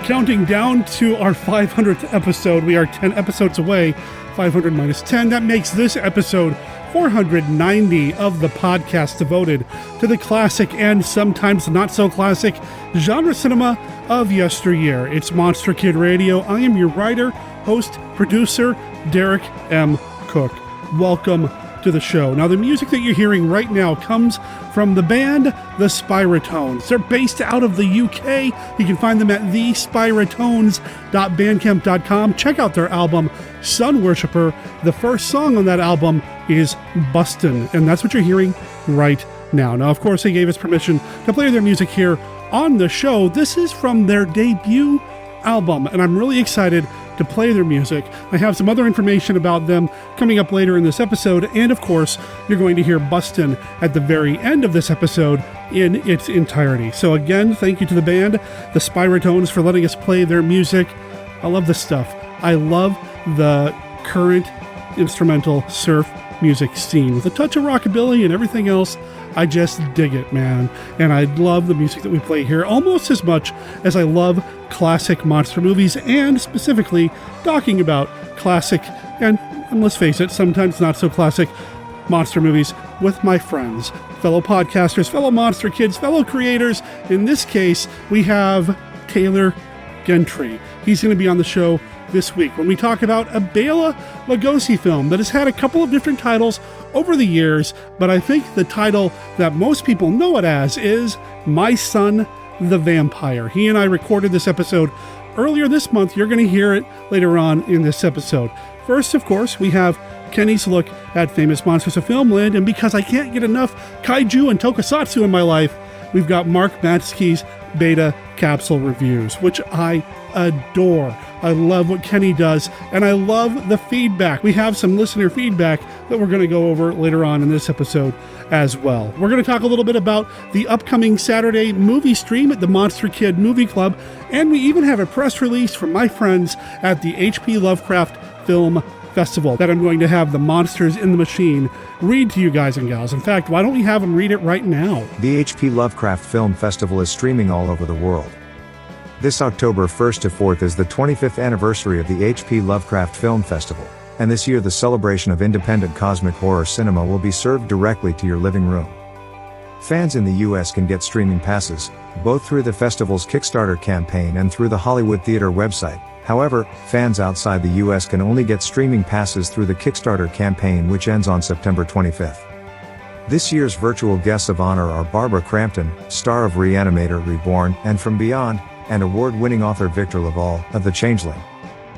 counting down to our 500th episode. We are 10 episodes away. 500 minus 10. That makes this episode 490 of the podcast devoted to the classic and sometimes not so classic genre cinema of yesteryear. It's Monster Kid Radio. I am your writer, host, producer, Derek M. Cook. Welcome to the show. Now, the music that you're hearing right now comes from the band The Spiritones. They're based out of the UK. You can find them at thespiritones.bandcamp.com. Check out their album, Sun Worshipper. The first song on that album is Bustin', and that's what you're hearing right now. Now, of course, they gave us permission to play their music here on the show. This is from their debut album, and I'm really excited to play their music. I have some other information about them coming up later in this episode, and of course, you're going to hear Bustin' at the very end of this episode in its entirety. So again, thank you to the band, the Spiritones, for letting us play their music. I love this stuff. I love the current instrumental surf music scene with a touch of rockabilly and everything else. I just dig it, man. And I love the music that we play here almost as much as I love classic monster movies, and specifically talking about classic and let's face it, sometimes not so classic monster movies with my friends, fellow podcasters, fellow monster kids, fellow creators. In this case, we have Taylor Gentry. He's going to be on the show this week when we talk about a Bela Lugosi film that has had a couple of different titles over the years, but I think the title that most people know it as is My Son, the Vampire. He and I recorded this episode earlier this month. You're going to hear it later on in this episode. First, of course, we have Kenny's look at Famous Monsters of Filmland, and because I can't get enough kaiju and tokusatsu in my life, we've got Mark Matzke's Beta Capsule reviews, which I adore. I love what Kenny does, and I love the feedback. We have some listener feedback that we're going to go over later on in this episode as well. We're going to talk a little bit about the upcoming Saturday movie stream at the Monster Kid Movie Club, and we even have a press release from my friends at the H.P. Lovecraft Film Festival that I'm going to have the Monsters in the Machine read to you guys and gals. In fact, why don't we have them read it right now? The H.P. Lovecraft Film Festival is streaming all over the world. This October 1st to 4th is the 25th anniversary of the H.P. Lovecraft Film Festival, and this year the celebration of independent cosmic horror cinema will be served directly to your living room. Fans in the U.S. can get streaming passes, both through the festival's Kickstarter campaign and through the Hollywood Theater website. However, fans outside the U.S. can only get streaming passes through the Kickstarter campaign, which ends on September 25th. This year's virtual guests of honor are Barbara Crampton, star of Reanimator Reborn and From Beyond, and award-winning author Victor Laval of The Changeling.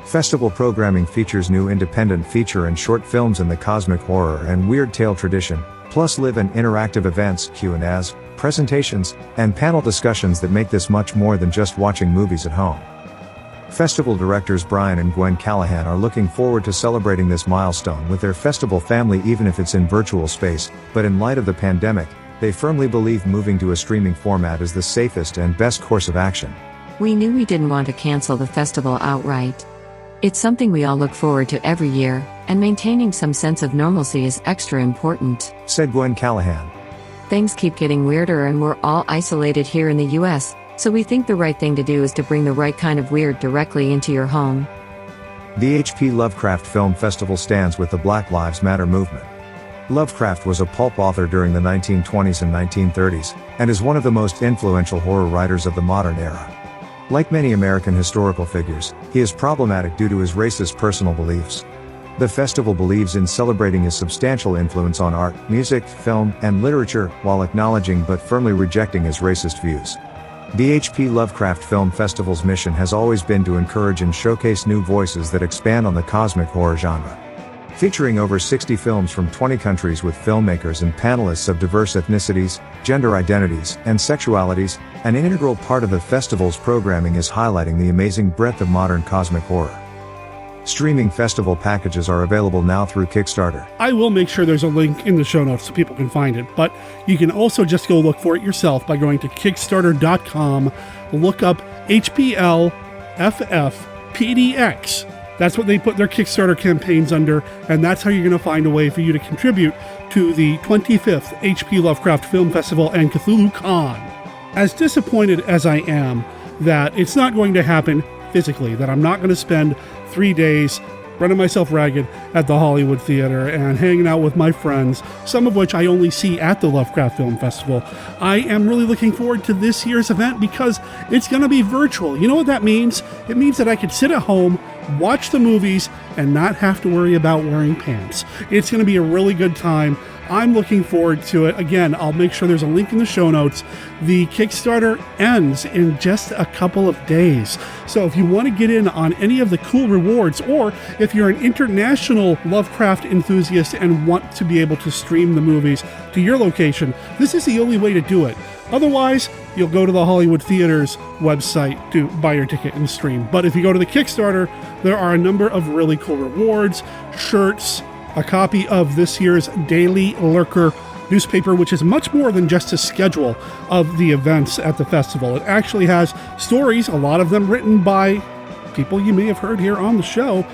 Festival programming features new independent feature and short films in the cosmic horror and weird tale tradition, plus live and interactive events, Q&As, presentations, and panel discussions that make this much more than just watching movies at home. Festival directors Brian and Gwen Callahan are looking forward to celebrating this milestone with their festival family, even if it's in virtual space, but in light of the pandemic, they firmly believe moving to a streaming format is the safest and best course of action. We knew we didn't want to cancel the festival outright. It's something we all look forward to every year, and maintaining some sense of normalcy is extra important, said Gwen Callahan. Things keep getting weirder and we're all isolated here in the US, so we think the right thing to do is to bring the right kind of weird directly into your home. The H.P. Lovecraft Film Festival stands with the Black Lives Matter movement. Lovecraft was a pulp author during the 1920s and 1930s, and is one of the most influential horror writers of the modern era. Like many American historical figures, he is problematic due to his racist personal beliefs. The festival believes in celebrating his substantial influence on art, music, film, and literature, while acknowledging but firmly rejecting his racist views. The H.P. Lovecraft Film Festival's mission has always been to encourage and showcase new voices that expand on the cosmic horror genre. Featuring over 60 films from 20 countries with filmmakers and panelists of diverse ethnicities, gender identities, and sexualities, an integral part of the festival's programming is highlighting the amazing breadth of modern cosmic horror. Streaming festival packages are available now through Kickstarter. I will make sure there's a link in the show notes so people can find it, but you can also just go look for it yourself by going to Kickstarter.com, look up HPLFFPDX. That's what they put their Kickstarter campaigns under, and that's how you're going to find a way for you to contribute to the 25th H.P. Lovecraft Film Festival and Cthulhu Con. As disappointed as I am that it's not going to happen physically, that I'm not going to spend 3 days running myself ragged at the Hollywood Theater and hanging out with my friends, some of which I only see at the Lovecraft Film Festival. I am really looking forward to this year's event because it's going to be virtual. You know what that means? It means that I could sit at home, watch the movies, and not have to worry about wearing pants. It's going to be a really good time. I'm looking forward to it. Again, I'll make sure there's a link in the show notes. The Kickstarter ends in just a couple of days. So if you want to get in on any of the cool rewards, or if you're an international Lovecraft enthusiast and want to be able to stream the movies to your location, this is the only way to do it. Otherwise, you'll go to the Hollywood Theater's website to buy your ticket and stream. But if you go to the Kickstarter, there are a number of really cool rewards, shirts, a copy of this year's Daily Lurker newspaper, which is much more than just a schedule of the events at the festival. It actually has stories, a lot of them written by people you may have heard here on the show,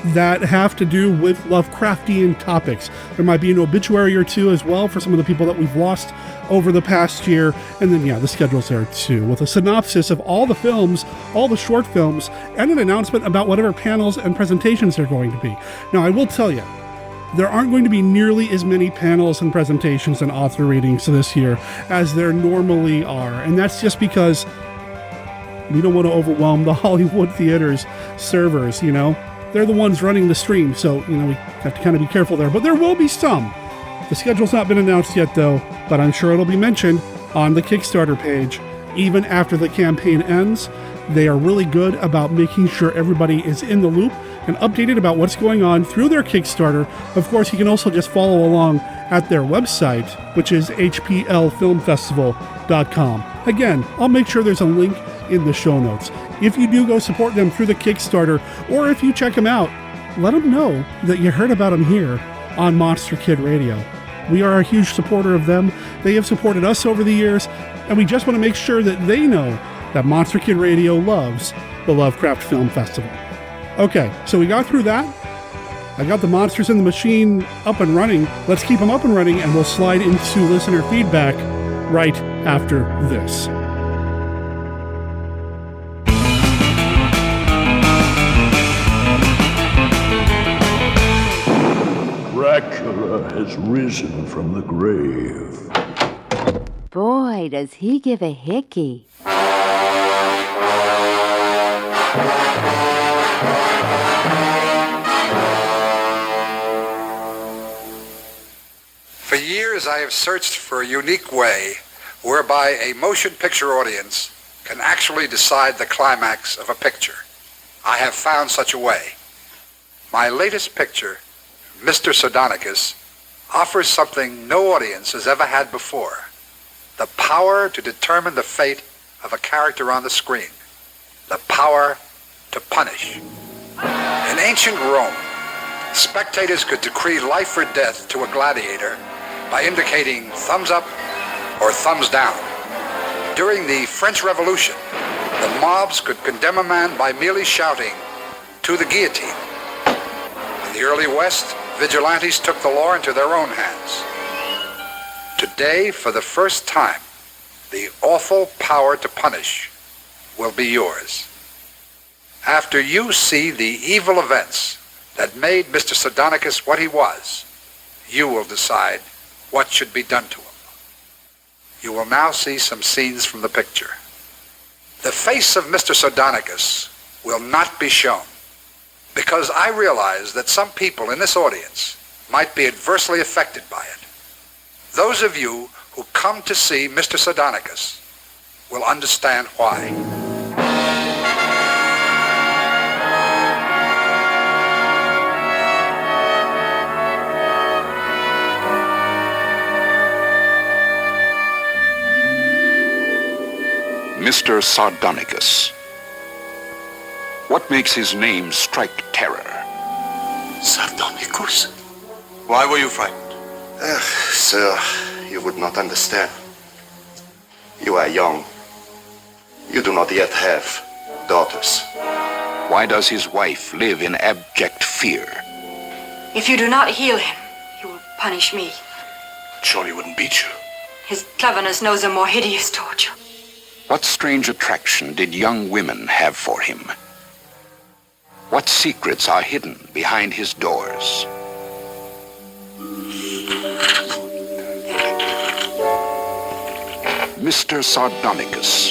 that have to do with Lovecraftian topics. There might be an obituary or two as well for some of the people that we've lost over the past year. And then, the schedule's there too, with a synopsis of all the films, all the short films, and an announcement about whatever panels and presentations they're going to be. Now, I will tell you, there aren't going to be nearly as many panels and presentations and author readings this year as there normally are. And that's just because we don't want to overwhelm the Hollywood Theater's servers, They're the ones running the stream, so, we have to kind of be careful there. But there will be some. The schedule's not been announced yet, though, but I'm sure it'll be mentioned on the Kickstarter page. Even after the campaign ends, they are really good about making sure everybody is in the loop and updated about what's going on through their Kickstarter. Of course, you can also just follow along at their website, which is hplfilmfestival.com. Again, I'll make sure there's a link in the show notes. If you do go support them through the Kickstarter, or if you check them out, let them know that you heard about them here on Monster Kid Radio. We are a huge supporter of them. They have supported us over the years, and we just want to make sure that they know that Monster Kid Radio loves the Lovecraft Film Festival. Okay, so we got through that. I got the Monsters in the Machine up and running. Let's keep them up and running, and we'll slide into listener feedback right after this. Dracula has risen from the grave. Boy, does he give a hickey. For years, I have searched for a unique way whereby a motion picture audience can actually decide the climax of a picture. I have found such a way. My latest picture, Mr. Sardonicus, offers something no audience has ever had before: the power to determine the fate of a character on the screen, the power to punish. In ancient Rome, spectators could decree life or death to a gladiator by indicating thumbs up or thumbs down. During the French Revolution, the mobs could condemn a man by merely shouting, "To the guillotine." In the early West, vigilantes took the law into their own hands. Today, for the first time, the awful power to punish will be yours. After you see the evil events that made Mr. Sardonicus what he was, you will decide what should be done to him. You will now see some scenes from the picture. The face of Mr. Sardonicus will not be shown, because I realize that some people in this audience might be adversely affected by it. Those of you who come to see Mr. Sardonicus will understand why. Mr. Sardonicus. What makes his name strike terror? Sardonicus? Why were you frightened? Sir, you would not understand. You are young. You do not yet have daughters. Why does his wife live in abject fear? If you do not heal him, he will punish me. Surely he wouldn't beat you. His cleverness knows a more hideous torture. What strange attraction did young women have for him? What secrets are hidden behind his doors? Mr. Sardonicus.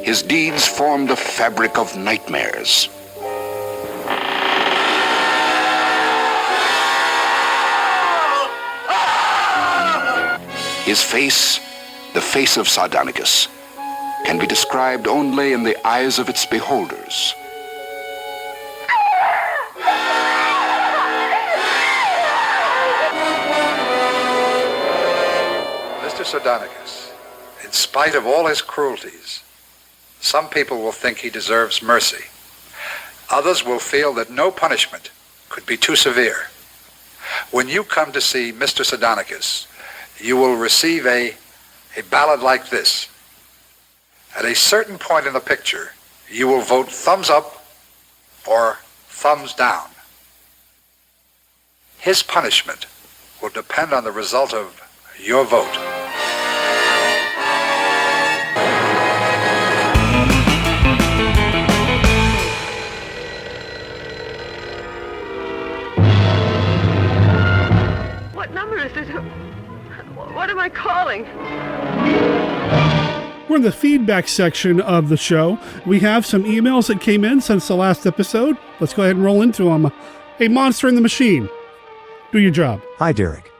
His deeds formed a fabric of nightmares. His face, the face of Sardonicus, can be described only in the eyes of its beholders. Mr. Sardonicus, in spite of all his cruelties, some people will think he deserves mercy. Others will feel that no punishment could be too severe. When you come to see Mr. Sardonicus, you will receive a ballad like this. At a certain point in the picture, you will vote thumbs up or thumbs down. His punishment will depend on the result of your vote. What number is it? What am I calling? We're in the feedback section of the show. We have some emails that came in since the last episode. Let's go ahead and roll into them. Hey, Monster in the Machine, do your job. Hi, Derek.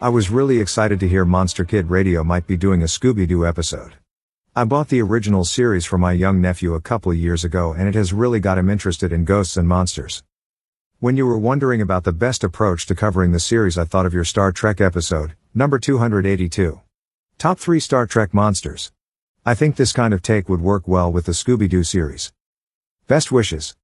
I was really excited to hear Monster Kid Radio might be doing a Scooby-Doo episode. I bought the original series for my young nephew a couple of years ago, and it has really got him interested in ghosts and monsters. When you were wondering about the best approach to covering the series, I thought of your Star Trek episode, number 282. Top 3 Star Trek Monsters. I think this kind of take would work well with the Scooby-Doo series. Best wishes.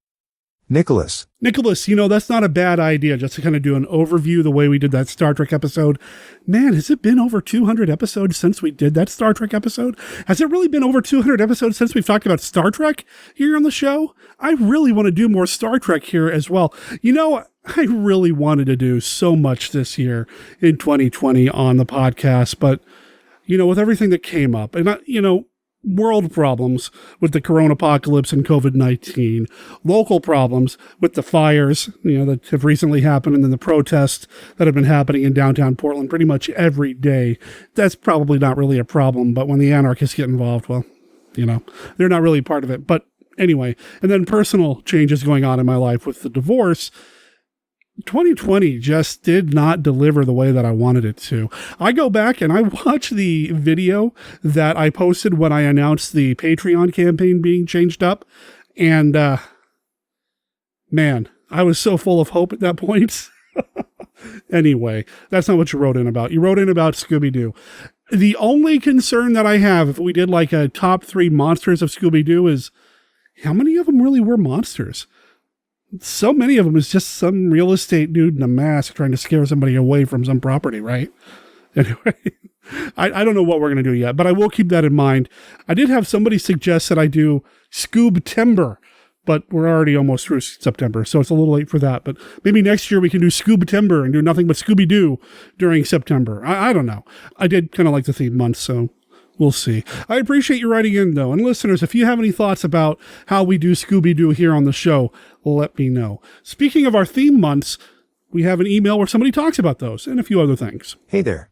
Nicholas, that's not a bad idea, just to kind of do an overview the way we did that Star Trek episode. Man, has it been over 200 episodes since we did that Star Trek episode? Has it really been over 200 episodes since we've talked about Star Trek here on the show? I really want to do more Star Trek here as well. I really wanted to do so much this year in 2020 on the podcast, but, with everything that came up, and, world problems with the corona apocalypse and COVID-19, local problems with the fires, that have recently happened, and then the protests that have been happening in downtown Portland pretty much every day. That's probably not really a problem, but when the anarchists get involved, well, they're not really part of it. But anyway, and then personal changes going on in my life with the divorce. 2020 just did not deliver the way that I wanted it to. I go back and I watch the video that I posted when I announced the Patreon campaign being changed up. And, man, I was so full of hope at that point. Anyway, that's not what you wrote in about. You wrote in about Scooby-Doo. The only concern that I have, if we did like a top 3 monsters of Scooby-Doo, is how many of them really were monsters? So many of them is just some real estate dude in a mask trying to scare somebody away from some property, right? Anyway, I don't know what we're going to do yet, but I will keep that in mind. I did have somebody suggest that I do Scoob-Timber, but we're already almost through September, so it's a little late for that. But maybe next year we can do Scoob-Timber and do nothing but Scooby-Doo during September. I don't know. I did kind of like the theme month, so we'll see. I appreciate you writing in, though. And listeners, if you have any thoughts about how we do Scooby-Doo here on the show, let me know. Speaking of our theme months, we have an email where somebody talks about those and a few other things. Hey there.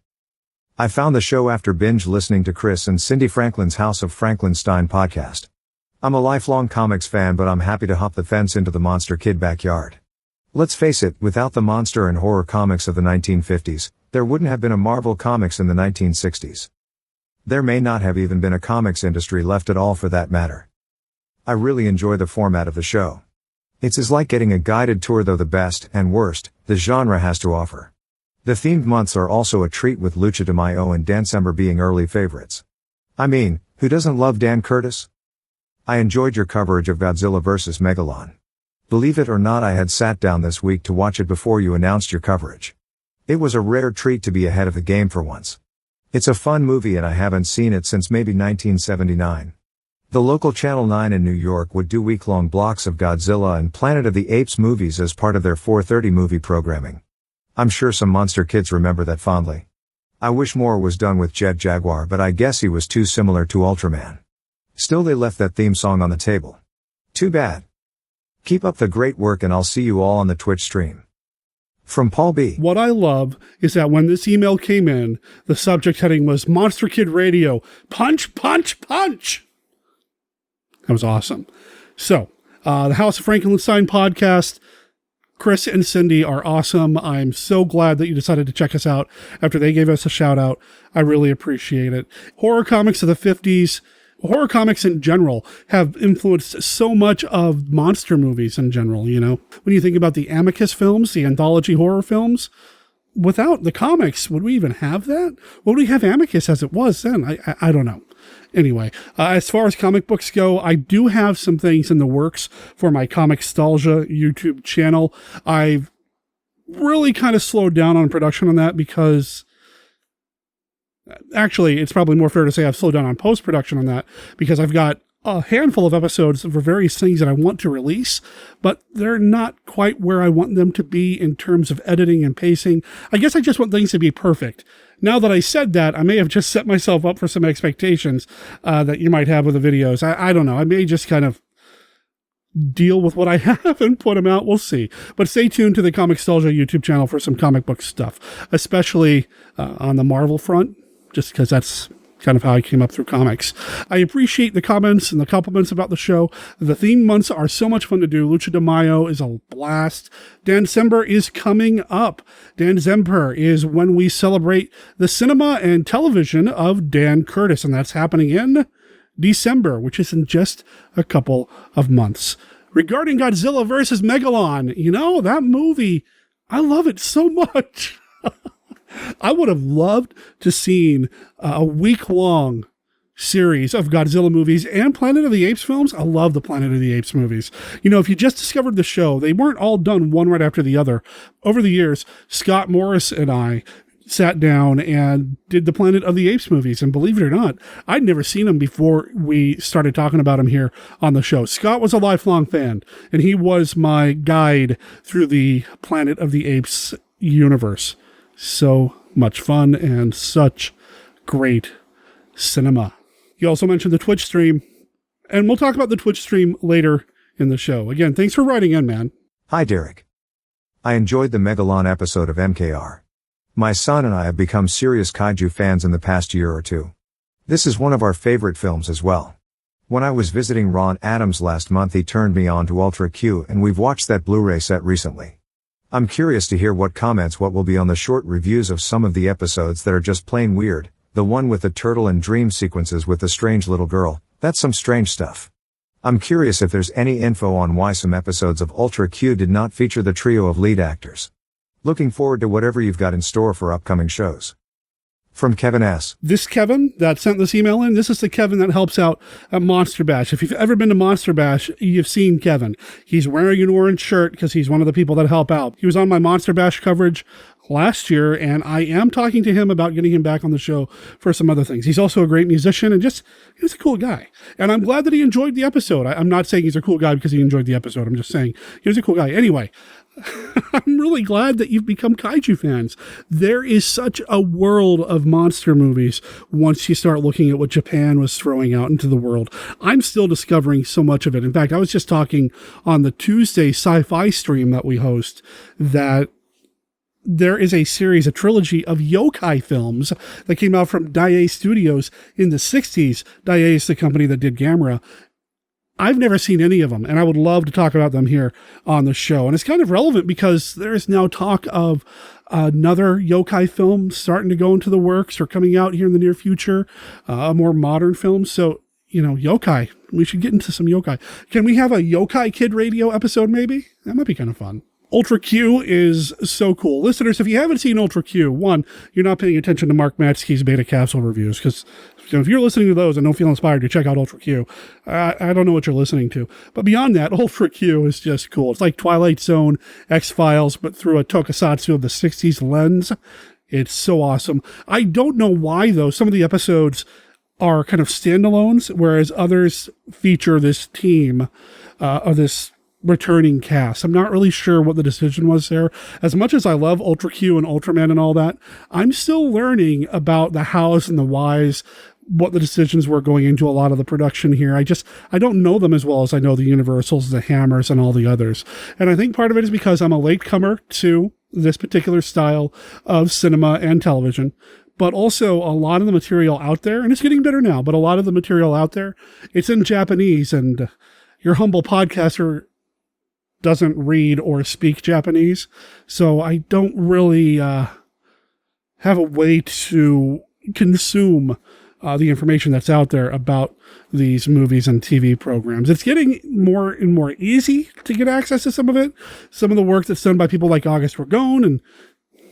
I found the show after binge listening to Chris and Cindy Franklin's House of Frankenstein podcast. I'm a lifelong comics fan, but I'm happy to hop the fence into the Monster Kid backyard. Let's face it, without the monster and horror comics of the 1950s, there wouldn't have been a Marvel Comics in the 1960s. There may not have even been a comics industry left at all for that matter. I really enjoy the format of the show. It's like getting a guided tour through the best and worst the genre has to offer. The themed months are also a treat, with Lucha de Mayo and December being early favorites. I mean, who doesn't love Dan Curtis? I enjoyed your coverage of Godzilla vs. Megalon. Believe it or not, I had sat down this week to watch it before you announced your coverage. It was a rare treat to be ahead of the game for once. It's a fun movie and I haven't seen it since maybe 1979. The local Channel 9 in New York would do week-long blocks of Godzilla and Planet of the Apes movies as part of their 4:30 movie programming. I'm sure some monster kids remember that fondly. I wish more was done with Jet Jaguar, but I guess he was too similar to Ultraman. Still, they left that theme song on the table. Too bad. Keep up the great work, and I'll see you all on the Twitch stream. From Paul B. What I love is that when this email came in, the subject heading was Monster Kid Radio. Punch, punch, punch. That was awesome. So, the House of Frankenstein podcast, Chris and Cindy are awesome. I'm so glad that you decided to check us out after they gave us a shout out. I really appreciate it. Horror comics of the 50s, horror comics in general, have influenced so much of monster movies in general, you know. When you think about the Amicus films, the anthology horror films, without the comics, would we even have that? Would we have Amicus as it was then? I don't know. Anyway, as far as comic books go, I do have some things in the works for my Comicstalgia YouTube channel. I've really kind of slowed down on production on that because... Actually, it's probably more fair to say I've slowed down on post-production on that because I've got a handful of episodes for various things that I want to release, but they're not quite where I want them to be in terms of editing and pacing. I guess I just want things to be perfect. Now that I said that, I may have just set myself up for some expectations that you might have with the videos. I don't know. I may just kind of deal with what I have and put them out. We'll see. But stay tuned to the Comicstalgia YouTube channel for some comic book stuff, especially on the Marvel front, just because that's kind of how I came up through comics. I appreciate the comments and the compliments about the show. The theme months are so much fun to do. Lucha de Mayo is a blast. Dancember is coming up. Dancember is when we celebrate the cinema and television of Dan Curtis, and that's happening in December, which is in just a couple of months. Regarding Godzilla vs. Megalon, you know, that movie, I love it so much. I would have loved to seen a week-long series of Godzilla movies and Planet of the Apes films. I love the Planet of the Apes movies. You know, if you just discovered the show, they weren't all done one right after the other. Over the years, Scott Morris and I sat down and did the Planet of the Apes movies. And believe it or not, I'd never seen them before we started talking about them here on the show. Scott was a lifelong fan, and he was my guide through the Planet of the Apes universe. So much fun and such great cinema. You also mentioned the Twitch stream, and we'll talk about the Twitch stream later in the show. Again, thanks for writing in, man. Hi, Derek. I enjoyed the Megalon episode of MKR. My son and I have become serious kaiju fans in the past year or two. This is one of our favorite films as well. When I was visiting Ron Adams last month, he turned me on to Ultra Q, and we've watched that Blu-ray set recently. I'm curious to hear what will be on the short reviews of some of the episodes that are just plain weird. The one with the turtle and dream sequences with the strange little girl, that's some strange stuff. I'm curious if there's any info on why some episodes of Ultra Q did not feature the trio of lead actors. Looking forward to whatever you've got in store for upcoming shows. From Kevin S. This Kevin that sent this email in, this is the Kevin that helps out at Monster Bash. If you've ever been to Monster Bash, you've seen Kevin. He's wearing an orange shirt because he's one of the people that help out. He was on my Monster Bash coverage last year, and I am talking to him about getting him back on the show for some other things. He's also a great musician and he's a cool guy. And I'm glad that he enjoyed the episode. I'm not saying he's a cool guy because he enjoyed the episode. I'm just saying he was a cool guy. Anyway, I'm really glad that you've become kaiju fans. There is such a world of monster movies once you start looking at what Japan was throwing out into the world. I'm still discovering so much of it. In fact, I was just talking on the Tuesday sci-fi stream that we host that there is a series, a trilogy of yokai films that came out from Daiei Studios in the 60s. Daiei is the company that did Gamera. I've never seen any of them, and I would love to talk about them here on the show. And it's kind of relevant because there is now talk of another yokai film starting to go into the works or coming out here in the near future, a more modern film. So, you know, yokai. We should get into some yokai. Can we have a Yokai Kid Radio episode maybe? That might be kind of fun. Ultra Q is so cool. Listeners, if you haven't seen Ultra Q, one, you're not paying attention to Mark Matzke's Beta Capsule reviews, because if you're listening to those and don't feel inspired to check out Ultra Q, I don't know what you're listening to. But beyond that, Ultra Q is just cool. It's like Twilight Zone, X-Files, but through a tokusatsu of the 60s lens. It's so awesome. I don't know why, though. Some of the episodes are kind of standalones, whereas others feature this team, or this returning cast. I'm not really sure what the decision was there. As much as I love Ultra Q and Ultraman and all that, I'm still learning about the hows and the whys, what the decisions were going into a lot of the production here. I don't know them as well as I know the Universals, the Hammers, and all the others. And I think part of it is because I'm a latecomer to this particular style of cinema and television. But also a lot of the material out there, and it's getting better now, but a lot of the material out there, it's in Japanese, and your humble podcaster doesn't read or speak Japanese, so I don't really have a way to consume the information that's out there about these movies and TV programs. It's getting more and more easy to get access to some of it. Some of the work that's done by people like August Ragone,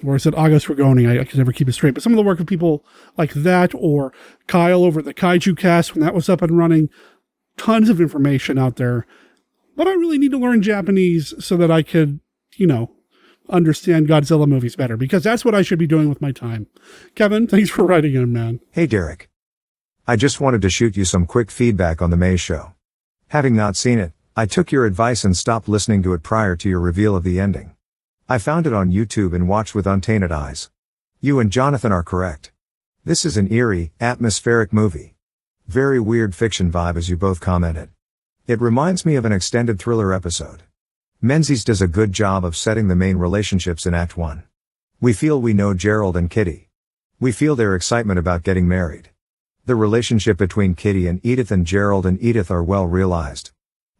or is it August Ragone? I can never keep it straight, but some of the work of people like that, or Kyle over the Kaiju Cast when that was up and running, tons of information out there. But I really need to learn Japanese so that I could, understand Godzilla movies better, because that's what I should be doing with my time. Kevin, thanks for writing in, man. Hey, Derek. I just wanted to shoot you some quick feedback on the May show. Having not seen it, I took your advice and stopped listening to it prior to your reveal of the ending. I found it on YouTube and watched with untainted eyes. You and Jonathan are correct. This is an eerie, atmospheric movie. Very weird fiction vibe, as you both commented. It reminds me of an extended thriller episode. Menzies does a good job of setting the main relationships in Act 1. We feel we know Gerald and Kitty. We feel their excitement about getting married. The relationship between Kitty and Gerald and Edith are well realized.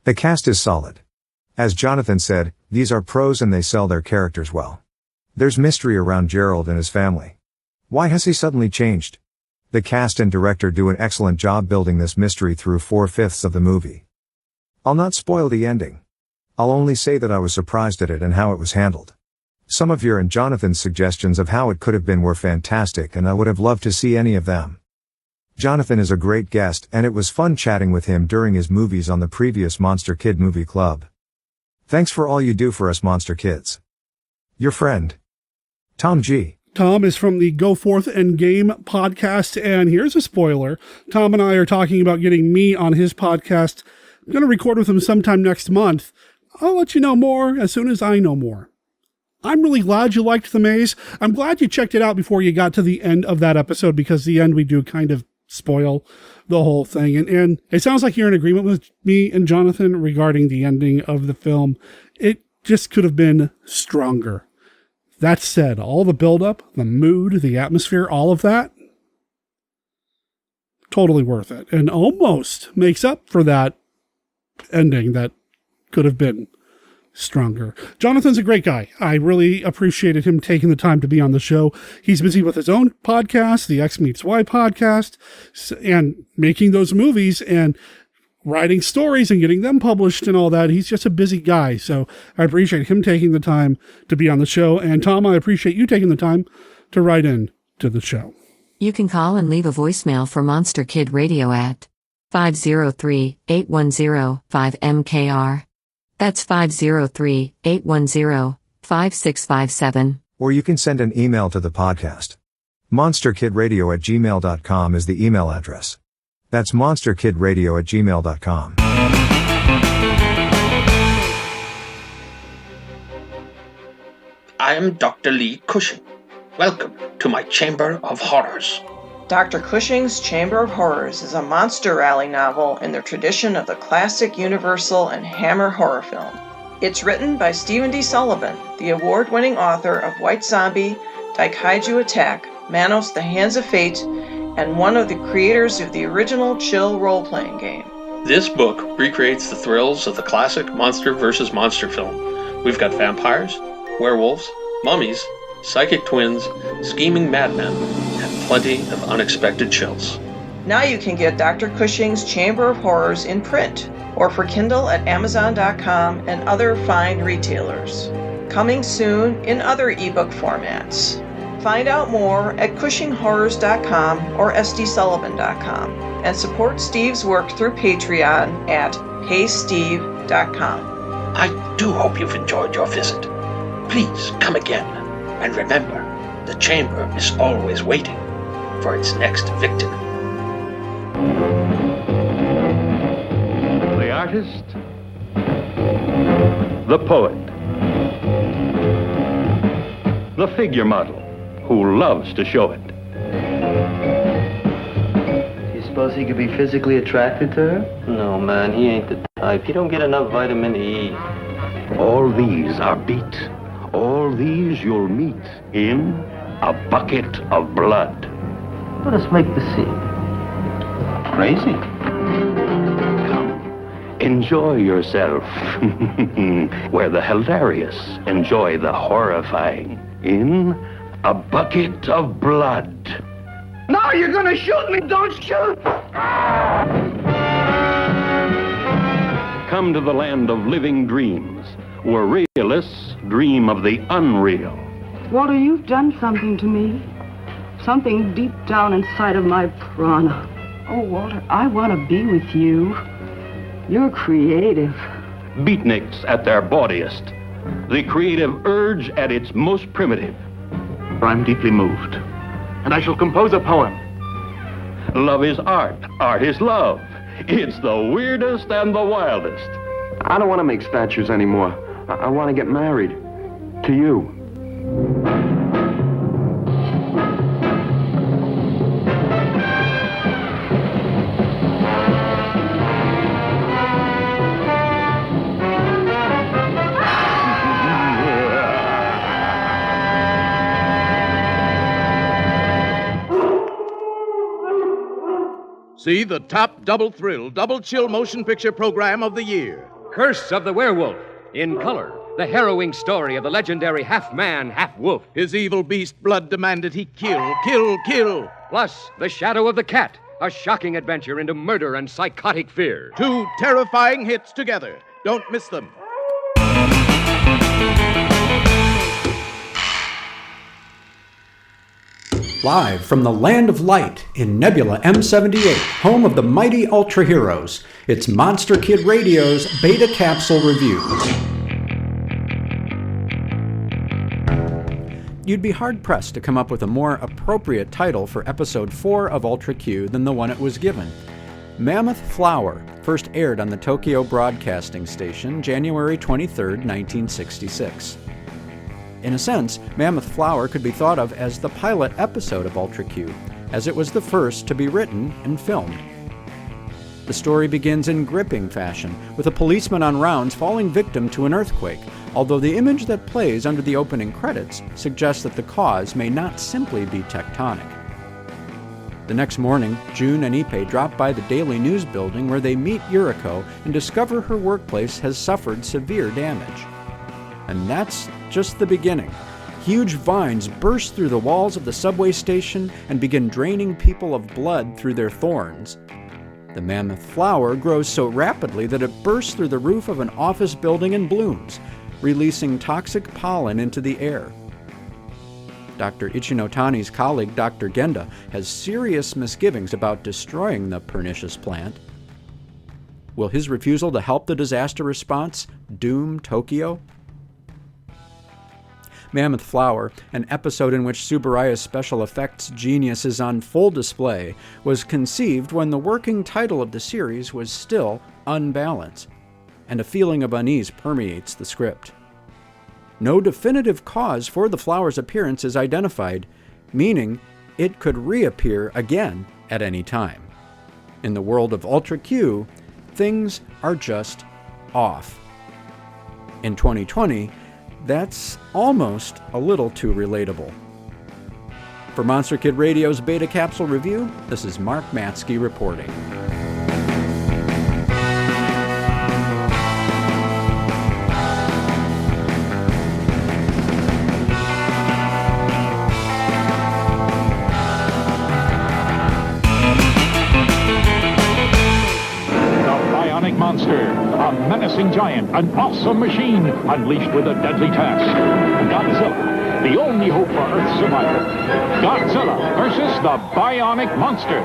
The cast is solid. As Jonathan said, these are pros and they sell their characters well. There's mystery around Gerald and his family. Why has he suddenly changed? The cast and director do an excellent job building this mystery through 4/5 of the movie. I'll not spoil the ending. I'll only say that I was surprised at it and how it was handled. Some of your and Jonathan's suggestions of how it could have been were fantastic, and I would have loved to see any of them. Jonathan is a great guest, and it was fun chatting with him during his movies on the previous Monster Kid Movie Club. Thanks for all you do for us Monster Kids. Your friend, Tom G. Tom is from the Go Forth and Game podcast, and here's a spoiler. Tom and I are talking about getting me on his podcast. I'm going to record with him sometime next month. I'll let you know more as soon as I know more. I'm really glad you liked The Maze. I'm glad you checked it out before you got to the end of that episode, because the end we do kind of spoil the whole thing. And it sounds like you're in agreement with me and Jonathan regarding the ending of the film. It just could have been stronger. That said, all the buildup, the mood, the atmosphere, all of that, totally worth it. And almost makes up for that ending that could have been stronger. Jonathan's a great guy. I really appreciated him taking the time to be on the show. He's busy with his own podcast, the X Meets Y podcast, and making those movies and writing stories and getting them published and all that. He's just a busy guy. So I appreciate him taking the time to be on the show. And Tom, I appreciate you taking the time to write in to the show. You can call and leave a voicemail for Monster Kid Radio at 503-810-5MKR. That's 503-810-5657. Or you can send an email to the podcast. monsterkidradio@gmail.com is the email address. That's monsterkidradio@gmail.com. I am Dr. Lee Cushing. Welcome to my Chamber of Horrors. Dr. Cushing's Chamber of Horrors is a monster rally novel in the tradition of the classic Universal and Hammer horror film. It's written by Stephen D. Sullivan, the award-winning author of White Zombie, Daikaiju Attack, Manos the Hands of Fate, and one of the creators of the original Chill role-playing game. This book recreates the thrills of the classic Monster vs. Monster film. We've got vampires, werewolves, mummies, psychic twins, scheming madmen, and plenty of unexpected chills. Now you can get Dr. Cushing's Chamber of Horrors in print, or for Kindle at Amazon.com and other fine retailers. Coming soon in other ebook formats. Find out more at CushingHorrors.com or SDSullivan.com, and support Steve's work through Patreon at HeySteve.com. I do hope you've enjoyed your visit. Please come again. And remember, the chamber is always waiting for its next victim. The artist The poet. The figure model who loves to show it. Do you suppose he could be physically attracted to her? No, man, he ain't the type. He don't get enough vitamin E. All these are beat. All these you'll meet in A Bucket of Blood. Let us make the scene. Crazy. Come, enjoy yourself. Where the hilarious enjoy the horrifying in A Bucket of Blood. No, you're gonna shoot me! Don't shoot! Come to the land of living dreams, where realists dream of the unreal. Walter, you've done something to me. Something deep down inside of my prana. Oh, Walter, I want to be with you. You're creative. Beatniks at their bawdiest. The creative urge at its most primitive. I'm deeply moved, and I shall compose a poem. Love is art. Art is love. It's the weirdest and the wildest. I don't want to make statues anymore. I want to get married. To you. See the top double thrill, double chill motion picture program of the year. Curse of the Werewolf, in color. The harrowing story of the legendary half-man, half-wolf. His evil beast blood demanded he kill, kill, kill. Plus, The Shadow of the Cat, a shocking adventure into murder and psychotic fear. 2 terrifying hits together. Don't miss them. Live from the Land of Light in Nebula M78, home of the mighty Ultra Heroes, it's Monster Kid Radio's Beta Capsule Review. You'd be hard-pressed to come up with a more appropriate title for Episode 4 of Ultra Q than the one it was given. Mammoth Flower first aired on the Tokyo Broadcasting Station January 23, 1966. In a sense, Mammoth Flower could be thought of as the pilot episode of Ultra Q, as it was the first to be written and filmed. The story begins in gripping fashion, with a policeman on rounds falling victim to an earthquake, although the image that plays under the opening credits suggests that the cause may not simply be tectonic. The next morning, June and Ippei drop by the Daily News building where they meet Yuriko and discover her workplace has suffered severe damage. And that's just the beginning. Huge vines burst through the walls of the subway station and begin draining people of blood through their thorns. The mammoth flower grows so rapidly that it bursts through the roof of an office building and blooms, releasing toxic pollen into the air. Dr. Ichinotani's colleague, Dr. Genda, has serious misgivings about destroying the pernicious plant. Will his refusal to help the disaster response doom Tokyo? Mammoth Flower, an episode in which Tsuburaya's special effects genius is on full display, was conceived when the working title of the series was still Unbalance, and a feeling of unease permeates the script. No definitive cause for the flower's appearance is identified, meaning it could reappear again at any time. In the world of Ultra Q, things are just off. In 2020, that's almost a little too relatable. For Monster Kid Radio's Beta Capsule Review, this is Mark Matzke reporting. Monster, a menacing giant, an awesome machine, unleashed with a deadly task. Godzilla, the only hope for Earth's survival. Godzilla versus the Bionic Monster.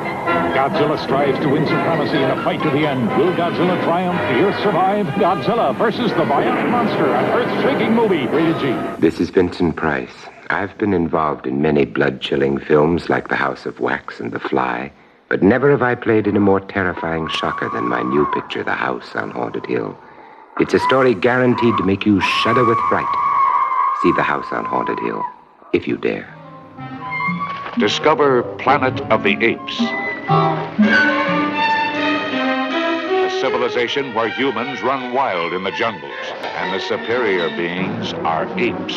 Godzilla strives to win supremacy in a fight to the end. Will Godzilla triumph? The Earth survive? Godzilla versus the Bionic Monster, an earth-shaking movie, rated G. This is Vincent Price. I've been involved in many blood-chilling films like The House of Wax and The Fly. But never have I played in a more terrifying shocker than my new picture, The House on Haunted Hill. It's a story guaranteed to make you shudder with fright. See The House on Haunted Hill, if you dare. Discover Planet of the Apes. A civilization where humans run wild in the jungles, and the superior beings are apes.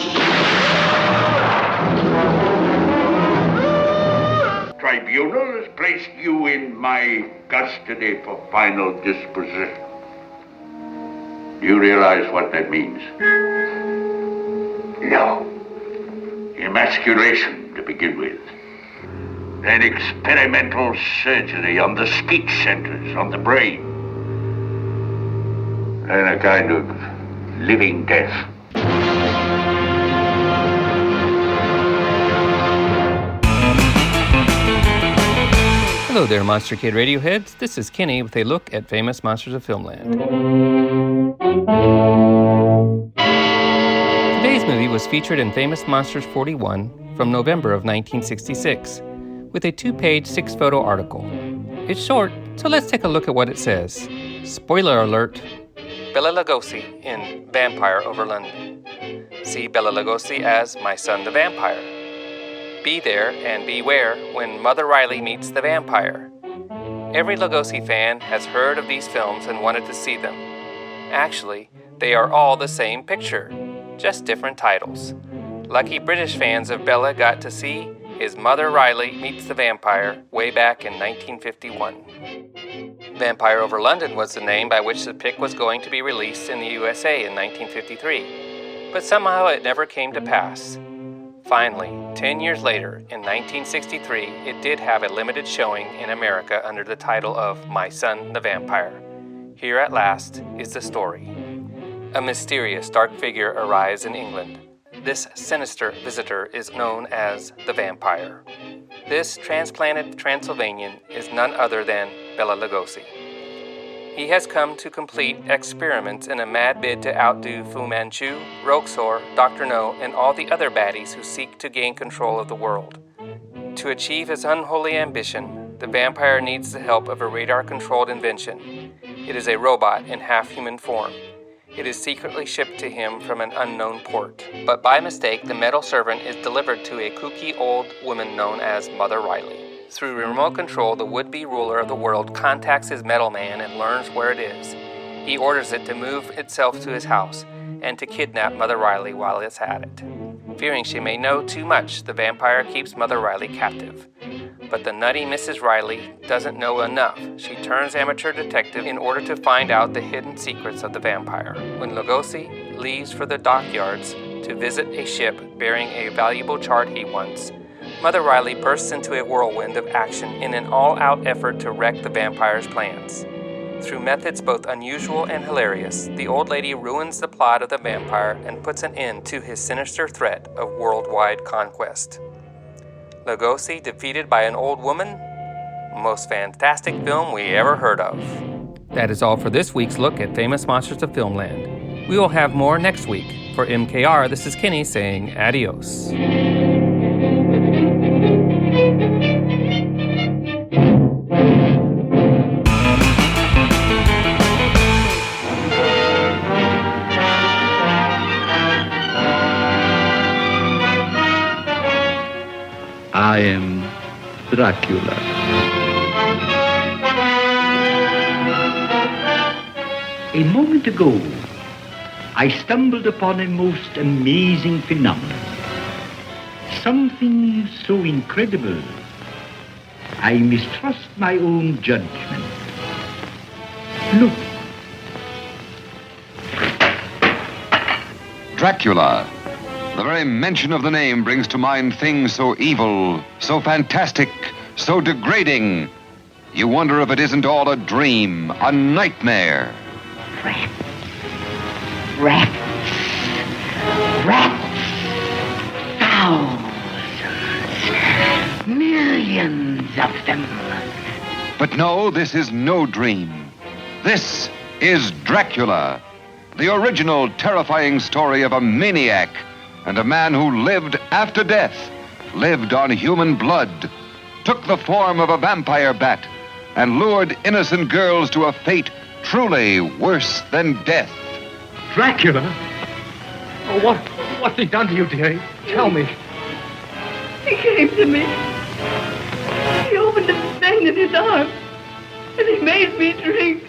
Tribunal has placed you in my custody for final disposition. Do you realize what that means? No. Emasculation to begin with. Then experimental surgery on the speech centers, on the brain. And a kind of living death. Hello there, Monster Kid Radioheads. This is Kenny with a look at Famous Monsters of Filmland. Today's movie was featured in Famous Monsters 41 from November of 1966 with a 2-page, 6-photo article. It's short, so let's take a look at what it says. Spoiler alert, Bela Lugosi in Vampire over London. See Bela Lugosi as My Son the Vampire. Be there and beware when Mother Riley meets the vampire. Every Lugosi fan has heard of these films and wanted to see them. Actually, they are all the same picture, just different titles. Lucky British fans of Bela got to see his Mother Riley Meets the Vampire way back in 1951. Vampire over London was the name by which the pic was going to be released in the USA in 1953, but somehow it never came to pass. Finally, 10 years later, in 1963, it did have a limited showing in America under the title of My Son the Vampire. Here at last is the story. A mysterious dark figure arrives in England. This sinister visitor is known as the Vampire. This transplanted Transylvanian is none other than Bela Lugosi. He has come to complete experiments in a mad bid to outdo Fu Manchu, Roxor, Dr. No, and all the other baddies who seek to gain control of the world. To achieve his unholy ambition, the vampire needs the help of a radar-controlled invention. It is a robot in half-human form. It is secretly shipped to him from an unknown port. But by mistake, the metal servant is delivered to a kooky old woman known as Mother Riley. Through remote control, the would-be ruler of the world contacts his metal man and learns where it is. He orders it to move itself to his house and to kidnap Mother Riley while it's at it. Fearing she may know too much, the vampire keeps Mother Riley captive. But the nutty Mrs. Riley doesn't know enough. She turns amateur detective in order to find out the hidden secrets of the vampire. When Lugosi leaves for the dockyards to visit a ship bearing a valuable chart he wants, Mother Riley bursts into a whirlwind of action in an all-out effort to wreck the vampire's plans. Through methods both unusual and hilarious, the old lady ruins the plot of the vampire and puts an end to his sinister threat of worldwide conquest. Lugosi defeated by an old woman? Most fantastic film we ever heard of. That is all for this week's look at Famous Monsters of Filmland. We will have more next week. For MKR, this is Kenny saying adios. I am Dracula. A moment ago, I stumbled upon a most amazing phenomenon. Something so incredible, I mistrust my own judgment. Look. Dracula. The very mention of the name brings to mind things so evil, so fantastic, so degrading. You wonder if it isn't all a dream, a nightmare. Rats. Thousands. Millions of them. But no, this is no dream. This is Dracula, the original terrifying story of a maniac and a man who lived after death, lived on human blood, took the form of a vampire bat, and lured innocent girls to a fate truly worse than death. Dracula? Oh, what's he done to you, dearie? Tell me. He came to me. He opened his vein in his arm, and he made me drink.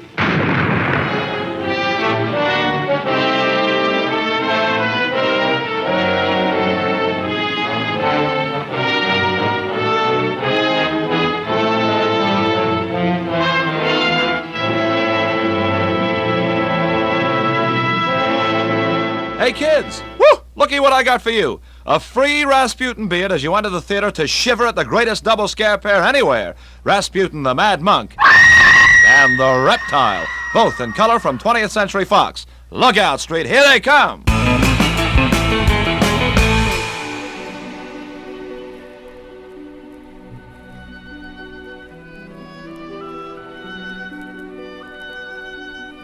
Hey, kids! Woo! Looky what I got for you. A free Rasputin beard as you enter the theater to shiver at the greatest double scare pair anywhere. Rasputin the Mad Monk and the Reptile, both in color from 20th Century Fox. Look out, Street, here they come!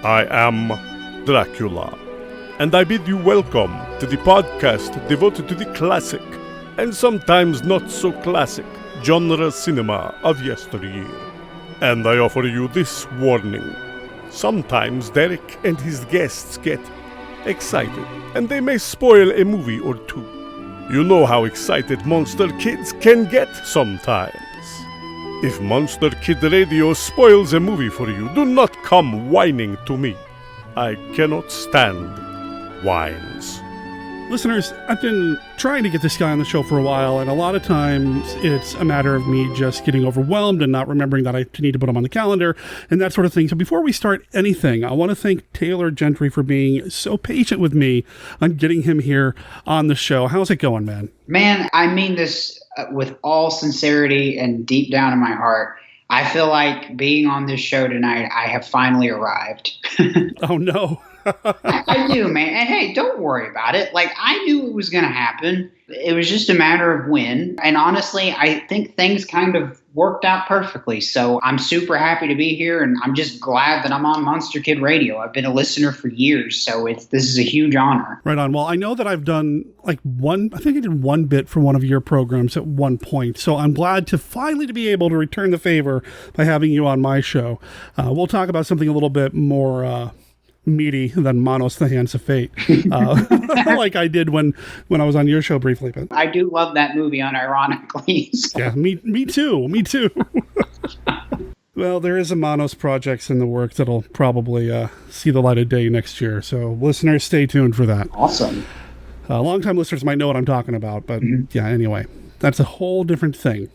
I am Dracula, and I bid you welcome to the podcast devoted to the classic, and sometimes not so classic, genre cinema of yesteryear. And I offer you this warning. Sometimes Derek and his guests get excited, and they may spoil a movie or two. You know how excited monster kids can get sometimes. If Monster Kid Radio spoils a movie for you, do not come whining to me. I cannot stand whines. Listeners, I've been trying to get this guy on the show for a while, and a lot of times it's a matter of me just getting overwhelmed and not remembering that I need to put him on the calendar and that sort of thing. So before we start anything, I want to thank Taylor Gentry for being so patient with me on getting him here on the show. How's it going, man? Man, I mean this with all sincerity and deep down in my heart. I feel like being on this show tonight, I have finally arrived. Oh, no. I do, man. And hey, don't worry about it. Like, I knew it was going to happen. It was just a matter of when. And honestly, I think things kind of worked out perfectly. So I'm super happy to be here, and I'm just glad that I'm on Monster Kid Radio. I've been a listener for years, so this is a huge honor. Right on. Well, I know that I've done I think I did one bit for one of your programs at one point. So I'm glad to finally be able to return the favor by having you on my show. We'll talk about something a little bit more meaty than Manos, the Hands of Fate, like I did when I was on your show briefly. But I do love that movie, unironically. So. Yeah, me too. Well, there is a Manos projects in the works that'll probably see the light of day next year. So listeners, stay tuned for that. Awesome. Longtime listeners might know what I'm talking about, but yeah, anyway, that's a whole different thing.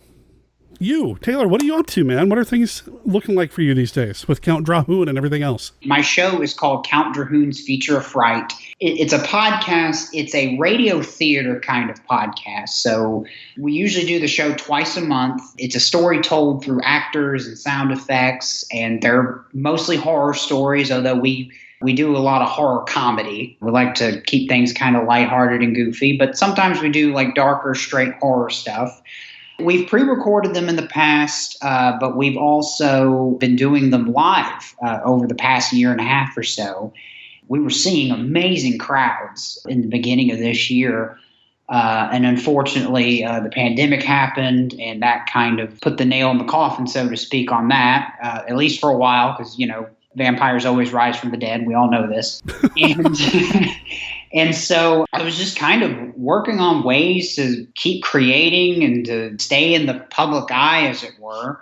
You, Taylor, what are you up to, man? What are things looking like for you these days with Count Drahoon and everything else? My show is called Count Drahoon's Feature of Fright. It's a podcast. It's a radio theater kind of podcast. So we usually do the show twice a month. It's a story told through actors and sound effects, and they're mostly horror stories, although we do a lot of horror comedy. We like to keep things kind of lighthearted and goofy, but sometimes we do like darker, straight horror stuff. We've pre-recorded them in the past, but we've also been doing them live over the past year and a half or so. We were seeing amazing crowds in the beginning of this year, and unfortunately, the pandemic happened, and that kind of put the nail in the coffin, so to speak, on that, at least for a while, because, vampires always rise from the dead. We all know this. And so I was just kind of working on ways to keep creating and to stay in the public eye, as it were.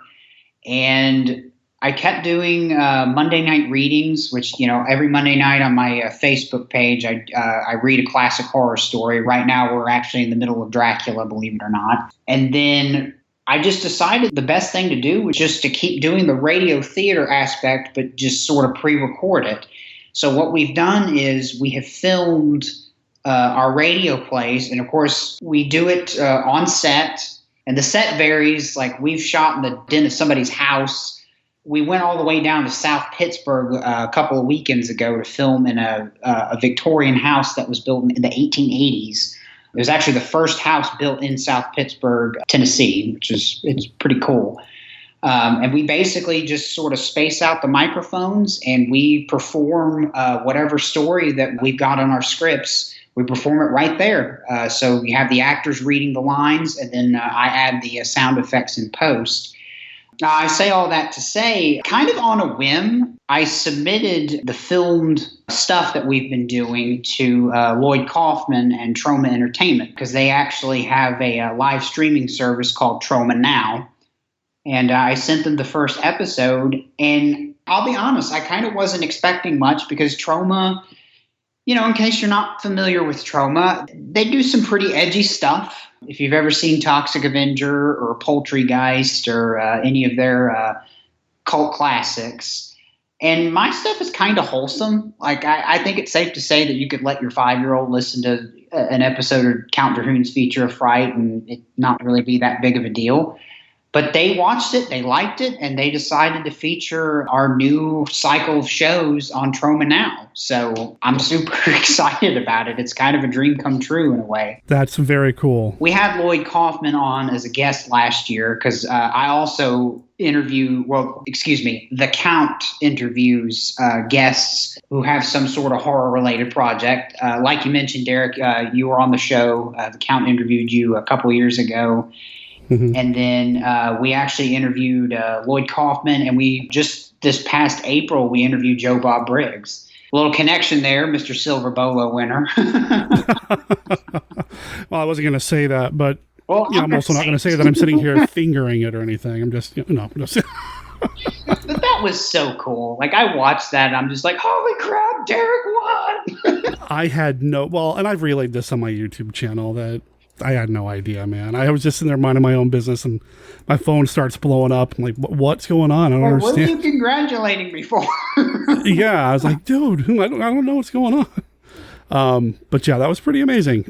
And I kept doing Monday night readings, which, every Monday night on my Facebook page, I read a classic horror story. Right now, we're actually in the middle of Dracula, believe it or not. And then I just decided the best thing to do was just to keep doing the radio theater aspect, but just sort of pre-record it. So what we've done is we have filmed our radio plays, and of course we do it on set, and the set varies. Like, we've shot in the den of somebody's house. We went all the way down to South Pittsburgh a couple of weekends ago to film in a Victorian house that was built in the 1880s. It was actually the first house built in South Pittsburgh, Tennessee, it's pretty cool. And we basically just sort of space out the microphones, and we perform whatever story that we've got on our scripts. We perform it right there. So you have the actors reading the lines, and then I add the sound effects in post. I say all that to say, kind of on a whim, I submitted the filmed stuff that we've been doing to Lloyd Kaufman and Troma Entertainment, because they actually have a live streaming service called Troma Now. And I sent them the first episode, and I'll be honest, I kind of wasn't expecting much, because Troma, you know, in case you're not familiar with Troma, they do some pretty edgy stuff. If you've ever seen Toxic Avenger or Poultrygeist or any of their cult classics. And my stuff is kind of wholesome. Like, I think it's safe to say that you could let your 5-year-old listen to an episode of Count Drahoon's Feature of Fright and it not really be that big of a deal. But they watched it, they liked it, and they decided to feature our new cycle of shows on Troma Now. So I'm super excited about it. It's kind of a dream come true in a way. That's very cool. We had Lloyd Kaufman on as a guest last year because I also the Count interviews guests who have some sort of horror-related project. Like you mentioned, Derek, you were on the show. The Count interviewed you a couple years ago. Mm-hmm. And then we actually interviewed Lloyd Kaufman, and we just this past April, we interviewed Joe Bob Briggs. A little connection there, Mr. Silver Bolo winner. Well, I wasn't going to say that, but I'm also not going to say that I'm sitting here fingering it or anything. I'm just, just... But that was so cool. Like, I watched that, and I'm just like, holy crap, Derek won! I had and I've relayed this on my YouTube channel that I had no idea, man. I was just sitting there minding my own business, and my phone starts blowing up. I'm like, what's going on? I don't understand. What are you congratulating me for? Yeah, I was like, dude, I don't know what's going on. But yeah, that was pretty amazing.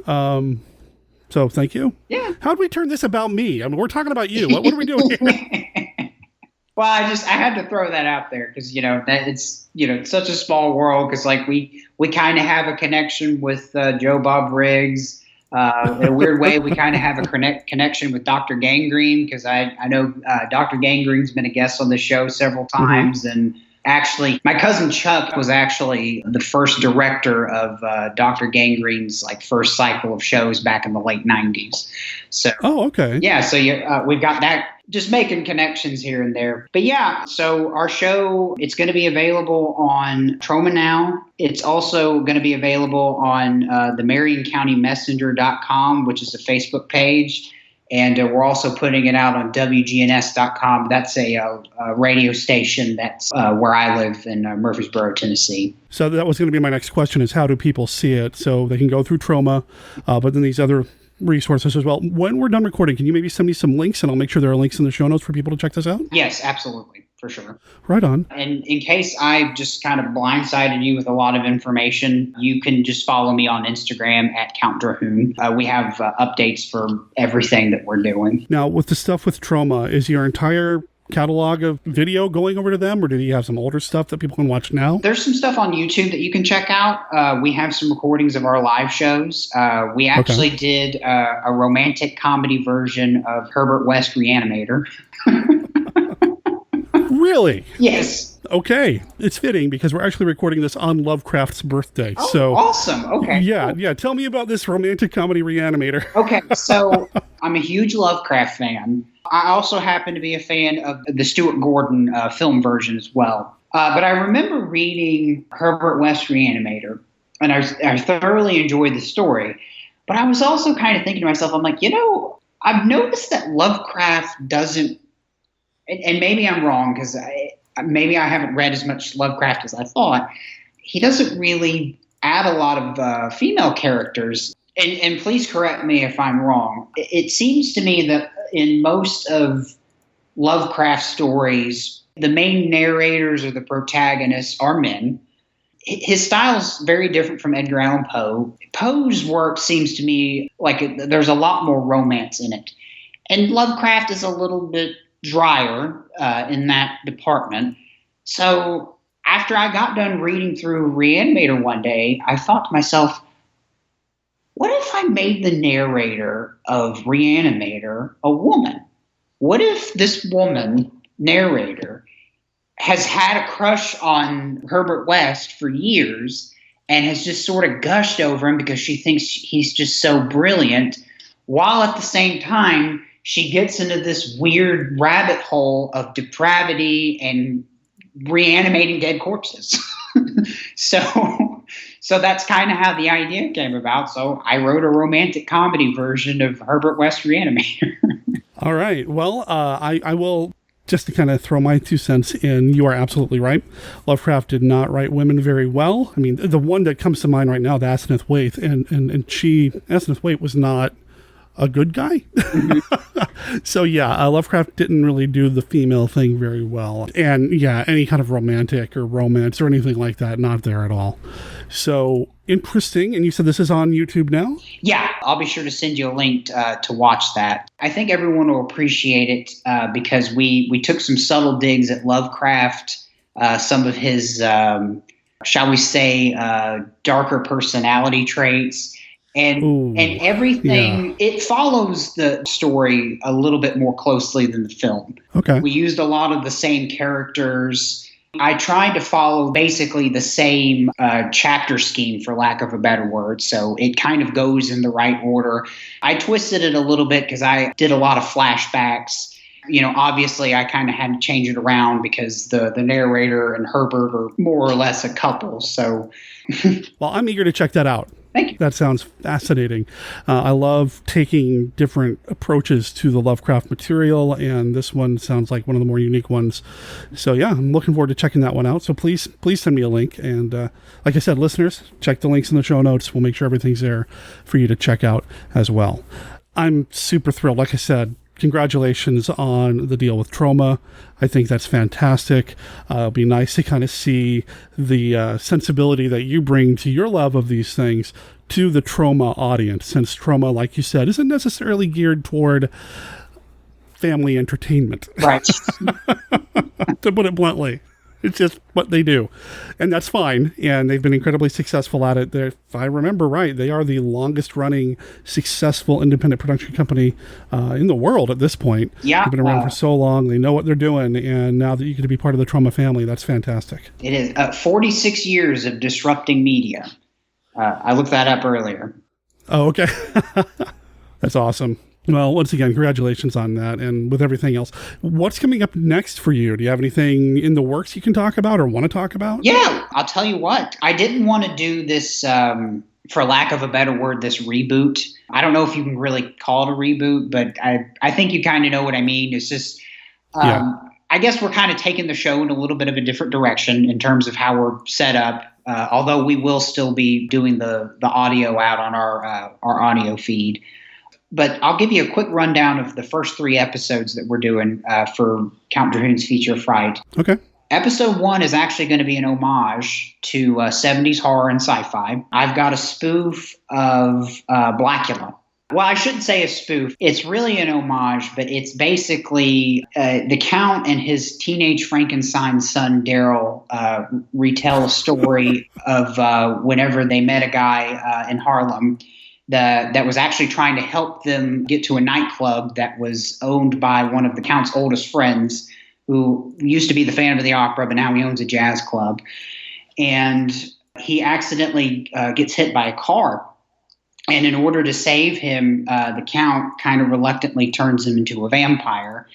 So thank you. Yeah. How'd we turn this about me? I mean, we're talking about you. What are we doing here? Well, I had to throw that out there because, that it's, it's such a small world because, like, we kind of have a connection with Joe Bob Briggs. In a weird way, we kind of have a connection with Dr. Gangrene because I know Dr. Gangrene's been a guest on the show several times. Mm-hmm. And actually, my cousin Chuck was actually the first director of Dr. Gangrene's first cycle of shows back in the late 90s. So, okay. Yeah, so we've got that. Just making connections here and there. But yeah, so our show, it's going to be available on Troma Now. It's also going to be available on the MarionCountyMessenger.com, which is a Facebook page. And we're also putting it out on WGNS.com. That's a radio station that's where I live in Murfreesboro, Tennessee. So that was going to be my next question is how do people see it? So they can go through Troma, but then these other resources as well. When we're done recording, can you maybe send me some links and I'll make sure there are links in the show notes for people to check this out? Yes, absolutely. For sure. Right on. And in case I just kind of blindsided you with a lot of information, you can just follow me on Instagram at Count Drahoon. We have updates for everything that we're doing. Now, with the stuff with Troma, is your entire catalog of video going over to them, or do you have some older stuff that people can watch now? There's some stuff on YouTube that you can check out. We have some recordings of our live shows. We actually did a romantic comedy version of Herbert West Reanimator. Really? Yes. Okay. It's fitting because we're actually recording this on Lovecraft's birthday. Oh, so awesome. Okay. Yeah, cool. Yeah. Tell me about this romantic comedy Reanimator. Okay, so I'm a huge Lovecraft fan. I also happen to be a fan of the Stuart Gordon film version as well. But I remember reading Herbert West Reanimator, and I thoroughly enjoyed the story. But I was also kind of thinking to myself, I'm like, I've noticed that Lovecraft doesn't, and maybe I'm wrong because maybe I haven't read as much Lovecraft as I thought. He doesn't really add a lot of female characters. And please correct me if I'm wrong. It seems to me that in most of Lovecraft stories, the main narrators or the protagonists are men. His style is very different from Edgar Allan Poe. Poe's work seems to me like there's a lot more romance in it. And Lovecraft is a little bit drier in that department. So after I got done reading through Reanimator one day, I thought to myself, what if I made the narrator of Reanimator a woman? What if this woman narrator has had a crush on Herbert West for years and has just sort of gushed over him because she thinks he's just so brilliant, while at the same time she gets into this weird rabbit hole of depravity and reanimating dead corpses. So that's kind of how the idea came about. So I wrote a romantic comedy version of Herbert West Reanimator. All right. Well, I will, just to kind of throw my 2 cents in, you are absolutely right. Lovecraft did not write women very well. I mean, the one that comes to mind right now, the Asenath Waite, and Asenath Waite was not a good guy. So yeah, Lovecraft didn't really do the female thing very well. And yeah, any kind of romantic or romance or anything like that, not there at all. So interesting. And you said this is on YouTube now? Yeah, I'll be sure to send you a link to watch that. I think everyone will appreciate it because we took some subtle digs at Lovecraft, some of his, shall we say, darker personality traits. And everything, it follows the story a little bit more closely than the film. Okay. We used a lot of the same characters. I tried to follow basically the same chapter scheme, for lack of a better word. So it kind of goes in the right order. I twisted it a little bit because I did a lot of flashbacks. You know, obviously I kind of had to change it around because the narrator and Herbert are more or less a couple. So, well, I'm eager to check that out. Thank you. That sounds fascinating. I love taking different approaches to the Lovecraft material, and this one sounds like one of the more unique ones. So yeah, I'm looking forward to checking that one out. So please send me a link. And like I said, listeners, check the links in the show notes. We'll make sure everything's there for you to check out as well. I'm super thrilled. Like I said, congratulations on the deal with Troma. I think that's fantastic. It'll be nice to kind of see the sensibility that you bring to your love of these things to the Troma audience, since Troma, like you said, isn't necessarily geared toward family entertainment. Right. To put it bluntly. It's just what they do. And that's fine. And they've been incredibly successful at it. If I remember right, they are the longest running successful independent production company in the world at this point. Yeah. They've been around for so long. They know what they're doing. And now that you get to be part of the Troma family, that's fantastic. It is 46 years of disrupting media. I looked that up earlier. Oh, okay. That's awesome. Well, once again, congratulations on that. And with everything else, what's coming up next for you? Do you have anything in the works you can talk about or want to talk about? Yeah, I'll tell you what. I didn't want to do this, for lack of a better word, this reboot. I don't know if you can really call it a reboot, but I think you kind of know what I mean. It's just, I guess we're kind of taking the show in a little bit of a different direction in terms of how we're set up. Although we will still be doing the audio out on our audio feed. But I'll give you a quick rundown of the first 3 episodes that we're doing for Count Drahoon's Feature Fright. Okay. Episode 1 is actually going to be an homage to 70s horror and sci-fi. I've got a spoof of Blackula. Well, I shouldn't say a spoof. It's really an homage, but it's basically the Count and his teenage Frankenstein son, Daryl, retell a story of whenever they met a guy in Harlem that was actually trying to help them get to a nightclub that was owned by one of the Count's oldest friends, who used to be the Phantom of the Opera, but now he owns a jazz club. And he accidentally gets hit by a car. And in order to save him, the Count kind of reluctantly turns him into a vampire.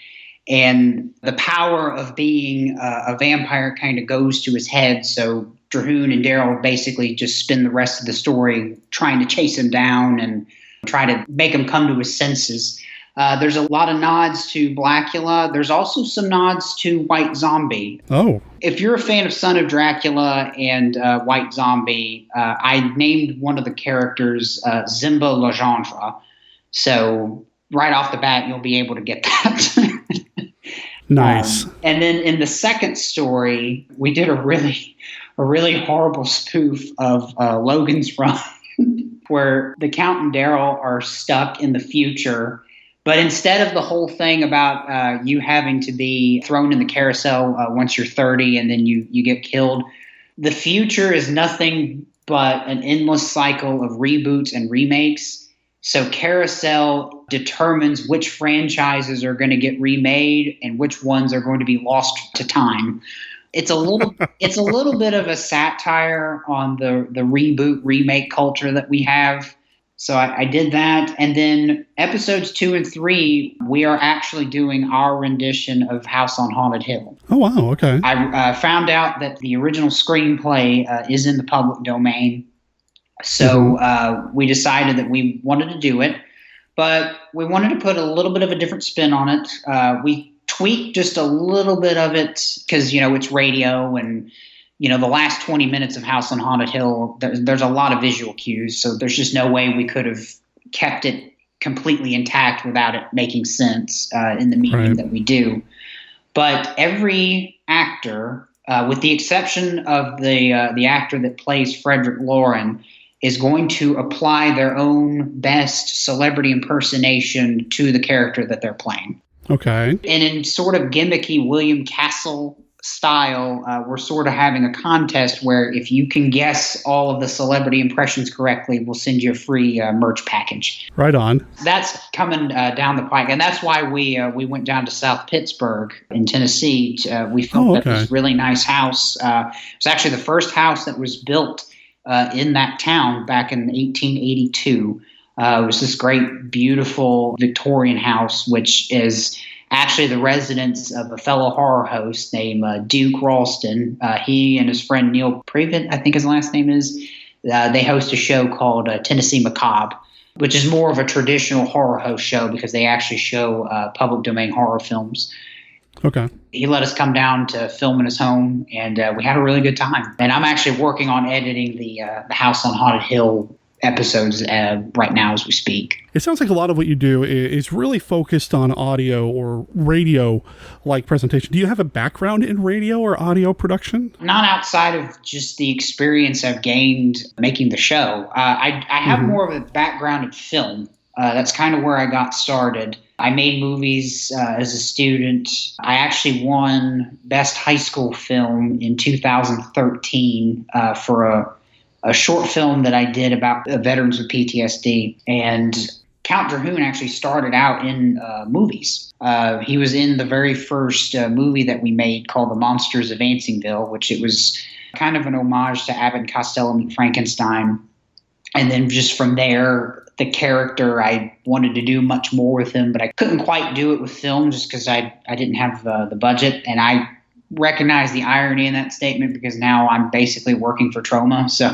And the power of being a vampire kind of goes to his head. So Drahoon and Daryl basically just spend the rest of the story trying to chase him down and try to make him come to his senses. There's a lot of nods to Blackula. There's also some nods to White Zombie. Oh. If you're a fan of Son of Dracula and White Zombie, I named one of the characters Zimba Legendre. So right off the bat, you'll be able to get that. Nice. And then in the second story, we did a really horrible spoof of Logan's Run, where the Count and Daryl are stuck in the future. But instead of the whole thing about you having to be thrown in the carousel once you're 30 and then you get killed, the future is nothing but an endless cycle of reboots and remakes. So Carousel determines which franchises are going to get remade and which ones are going to be lost to time. It's a little bit of a satire on the reboot remake culture that we have. So I did that. And then episodes 2 and 3, we are actually doing our rendition of House on Haunted Hill. Oh, wow. Okay. I found out that the original screenplay is in the public domain. So we decided that we wanted to do it, but we wanted to put a little bit of a different spin on it. We tweaked just a little bit of it because, it's radio and, the last 20 minutes of House on Haunted Hill, there's a lot of visual cues. So there's just no way we could have kept it completely intact without it making sense in the medium that we do. But every actor, with the exception of the actor that plays Frederick Lauren, is going to apply their own best celebrity impersonation to the character that they're playing. Okay. And in sort of gimmicky William Castle style, we're sort of having a contest where if you can guess all of the celebrity impressions correctly, we'll send you a free merch package. Right on. That's coming down the pike, and that's why we went down to South Pittsburgh in Tennessee. We filmed at this really nice house. It was actually the first house that was built in that town back in 1882. It was this great, beautiful Victorian house, which is actually the residence of a fellow horror host named Duke Ralston. He and his friend Neil Prevent, I think his last name is, they host a show called Tennessee Macabre, which is more of a traditional horror host show because they actually show public domain horror films. Okay. He let us come down to film in his home, and we had a really good time. And I'm actually working on editing the House on Haunted Hill episodes right now as we speak. It sounds like a lot of what you do is really focused on audio or radio-like presentation. Do you have a background in radio or audio production? Not outside of just the experience I've gained making the show. I have more of a background in film. That's kind of where I got started. I made movies as a student. I actually won Best High School Film in 2013 for a short film that I did about veterans with PTSD. And Count Drahoon actually started out in movies. He was in the very first movie that we made called The Monsters of Ansingville, which it was kind of an homage to Abbott and Costello Meet Frankenstein. And then just from there, the character, I wanted to do much more with him, but I couldn't quite do it with film just because I didn't have the budget. And I recognize the irony in that statement because now I'm basically working for Troma. So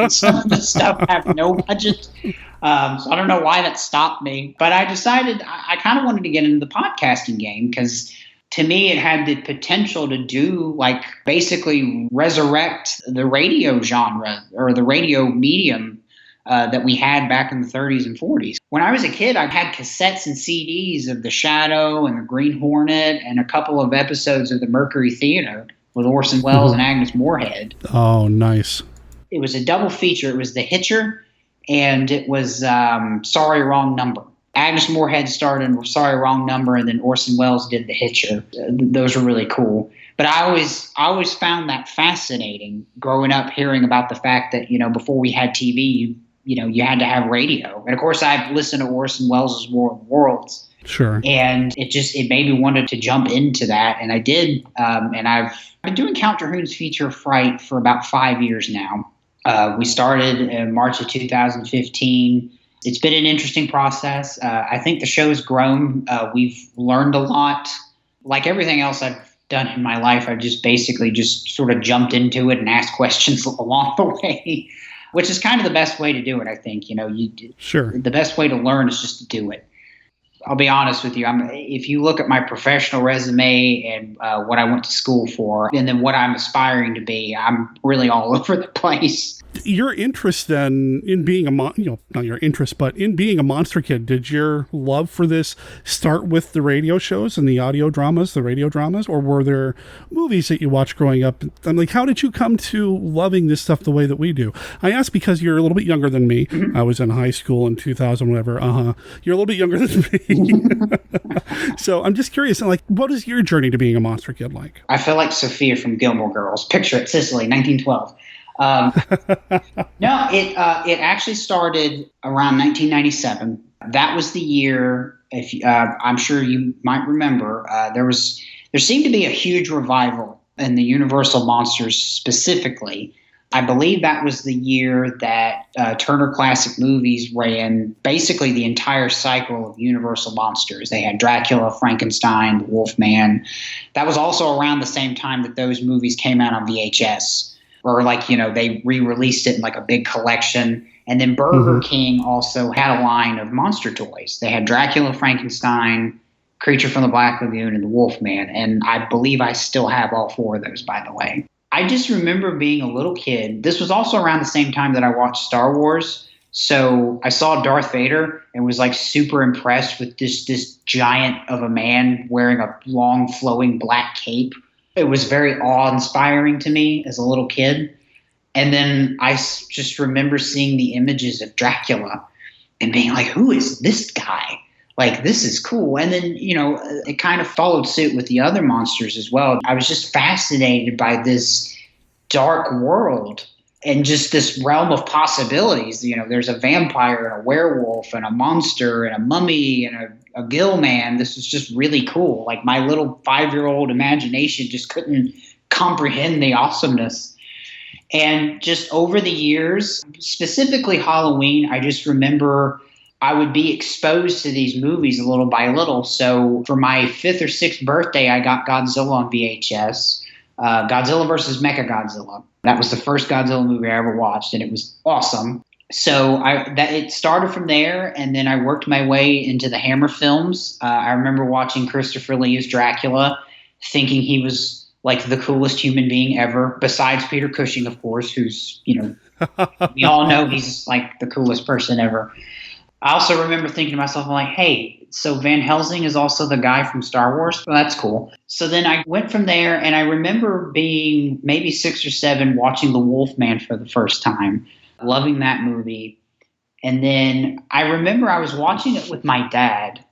some of the stuff have no budget. So I don't know why that stopped me. But I decided I kind of wanted to get into the podcasting game because to me it had the potential to do basically resurrect the radio genre or the radio medium that we had back in the 30s and 40s. When I was a kid, I had cassettes and CDs of The Shadow and The Green Hornet and a couple of episodes of the Mercury Theater with Orson Welles and Agnes Moorehead. Oh, nice. It was a double feature. It was The Hitcher and it was Sorry, Wrong Number. Agnes Moorehead starred in Sorry, Wrong Number, and then Orson Welles did The Hitcher. Those were really cool. But I always found that fascinating growing up, hearing about the fact that, before we had TV, you had to have radio. And of course, I've listened to Orson Welles' War of the Worlds. Sure. And it made me wanted to jump into that. And I did. And I've been doing Count Drahoon's Feature Fright for about 5 years now. We started in March of 2015. It's been an interesting process. I think the show's grown. We've learned a lot. Like everything else I've done in my life, I've just basically just sort of jumped into it and asked questions along the way. Which is kind of the best way to do it, I think. Sure. The best way to learn is just to do it. I'll be honest with you. If you look at my professional resume and what I went to school for, and then what I'm aspiring to be, I'm really all over the place. Your interest then in being not your interest, but in being a monster kid, did your love for this start with the radio shows and the audio dramas, the radio dramas, or were there movies that you watched growing up? I'm like, how did you come to loving this stuff the way that we do? I ask because you're a little bit younger than me. I was in high school in 2000, whatever. You're a little bit younger than me. So I'm just curious, what is your journey to being a monster kid like? I feel like Sophia from Gilmore Girls. Picture it, Sicily, 1912. No, it actually started around 1997. That was the year. I'm sure you might remember, there seemed to be a huge revival in the Universal monsters specifically. I believe that was the year that Turner Classic Movies ran basically the entire cycle of Universal monsters. They had Dracula, Frankenstein, the Wolfman. That was also around the same time that those movies came out on VHS. Or they re-released it in like a big collection. And then Burger King also had a line of monster toys. They had Dracula, Frankenstein, Creature from the Black Lagoon, and the Wolfman. And I believe I still have all 4 of those, by the way. I just remember being a little kid. This was also around the same time that I watched Star Wars. So I saw Darth Vader and was like super impressed with this giant of a man wearing a long flowing black cape. It was very awe-inspiring to me as a little kid. And then I just remember seeing the images of Dracula and being like, who is this guy? Like, this is cool. And then, it kind of followed suit with the other monsters as well. I was just fascinated by this dark world and just this realm of possibilities. There's a vampire and a werewolf and a monster and a mummy and a gill man. This was just really cool. Like, my little 5-year-old imagination just couldn't comprehend the awesomeness. And just over the years, specifically Halloween, I just remember I would be exposed to these movies a little by little. So for my 5th or 6th birthday, I got Godzilla on VHS, Godzilla vs. Mechagodzilla. That was the first Godzilla movie I ever watched, and it was awesome. So it started from there, and then I worked my way into the Hammer films. I remember watching Christopher Lee's Dracula, thinking he was like the coolest human being ever, besides Peter Cushing, of course, who's, we all know he's like the coolest person ever. I also remember thinking to myself, I'm like, hey, so Van Helsing is also the guy from Star Wars? Well, that's cool. So then I went from there, and I remember being maybe 6 or 7 watching The Wolfman for the first time, loving that movie. And then I remember I was watching it with my dad,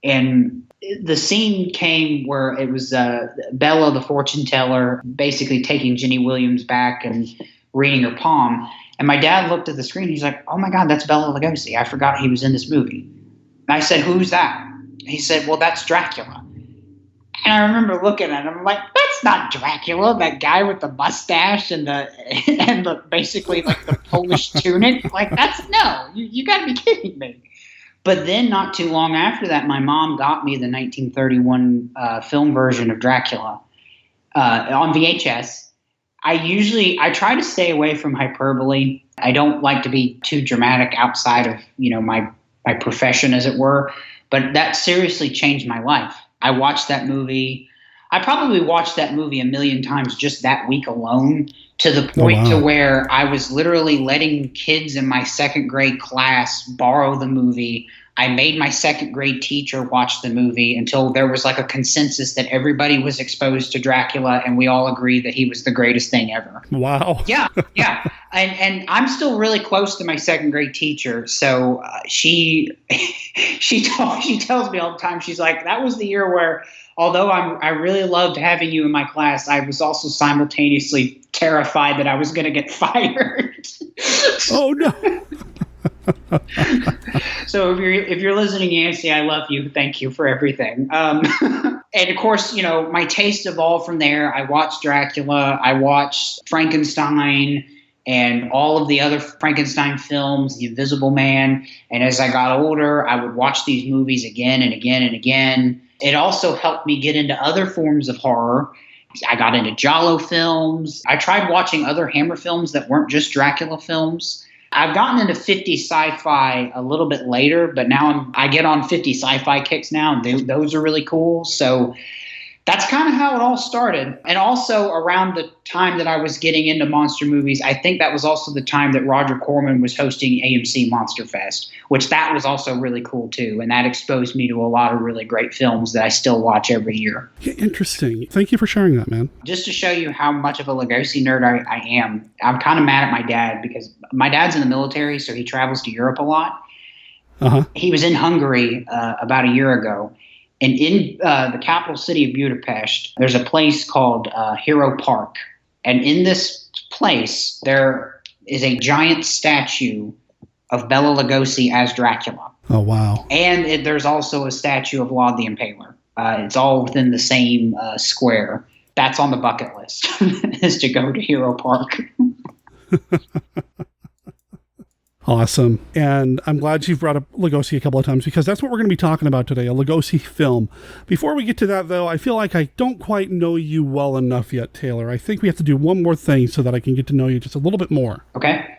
and the scene came where it was Bella, the fortune teller, basically taking Jenny Williams back and reading her palm. And my dad looked at the screen. He's like, oh, my God, that's Bela Lugosi. I forgot he was in this movie. And I said, who's that? He said, well, that's Dracula. And I remember looking at him. I'm like, that's not Dracula, that guy with the mustache and the basically like the Polish tunic. Like, you got to be kidding me. But then not too long after that, my mom got me the 1931 film version of Dracula on VHS. I try to stay away from hyperbole. I don't like to be too dramatic outside of, my profession, as it were. But that seriously changed my life. I watched that movie. I probably watched that movie 1,000,000 times just that week alone, to the point to where I was literally letting kids in my 2nd grade class borrow the movie. I made my 2nd grade teacher watch the movie until there was like a consensus that everybody was exposed to Dracula and we all agreed that he was the greatest thing ever. Wow. Yeah. And I'm still really close to my 2nd grade teacher. So she tells me all the time, she's like, that was the year where, although I really loved having you in my class, I was also simultaneously terrified that I was going to get fired. Oh, no. So if you're listening, Yancey, I love you. Thank you for everything. And of course, my taste evolved from there. I watched Dracula. I watched Frankenstein and all of the other Frankenstein films, The Invisible Man. And as I got older, I would watch these movies again and again and again. It also helped me get into other forms of horror. I got into Giallo films. I tried watching other Hammer films that weren't just Dracula films. I've gotten into 50s sci-fi a little bit later, but now I get on 50s sci-fi kicks now, and those are really cool. So that's kind of how it all started. And also around the time that I was getting into monster movies, I think that was also the time that Roger Corman was hosting AMC Monster Fest, which that was also really cool too. And that exposed me to a lot of really great films that I still watch every year. Yeah, interesting. Thank you for sharing that, man. Just to show you how much of a Lugosi nerd I am, I'm kind of mad at my dad because my dad's in the military, so he travels to Europe a lot. Uh-huh. He was in Hungary about a year ago. And in the capital city of Budapest, there's a place called Hero Park. And in this place, there is a giant statue of Bela Lugosi as Dracula. Oh, wow. And there's also a statue of Vlad the Impaler. It's all within the same square. That's on the bucket list, is to go to Hero Park. Awesome. And I'm glad you've brought up Lugosi a couple of times because that's what we're going to be talking about today, a Lugosi film. Before we get to that, though, I feel like I don't quite know you well enough yet, Taylor. I think we have to do one more thing so that I can get to know you just a little bit more. Okay.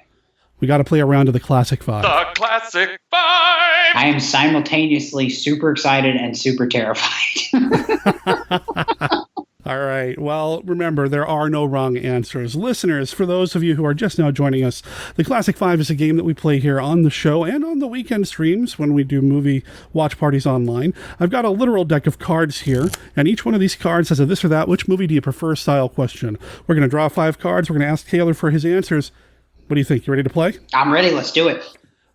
We got to play around to the Classic Five. The Classic Five! I am simultaneously super excited and super terrified. All right. Well, remember, there are no wrong answers. Listeners, for those of you who are just now joining us, the Classic Five is a game that we play here on the show and on the weekend streams when we do movie watch parties online. I've got a literal deck of cards here, and each one of these cards has a this or that, which movie do you prefer style question. We're going to draw 5 cards. We're going to ask Taylor for his answers. What do you think? You ready to play? I'm ready. Let's do it.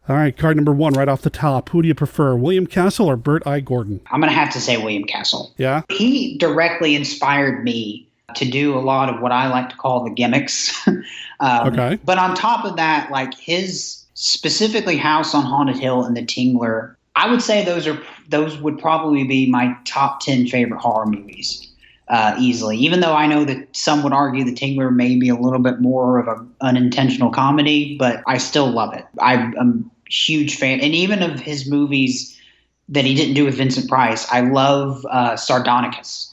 All right. Card number 1 right off the top. Who do you prefer, William Castle or Burt I. Gordon? I'm going to have to say William Castle. Yeah? He directly inspired me to do a lot of what I like to call the gimmicks. Okay. But on top of that, like his specifically House on Haunted Hill and The Tingler, I would say those would probably be my top 10 favorite horror movies. Easily, even though I know that some would argue The Tingler may be a little bit more of an unintentional comedy, but I still love it. I'm a huge fan, and even of his movies that he didn't do with Vincent Price. I love Sardonicus,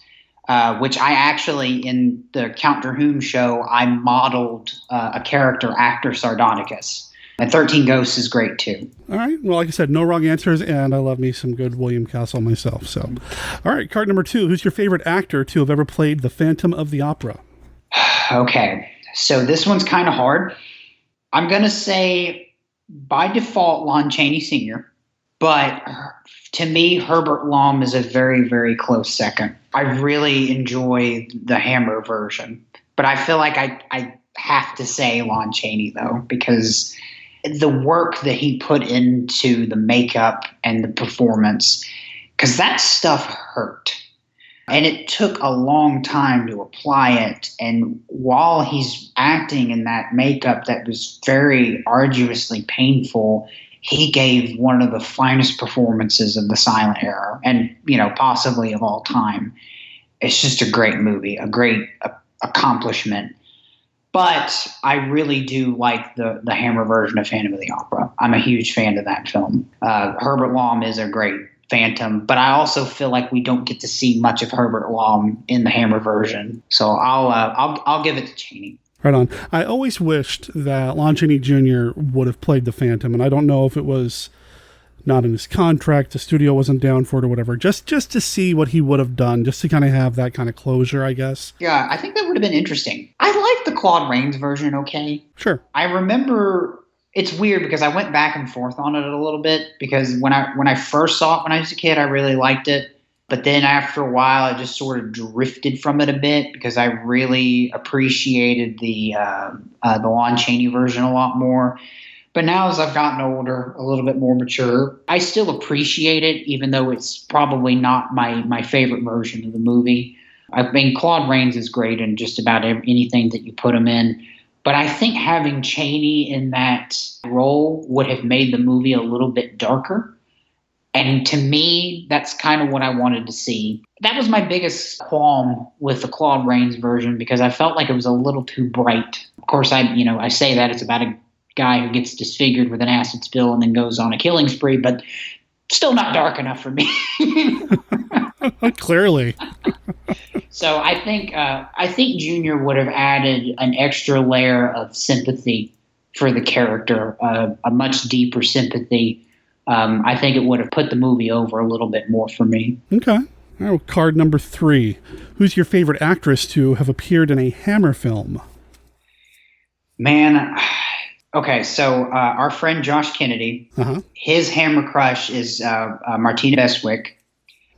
which I actually, in the Count Terhune show, I modeled a character after Sardonicus. And 13 Ghosts is great too. All right. Well, like I said, no wrong answers, and I love me some good William Castle myself. So, all right. Card number 2. Who's your favorite actor to have ever played the Phantom of the Opera? Okay. So this one's kind of hard. I'm going to say by default Lon Chaney Sr., but to me, Herbert Lom is a very, very close second. I really enjoy the Hammer version, but I feel like I have to say Lon Chaney, though, because the work that he put into the makeup and the performance, because that stuff hurt. And it took a long time to apply it. And while he's acting in that makeup that was very arduously painful, he gave one of the finest performances of the silent era and, possibly of all time. It's just a great movie, a great accomplishment. But I really do like the Hammer version of Phantom of the Opera. I'm a huge fan of that film. Herbert Lom is a great Phantom, but I also feel like we don't get to see much of Herbert Lom in the Hammer version. So I'll give it to Chaney. Right on. I always wished that Lon Chaney Jr. would have played the Phantom, and I don't know if it was not in his contract, the studio wasn't down for it or whatever, just to see what he would have done, just to kind of have that kind of closure, I guess. Yeah, I think that would have been interesting. I like the Claude Rains version, okay? Sure. I remember, it's weird because I went back and forth on it a little bit, because when I first saw it when I was a kid, I really liked it. But then after a while, I just sort of drifted from it a bit because I really appreciated the Lon Chaney version a lot more. But now as I've gotten older, a little bit more mature, I still appreciate it, even though it's probably not my favorite version of the movie. I mean, Claude Rains is great in just about anything that you put him in. But I think having Chaney in that role would have made the movie a little bit darker. And to me, that's kind of what I wanted to see. That was my biggest qualm with the Claude Rains version, because I felt like it was a little too bright. Of course, I say that it's about a guy who gets disfigured with an acid spill and then goes on a killing spree, but still not dark enough for me. Clearly. So I think Junior would have added an extra layer of sympathy for the character, a much deeper sympathy. I think it would have put the movie over a little bit more for me. Okay. Oh, card number 3. Who's your favorite actress to have appeared in a Hammer film? Man, okay, so our friend Josh Kennedy, his Hammer crush is Martina Bestwick.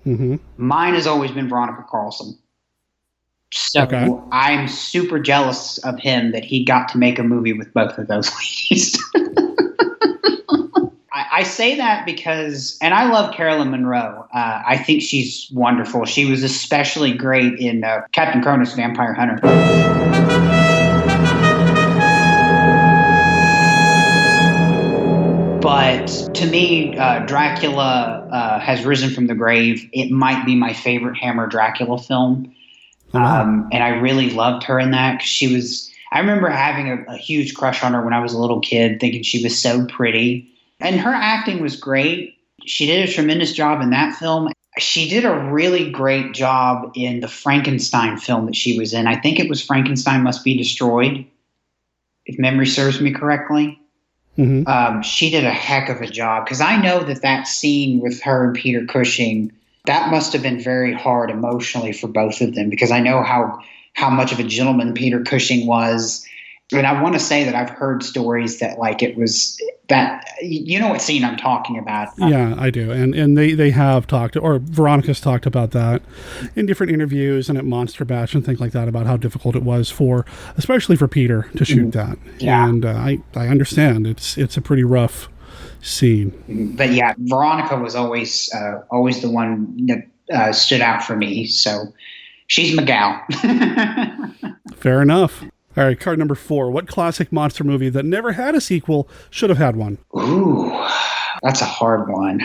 Mm-hmm. Mine has always been Veronica Carlson. So I'm super jealous of him that he got to make a movie with both of those ladies. I say that because, and I love Carolyn Monroe. I think she's wonderful. She was especially great in Captain Cronus Vampire Hunter. But to me, Dracula Has Risen from the Grave. It might be my favorite Hammer Dracula film. And I really loved her in that, because she was I remember having a huge crush on her when I was a little kid, thinking she was so pretty. And her acting was great. She did a tremendous job in that film. She did a really great job in the Frankenstein film that she was in. I think it was Frankenstein Must Be Destroyed, if memory serves me correctly. Mm-hmm. She did a heck of a job, because I know that scene with her and Peter Cushing, that must have been very hard emotionally for both of them, because I know how much of a gentleman Peter Cushing was. And I want to say that I've heard stories that it was that, you know what scene I'm talking about. Yeah, I do. And they have talked, or Veronica's talked about that in different interviews and at Monster Bash and things like that, about how difficult it was especially for Peter to shoot that. Yeah. And I understand it's a pretty rough scene. But yeah, Veronica was always the one that stood out for me. So she's my gal. Fair enough. All right, card number 4. What classic monster movie that never had a sequel should have had one? Ooh, that's a hard one.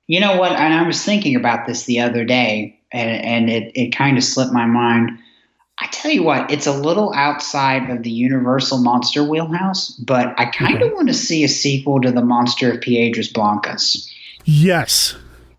You know what? And I was thinking about this the other day, and it kind of slipped my mind. I tell you what, it's a little outside of the Universal monster wheelhouse, but I kind of want to see a sequel to The Monster of Piedras Blancas. Yes.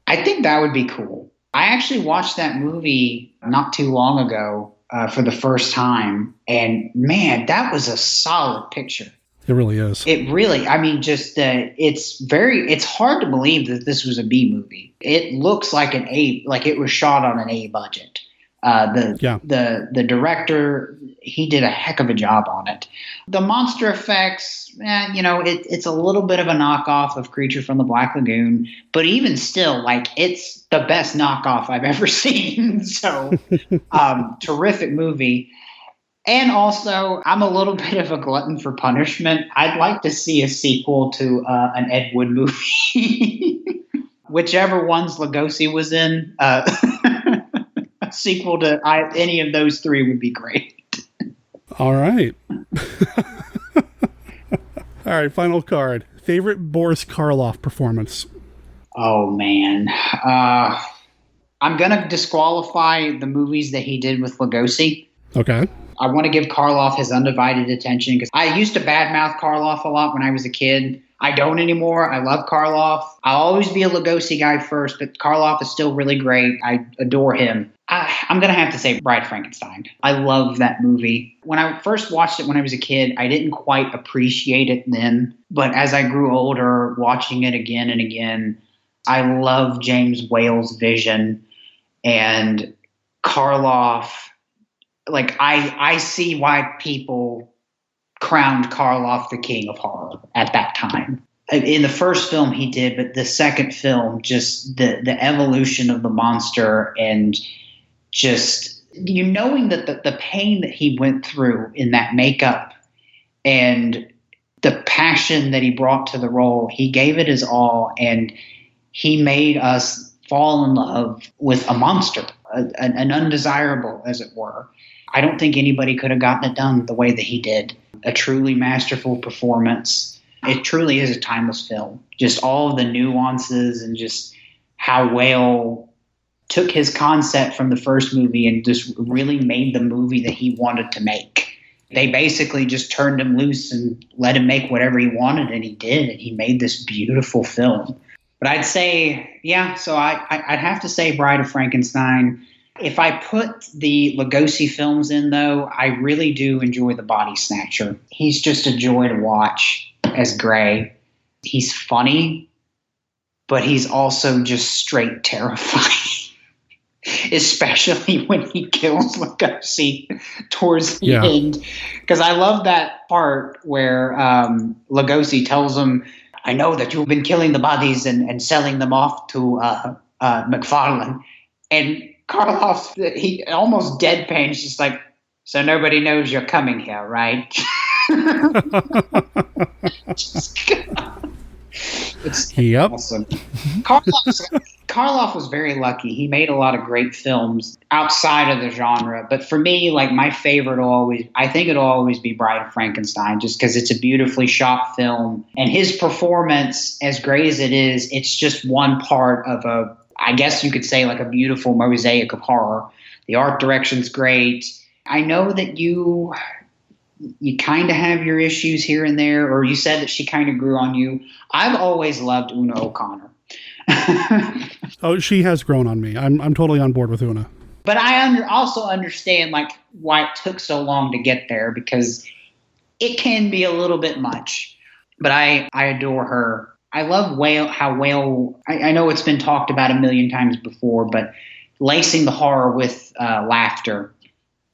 I think that would be cool. I actually watched that movie not too long ago for the first time, and man, that was a solid picture. It really is. It really, I mean, just it's hard to believe that this was a B movie. It looks like it was shot on an A budget. The director, he did a heck of a job on it. The monster effects, it's a little bit of a knockoff of Creature from the Black Lagoon, but even still, it's the best knockoff I've ever seen. So, terrific movie. And also, I'm a little bit of a glutton for punishment. I'd like to see a sequel to an Ed Wood movie. Whichever ones Lugosi was in, a sequel to any of those 3 would be great. All right. All right, final card. Favorite Boris Karloff performance? Oh, man. I'm going to disqualify the movies that he did with Lugosi. Okay. I want to give Karloff his undivided attention, because I used to badmouth Karloff a lot when I was a kid. I don't anymore. I love Karloff. I'll always be a Lugosi guy first, but Karloff is still really great. I adore him. I'm going to have to say Bride Frankenstein. I love that movie. When I first watched it when I was a kid, I didn't quite appreciate it then. But as I grew older, watching it again and again, I love James Whale's vision. And Karloff, I see why people crowned Karloff the king of horror at that time. In the first film he did, but the second film, just the evolution of the monster, and just knowing that the pain that he went through in that makeup and the passion that he brought to the role, he gave it his all, and he made us fall in love with a monster, an undesirable, as it were. I don't think anybody could have gotten it done the way that he did. A truly masterful performance. It truly is a timeless film. Just all of the nuances and just how Whale took his concept from the first movie and just really made the movie that he wanted to make. They basically just turned him loose and let him make whatever he wanted, and he did. And he made this beautiful film. But I'd say, so I'd have to say Bride of Frankenstein. If I put the Lugosi films in, though, I really do enjoy The Body Snatcher. He's just a joy to watch as Gray. He's funny, but he's also just straight terrifying. Especially when he kills Lugosi towards the end. Because I love that part where Lugosi tells him, I know that you've been killing the bodies and selling them off to McFarlane. And Karloff, he almost deadpans, just like, so nobody knows you're coming here, right? It's awesome. Karloff was very lucky. He made a lot of great films outside of the genre. But for me, my favorite it'll always be Bride of Frankenstein, just because it's a beautifully shot film. And his performance, as great as it is, it's just one part of I guess you could say a beautiful mosaic of horror. The art direction's great. I know that you kind of have your issues here and there, or you said that she kind of grew on you. I've always loved Una O'Connor. Oh, she has grown on me. I'm totally on board with Una. But I also understand like why it took so long to get there, because it can be a little bit much. But I adore her. I love how Whale, I know it's been talked about a million times before, but lacing the horror with laughter.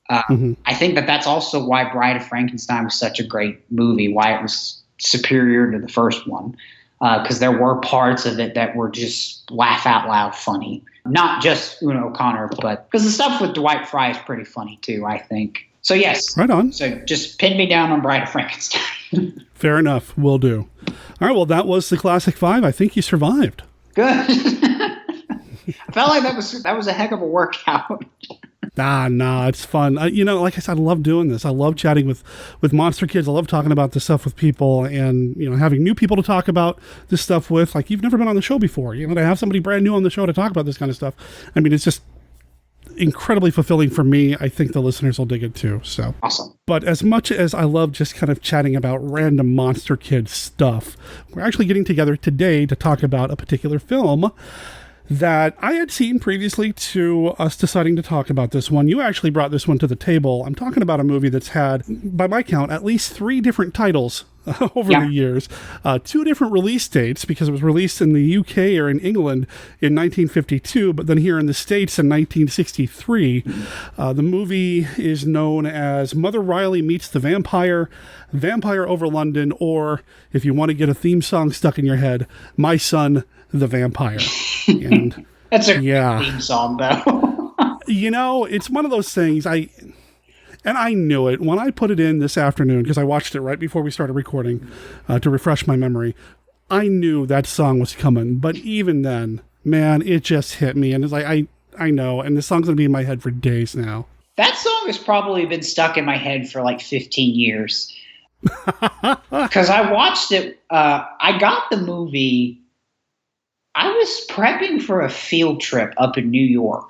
I think that's also why Bride of Frankenstein was such a great movie, why it was superior to the first one. Because there were parts of it that were just laugh out loud funny. Not just Una O'Connor, but because the stuff with Dwight Frye is pretty funny too, I think. So yes. Right on. So just pin me down on Bride of Frankenstein. Fair enough. Will do. All right. Well, that was the Classic 5. I think you survived. Good. I felt like that was a heck of a workout. Nah, it's fun. Like I said, I love doing this. I love chatting with Monster Kids. I love talking about this stuff with people and, having new people to talk about this stuff with. Like, you've never been on the show before. To have somebody brand new on the show to talk about this kind of stuff. I mean, it's just incredibly fulfilling for me. I think the listeners will dig it too. So awesome. But as much as I love just kind of chatting about random Monster Kids stuff, we're actually getting together today to talk about a particular film that I had seen previously to us deciding to talk about this one. You actually brought this one to the table. I'm talking about a movie that's had, by my count, at least 3 different titles over the years. 2 different release dates, because it was released in the UK or in England in 1952, but then here in the States in 1963. The movie is known as Mother Riley Meets the Vampire, Vampire Over London, or, if you want to get a theme song stuck in your head, My Son, the Vampire. And that's a theme song, though. It's one of those things. I knew it when I put it in this afternoon, because I watched it right before we started recording to refresh my memory. I knew that song was coming, but even then, man, it just hit me, and it's like I know, and the song's gonna be in my head for days now. That song has probably been stuck in my head for like 15 years. Because I watched it. I got the movie. I was prepping for a field trip up in New York,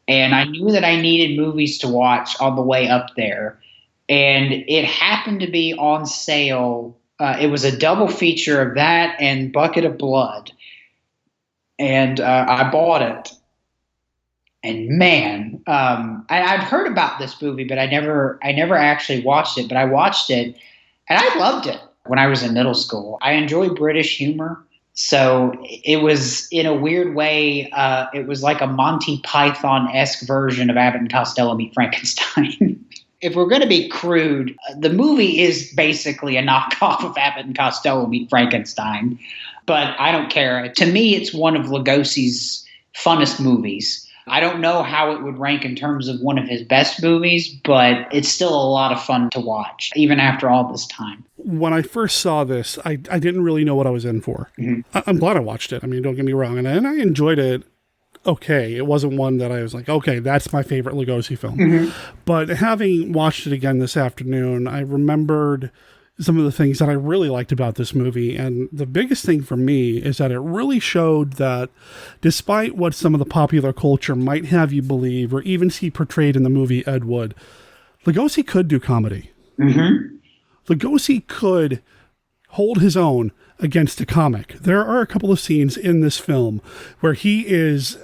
and I knew that I needed movies to watch on the way up there, and it happened to be on sale. It was a double feature of that and Bucket of Blood, and I bought it. And man, I'd heard about this movie, but I never actually watched it. But I watched it, and I loved it when I was in middle school. I enjoy British humor. So it was, in a weird way, it was like a Monty Python-esque version of Abbott and Costello Meet Frankenstein. If we're going to be crude, the movie is basically a knockoff of Abbott and Costello Meet Frankenstein. But I don't care. To me, it's one of Lugosi's funnest movies. I don't know how it would rank in terms of one of his best movies, but it's still a lot of fun to watch, even after all this time. When I first saw this, I didn't really know what I was in for. Mm-hmm. I'm glad I watched it. I mean, don't get me wrong. And I enjoyed it okay. It wasn't one that I was like, okay, that's my favorite Lugosi film. Mm-hmm. But having watched it again this afternoon, I remembered some of the things that I really liked about this movie. And the biggest thing for me is that it really showed that despite what some of the popular culture might have you believe, or even see portrayed in the movie Ed Wood, Lugosi could do comedy. Mm-hmm. Lugosi could hold his own against a comic. There are a couple of scenes in this film where he is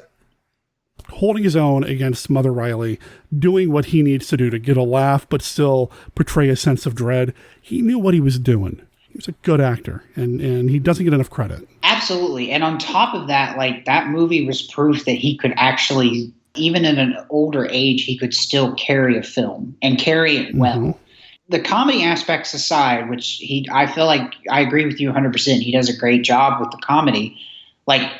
holding his own against Mother Riley, doing what he needs to do to get a laugh, but still portray a sense of dread. He knew what he was doing. He was a good actor, and he doesn't get enough credit. Absolutely. And on top of that, like, that movie was proof that he could actually, even at an older age, he could still carry a film and carry it well. Mm-hmm. The comedy aspects aside, which I feel like I agree with you 100%. He does a great job with the comedy. Like,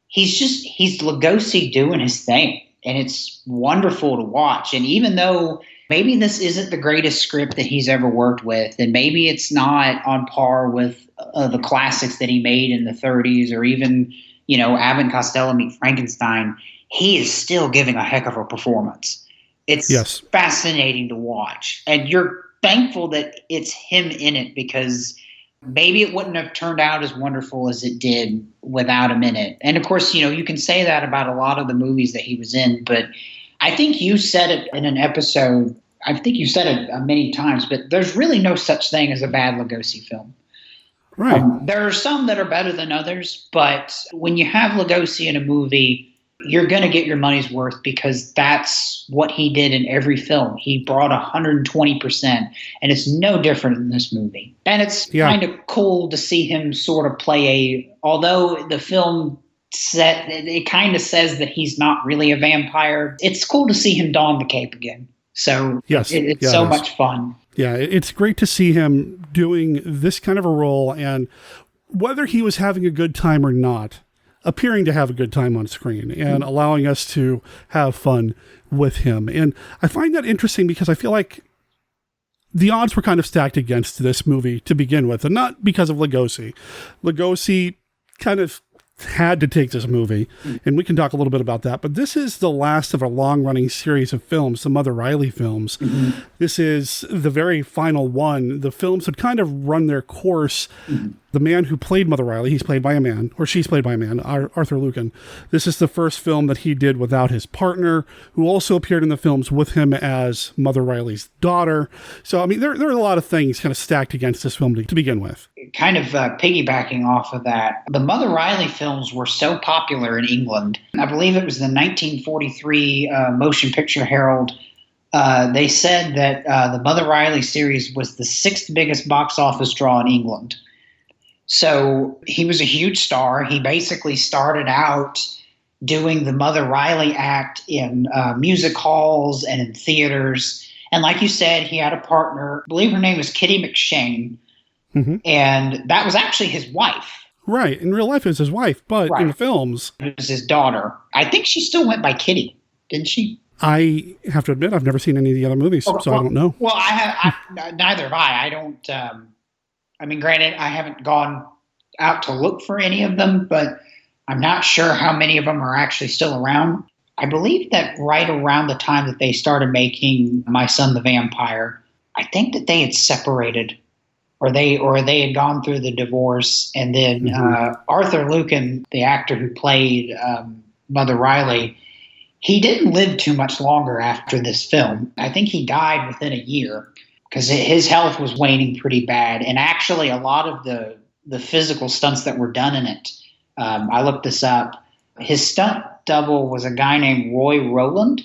he's Lugosi doing his thing, and it's wonderful to watch. And even though maybe this isn't the greatest script that he's ever worked with, and maybe it's not on par with the classics that he made in the 30s, or even, Abbott and Costello Meet Frankenstein, he is still giving a heck of a performance. It's fascinating to watch. And you're thankful that it's him in it, because maybe it wouldn't have turned out as wonderful as it did without him in it. And of course, you can say that about a lot of the movies that he was in, but I think you said it in an episode I think you said it many times, but there's really no such thing as a bad Lugosi film. Right. There are some that are better than others, but when you have Lugosi in a movie, you're going to get your money's worth because that's what he did in every film. He brought 120%, and it's no different in this movie. And it's kind of cool to see him sort of play although the film it kind of says that he's not really a vampire, it's cool to see him don the cape again. So it's so much fun. Yeah, it's great to see him doing this kind of a role, and whether he was having a good time or not, appearing to have a good time on screen and allowing us to have fun with him. And I find that interesting because I feel like the odds were kind of stacked against this movie to begin with, and not because of Lugosi. Lugosi kind of had to take this movie, and we can talk a little bit about that, but this is the last of a long-running series of films, the Mother Riley films. This is the very final one. The films had kind of run their course. The man who played Mother Riley, he's played by a man, or she's played by a man, Arthur Lucan. This is the first film that he did without his partner, who also appeared in the films with him as Mother Riley's daughter. So, I mean, there are a lot of things kind of stacked against this film to begin with. Kind of piggybacking off of that, the Mother Riley films were so popular in England. I believe it was the 1943 Motion Picture Herald. They said that the Mother Riley series was the 6th biggest box office draw in England. So he was a huge star. He basically started out doing the Mother Riley act in music halls and in theaters. And like you said, he had a partner. I believe her name was Kitty McShane. And that was actually his wife. Right. In real life, it was his wife, but in the films, it was his daughter. I think she still went by Kitty, didn't she? I have to admit, I've never seen any of the other movies, so I don't know. Well, neither have I. I don't, I mean, granted, I haven't gone out to look for any of them, but I'm not sure how many of them are actually still around. I believe that right around the time that they started making My Son the Vampire, I think that they had separated, or they had gone through the divorce, and then Arthur Lucan, the actor who played Mother Riley, he didn't live too much longer after this film. I think he died within a year because his health was waning pretty bad. And actually, a lot of the physical stunts that were done in it, I looked this up. His stunt double was a guy named Roy Rowland,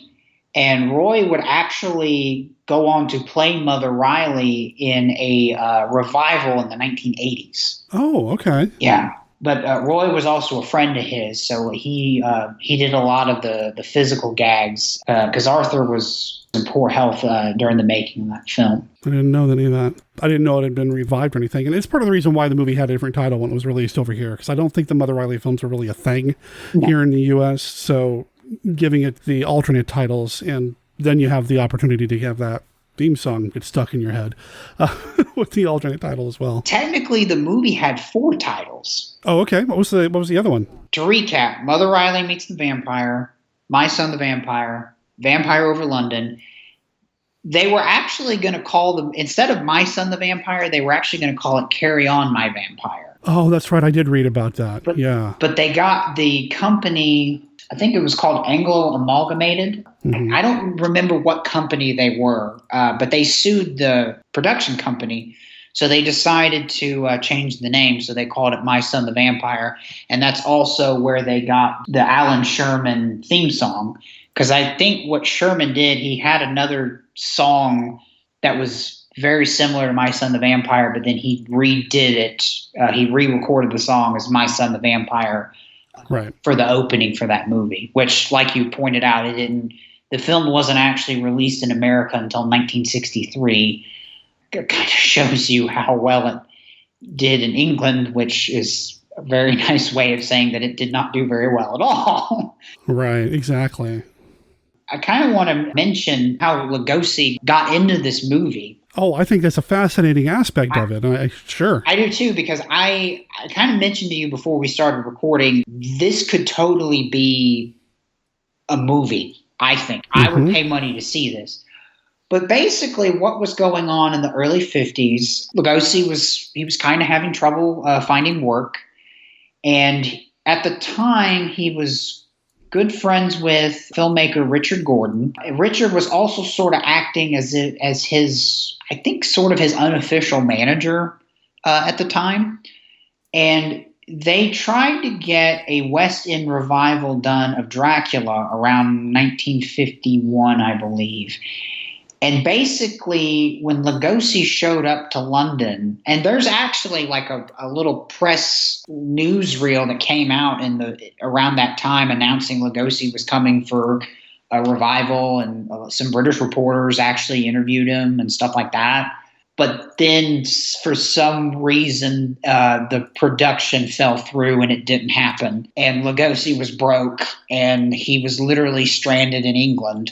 and Roy would actually go on to play Mother Riley in a revival in the 1980s. Oh, okay. Yeah. But Roy was also a friend of his, so he did a lot of the physical gags because Arthur was in poor health during the making of that film. I didn't know any of that. I didn't know it had been revived or anything, and it's part of the reason why the movie had a different title when it was released over here, because I don't think the Mother Riley films are really a thing here in the U.S., so giving it the alternate titles, and then you have the opportunity to have that theme song get stuck in your head with the alternate title as well. Technically, the movie had 4 titles. Oh, okay. What was the other one? To recap, Mother Riley Meets the Vampire, My Son the Vampire, Vampire Over London. They were actually going to call them, instead of My Son the Vampire, they were actually going to call it Carry On My Vampire. Oh, that's right. I did read about that. But they got the company, I think it was called Anglo Amalgamated. I don't remember what company they were, but they sued the production company. So they decided to change the name. So they called it My Son the Vampire. And that's also where they got the Alan Sherman theme song. Because I think what Sherman did, he had another song that was very similar to My Son the Vampire, but then he redid it. He re-recorded the song as My Son the Vampire for the opening for that movie, which, like you pointed out, the film wasn't actually released in America until 1963. It kind of shows you how well it did in England, which is a very nice way of saying that it did not do very well at all. Right, exactly. I kind of want to mention how Lugosi got into this movie. Oh, I think that's a fascinating aspect of it. Sure. I do too, because I kind of mentioned to you before we started recording, this could totally be a movie, I think. I would pay money to see this. But basically what was going on in the early 50s, Lugosi was kind of having trouble finding work. And at the time, he was good friends with filmmaker Richard Gordon. Richard was also sort of acting as his, I think, sort of his unofficial manager at the time. And they tried to get a West End revival done of Dracula around 1951, I believe. And basically, when Lugosi showed up to London, and there's actually like a little press newsreel that came out around that time announcing Lugosi was coming for a revival, and some British reporters actually interviewed him and stuff like that. But then, for some reason, the production fell through and it didn't happen. And Lugosi was broke, and he was literally stranded in England.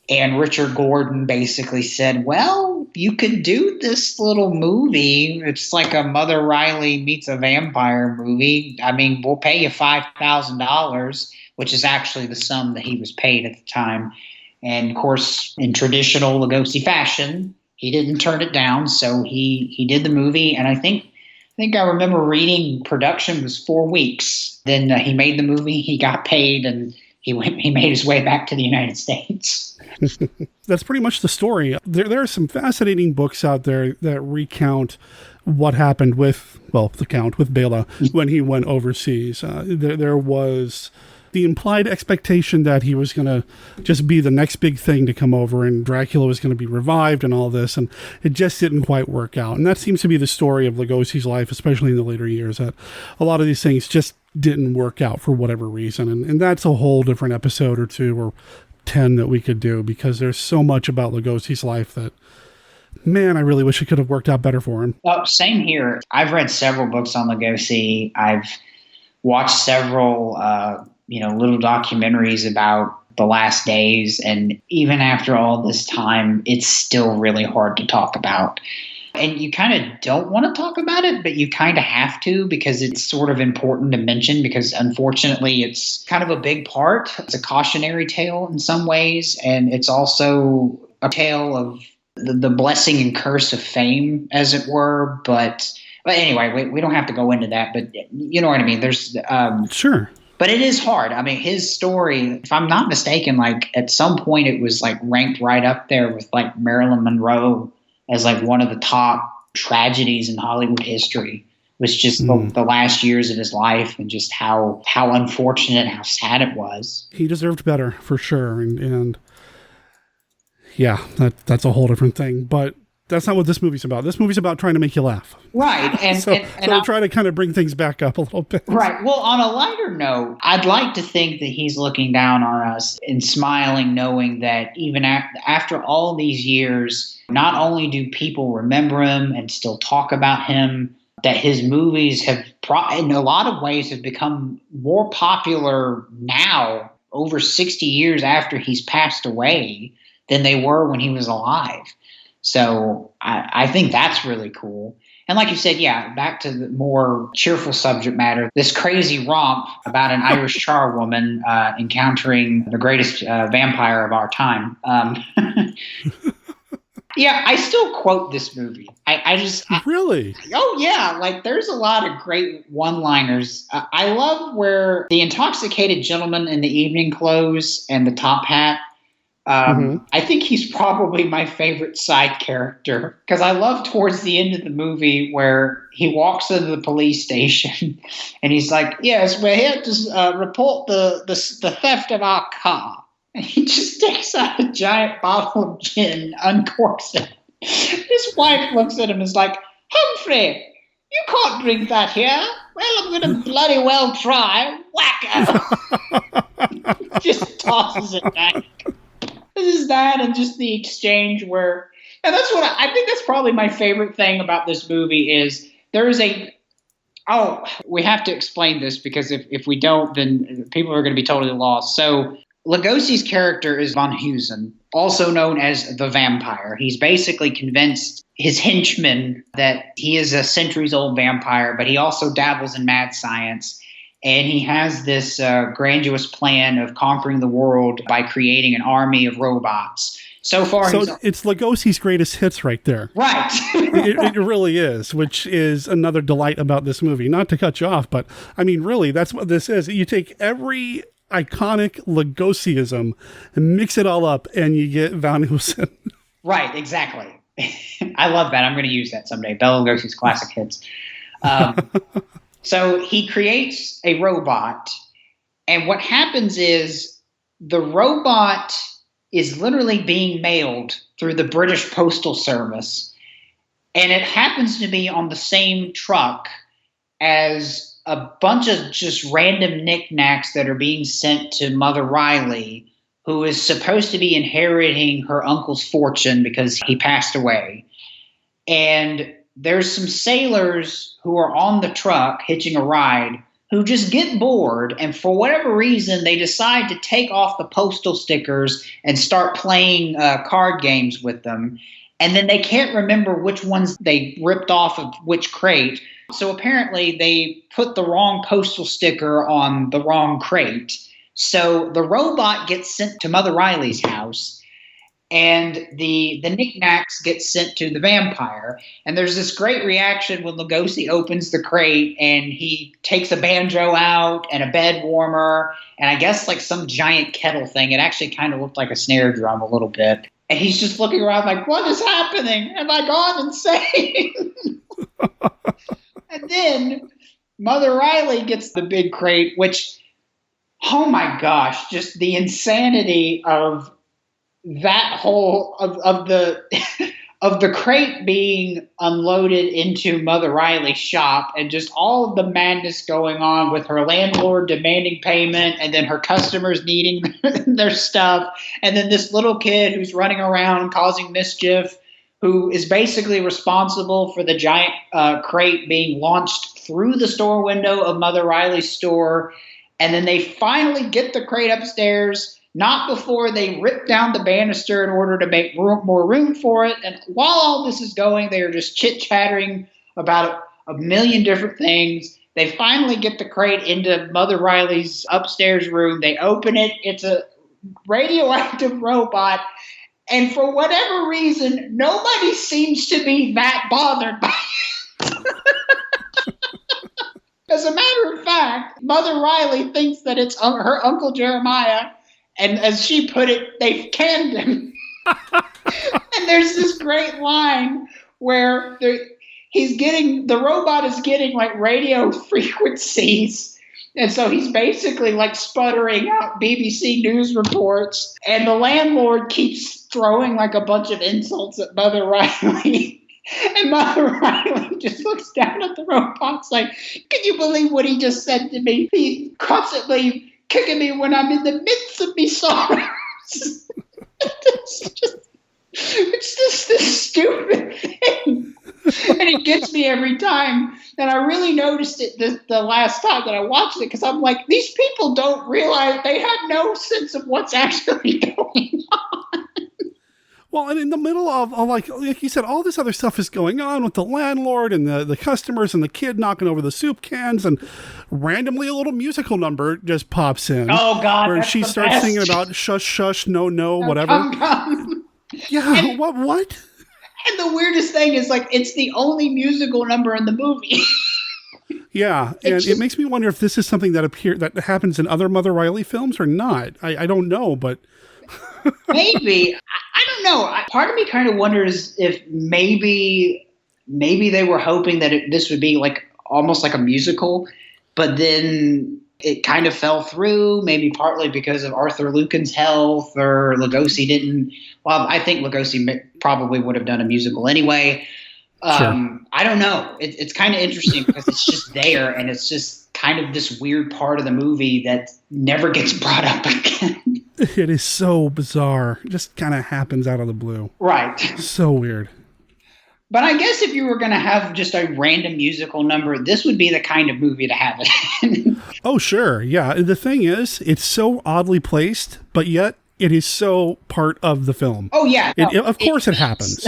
And Richard Gordon basically said, well, you could do this little movie. It's like a Mother Riley meets a vampire movie. I mean, we'll pay you $5,000, which is actually the sum that he was paid at the time. And, of course, in traditional Lugosi fashion, he didn't turn it down. So he did the movie. And I think I remember reading production was 4 weeks. Then he made the movie, he got paid, and he made his way back to the United States. That's pretty much the story. There are some fascinating books out there that recount what happened with Bela when he went overseas. There was the implied expectation that he was going to just be the next big thing to come over and Dracula was going to be revived and all this, and it just didn't quite work out. And that seems to be the story of Lugosi's life, especially in the later years, that a lot of these things just didn't work out for whatever reason. And that's a whole different episode or two or 10 that we could do, because there's so much about Lugosi's life that, man, I really wish it could have worked out better for him. Well, same here. I've read several books on Lugosi. I've watched several, little documentaries about the last days. And even after all this time, it's still really hard to talk about. And you kind of don't want to talk about it, but you kind of have to, because it's sort of important to mention, because unfortunately it's kind of a big part. It's a cautionary tale in some ways, and it's also a tale of the blessing and curse of fame, as it were. But anyway, we don't have to go into that, but you know what I mean? There's sure. But it is hard. I mean, his story, if I'm not mistaken, like at some point it was like ranked right up there with like Marilyn Monroe as like one of the top tragedies in Hollywood history. It was just the last years of his life, and just how unfortunate, how sad it was. He deserved better, for sure. And yeah, that's a whole different thing. But that's not what this movie's about. This movie's about trying to make you laugh. Right. And so we'll try to kind of bring things back up a little bit. Right. Well, on a lighter note, I'd like to think that he's looking down on us and smiling, knowing that even after all these years, not only do people remember him and still talk about him, that his movies have, in a lot of ways, have become more popular now, over 60 years after he's passed away, than they were when he was alive. So I think that's really cool. And like you said, yeah, back to the more cheerful subject matter, this crazy romp about an Irish charwoman encountering the greatest vampire of our time. Yeah, I still quote this movie. Really? Oh, yeah. Like, there's a lot of great one-liners. I love where the intoxicated gentleman in the evening clothes and the top hat, I think he's probably my favorite side character, because I love towards the end of the movie where he walks into the police station and he's like, yes, we're here to report the theft of our car. And he just takes out a giant bottle of gin, uncorks it. His wife looks at him and is like, Humphrey, you can't drink that here. Well, I'm going to bloody well try. Wacko! Just tosses it back. This is that, and just the exchange where, and that's what I think that's probably my favorite thing about this movie is there is we have to explain this, because if we don't, then people are going to be totally lost. So Lugosi's character is Von Heusen, also known as the vampire. He's basically convinced his henchmen that he is a centuries-old vampire, but he also dabbles in mad science. And he has this grandiose plan of conquering the world by creating an army of robots. So it's Lugosi's greatest hits right there. Right. it really is, which is another delight about this movie. Not to cut you off, but I mean, really, that's what this is. You take every iconic Lugosiism and mix it all up, and you get Van Heusen. Right, exactly. I love that. I'm going to use that someday. Bela Lugosi's classic hits. So he creates a robot, and what happens is the robot is literally being mailed through the British Postal Service, and it happens to be on the same truck as a bunch of just random knickknacks that are being sent to Mother Riley, who is supposed to be inheriting her uncle's fortune because he passed away. And there's some sailors who are on the truck hitching a ride who just get bored, and for whatever reason, they decide to take off the postal stickers and start playing card games with them. And then they can't remember which ones they ripped off of which crate. So apparently they put the wrong postal sticker on the wrong crate. So the robot gets sent to Mother Riley's house, and the knickknacks get sent to the vampire. And there's this great reaction when Lugosi opens the crate, and he takes a banjo out and a bed warmer and I guess like some giant kettle thing. It actually kind of looked like a snare drum a little bit. And he's just looking around like, what is happening? Have I gone insane? And then Mother Riley gets the big crate, which, oh my gosh, just the insanity of that whole of the crate being unloaded into Mother Riley's shop, and just all of the madness going on with her landlord demanding payment, and then her customers needing their stuff, and then this little kid who's running around causing mischief, who is basically responsible for the giant crate being launched through the store window of Mother Riley's store. And then they finally get the crate upstairs, not before they rip down the banister in order to make more room for it. And while all this is going, they are just chit-chattering about a million different things. They finally get the crate into Mother Riley's upstairs room. They open it. It's a radioactive robot. And for whatever reason, nobody seems to be that bothered by it. As a matter of fact, Mother Riley thinks that it's her Uncle Jeremiah, and as she put it, they've canned him. And there's this great line where the robot is getting like radio frequencies. And so he's basically like sputtering out BBC News reports, and the landlord keeps throwing like a bunch of insults at Mother Riley. And Mother Riley just looks down at the robots like, can you believe what he just said to me? He's constantly kicking me when I'm in the midst of me sorrows. It's just this stupid thing. And it gets me every time. And I really noticed it the last time that I watched it, because I'm like, these people don't realize, they have no sense of what's actually going on. Well, and in the middle of like you said, all this other stuff is going on with the landlord and the customers and the kid knocking over the soup cans, and randomly a little musical number just pops in. Oh, God. Where she starts singing about shush, shush, no, whatever. Come. Yeah, and, what? And the weirdest thing is, like, it's the only musical number in the movie. Yeah, and it makes me wonder if this is something that happens in other Mother Riley films or not. I don't know, but... Maybe. I don't know. Part of me kind of wonders if maybe they were hoping that this would be like almost like a musical, but then it kind of fell through, maybe partly because of Arthur Lucan's health, or Lugosi didn't. Well, I think Lugosi probably would have done a musical anyway. Sure. I don't know. It's kind of interesting because it's just there, and it's just kind of this weird part of the movie that never gets brought up again. It is so bizarre. It just kind of happens out of the blue. Right. So weird. But I guess if you were going to have just a random musical number, this would be the kind of movie to have it in. Oh, sure. Yeah. The thing is, it's so oddly placed, but yet it is so part of the film. Oh, yeah. Of course it happens.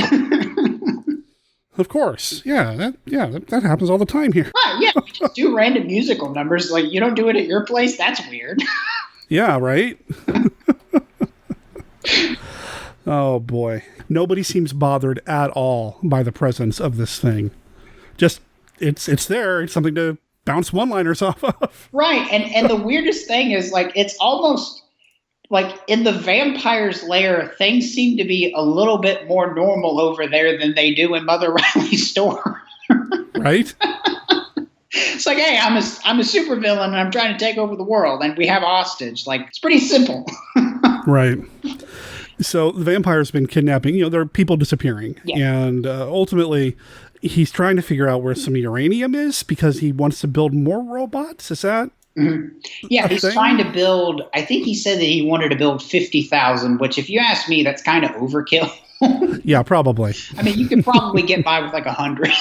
Of course. Yeah. That happens all the time here. Yeah. We just do random musical numbers. Like, you don't do it at your place? That's weird. Yeah, right? Oh, boy. Nobody seems bothered at all by the presence of this thing. Just, it's there. It's something to bounce one-liners off of. Right. And the weirdest thing is, like, it's almost like in the vampire's lair, things seem to be a little bit more normal over there than they do in Mother Riley's store. Right? It's like, hey, I'm a supervillain and I'm trying to take over the world and we have a hostage. Like, it's pretty simple. Right. So the vampire's been kidnapping, there are people disappearing. Yeah. And ultimately, he's trying to figure out where some uranium is because he wants to build more robots. Is that? Mm-hmm. Yeah, he's trying to build, I think he said that he wanted to build 50,000, which if you ask me, that's kind of overkill. Yeah, probably. I mean, you could probably get by with like 100.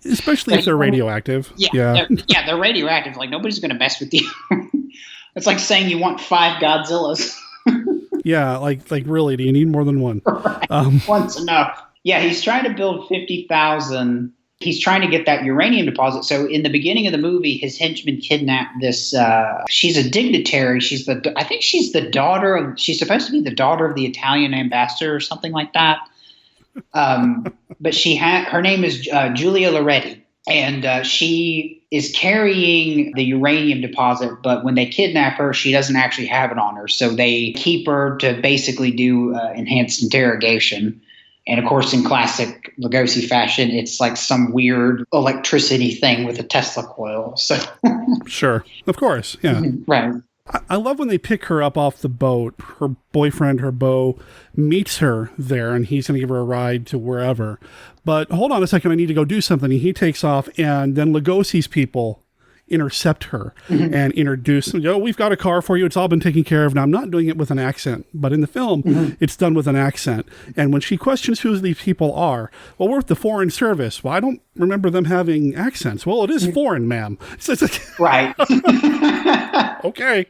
Especially if they're radioactive. Yeah. They're radioactive. Like, nobody's going to mess with you. It's like saying you want 5 Godzillas. Yeah, like really, do you need more than one? Right. One's enough. Yeah, he's trying to build 50,000. He's trying to get that uranium deposit. So in the beginning of the movie, his henchmen kidnapped this. She's a dignitary. She's the daughter of. She's supposed to be the daughter of the Italian ambassador or something like that. But her name is Julia Loretti, and she is carrying the uranium deposit. But when they kidnap her, she doesn't actually have it on her. So they keep her to basically do enhanced interrogation. And of course, in classic Lugosi fashion, it's like some weird electricity thing with a Tesla coil. So sure, of course, yeah, right. I love when they pick her up off the boat. Her boyfriend, her beau, meets her there, and he's going to give her a ride to wherever. But hold on a second, I need to go do something. And he takes off, and then Lugosi's people intercept her and introduce, we've got a car for you. It's all been taken care of. Now, I'm not doing it with an accent, but in the film, it's done with an accent. And when she questions who these people are, well, we're with the Foreign Service. Well, I don't remember them having accents. Well, it is foreign, ma'am. So it's like, right. Okay,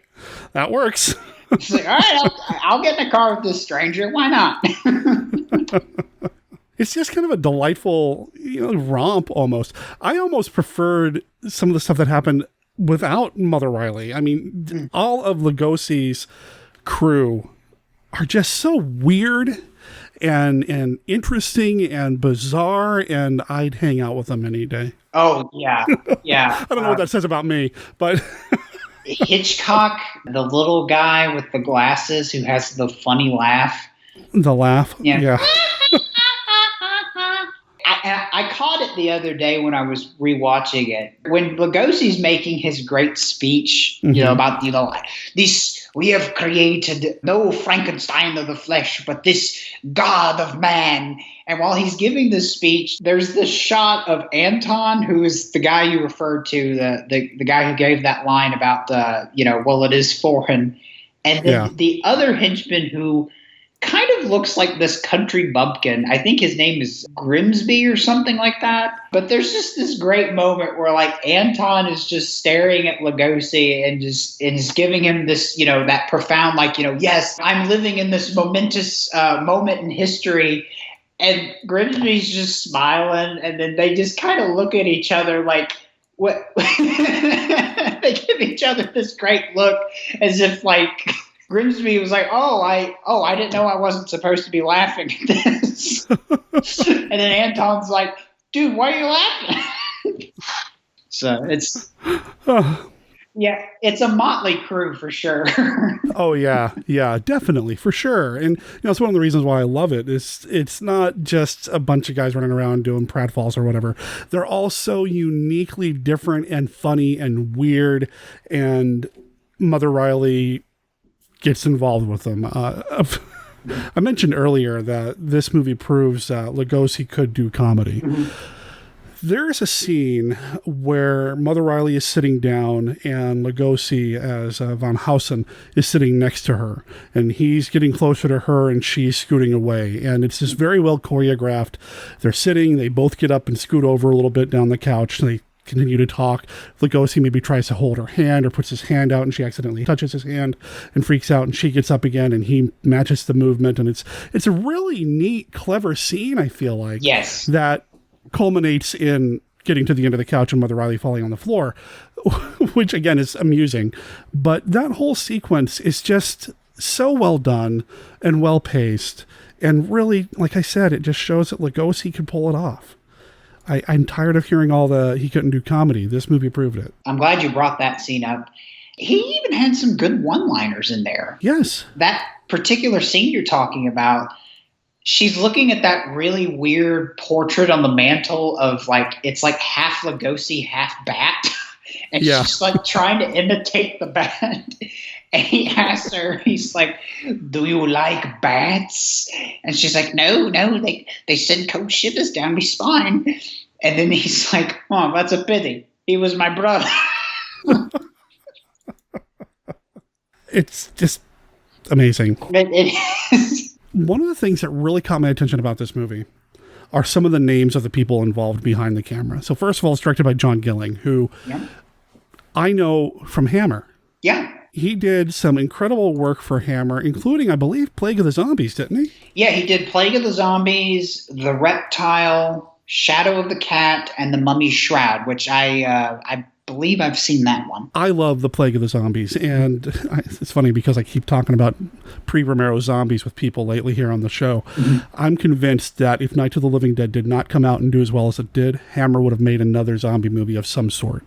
that works. She's like, all right, I'll get in a car with this stranger. Why not? It's just kind of a delightful, romp almost. I almost preferred some of the stuff that happened without Mother Riley. I mean, all of Lugosi's crew are just so weird and interesting and bizarre, and I'd hang out with them any day. Oh, yeah. Yeah. I don't know what that says about me, but... Hitchcock, the little guy with the glasses who has the funny laugh. The laugh? Yeah. I caught it the other day when I was rewatching it. When Lugosi's making his great speech, about, this, we have created no Frankenstein of the flesh, but this God of man. And while he's giving this speech, there's this shot of Anton, who is the guy you referred to, the guy who gave that line about, well, it is foreign. And then the other henchman who kind of looks like this country bumpkin. I think his name is Grimsby or something like that. But there's just this great moment where like Anton is just staring at Lugosi and is giving him this, that profound, yes, I'm living in this momentous moment in history. And Grimsby's just smiling, and then they just kind of look at each other like, what? They give each other this great look as if like Grimsby was like, I didn't know I wasn't supposed to be laughing at this. And then Anton's like, dude, why are you laughing? So it's, yeah, it's a motley crew for sure. Oh yeah, definitely, for sure. And it's one of the reasons why I love it. It's not just a bunch of guys running around doing pratfalls or whatever. They're all so uniquely different and funny and weird. And Mother Riley gets involved with them. I mentioned earlier that this movie proves Lugosi could do comedy. There's a scene where Mother Riley is sitting down and Lugosi as Van Housen is sitting next to her, and he's getting closer to her and she's scooting away. And it's just very well choreographed. They're sitting, they both get up and scoot over a little bit down the couch, and they continue to talk. Lugosi maybe tries to hold her hand or puts his hand out, and she accidentally touches his hand and freaks out, and she gets up again and he matches the movement. And it's a really neat, clever scene, I feel like. Yes. That culminates in getting to the end of the couch and Mother Riley falling on the floor, which again is amusing. But that whole sequence is just so well done and well paced. And really, like I said, it just shows that Lugosi can pull it off. I'm tired of hearing all he couldn't do comedy. This movie proved it. I'm glad you brought that scene up. He even had some good one-liners in there. Yes. That particular scene you're talking about, she's looking at that really weird portrait on the mantle of it's like half Lugosi, half bat. And she's like trying to imitate the bat. And he asks her, he's like, do you like bats? And she's like, no, they send cold shivers down my spine. And then he's like, oh, that's a pity. He was my brother. It's just amazing. It is. One of the things that really caught my attention about this movie are some of the names of the people involved behind the camera. So first of all, it's directed by John Gilling, who I know from Hammer. Yeah. He did some incredible work for Hammer, including, I believe, Plague of the Zombies, didn't he? Yeah, he did Plague of the Zombies, The Reptile, Shadow of the Cat, and The Mummy's Shroud, which I believe I've seen that one. I love The Plague of the Zombies, and it's funny because I keep talking about pre-Romero zombies with people lately here on the show. Mm-hmm. I'm convinced that if Night of the Living Dead did not come out and do as well as it did, Hammer would have made another zombie movie of some sort.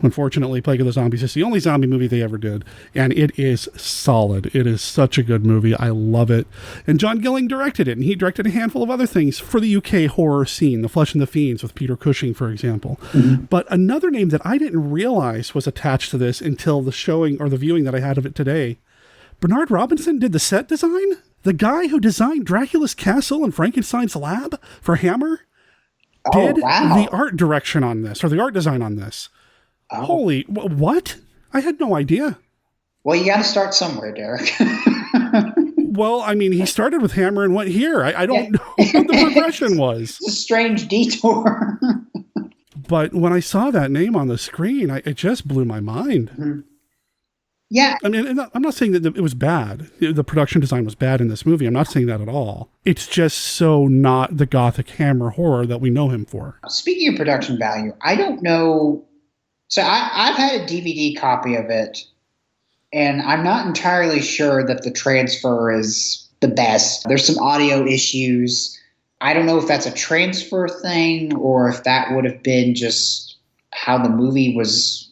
Unfortunately, Plague of the Zombies is the only zombie movie they ever did, and it is solid. It is such a good movie. I love it. And John Gilling directed it, and he directed a handful of other things for the UK horror scene, The Flesh and the Fiends with Peter Cushing, for example. Mm-hmm. But another name that I didn't realize was attached to this until the showing or the viewing that I had of it today, Bernard Robinson did the set design? The guy who designed Dracula's Castle and Frankenstein's Lab for Hammer did the art direction on this, or the art design on this. Oh. Holy, what? I had no idea. Well, you got to start somewhere, Derek. Well, I mean, he started with Hammer and went here. I don't know what the progression was. It's a strange detour. But when I saw that name on the screen, it just blew my mind. Mm-hmm. Yeah. I mean, I'm not saying that it was bad. The production design was bad in this movie. I'm not saying that at all. It's just so not the gothic Hammer horror that we know him for. Speaking of production value, I don't know. So I've had a DVD copy of it, and I'm not entirely sure that the transfer is the best. There's some audio issues. I don't know if that's a transfer thing or if that would have been just how the movie was.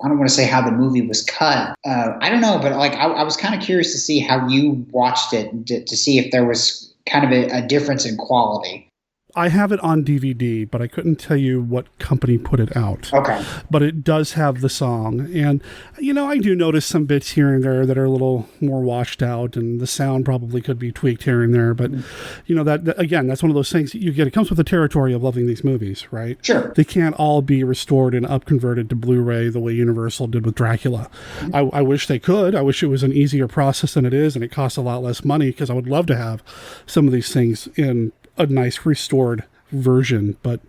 I don't want to say how the movie was cut. I don't know, but I was kind of curious to see how you watched it to see if there was kind of a difference in quality. I have it on DVD, but I couldn't tell you what company put it out. Okay. But it does have the song. And, I do notice some bits here and there that are a little more washed out, and the sound probably could be tweaked here and there. But, that again, that's one of those things that you get. It comes with the territory of loving these movies, right? Sure. They can't all be restored and up-converted to Blu-ray the way Universal did with Dracula. I wish they could. I wish it was an easier process than it is, and it costs a lot less money, because I would love to have some of these things in a nice restored version, but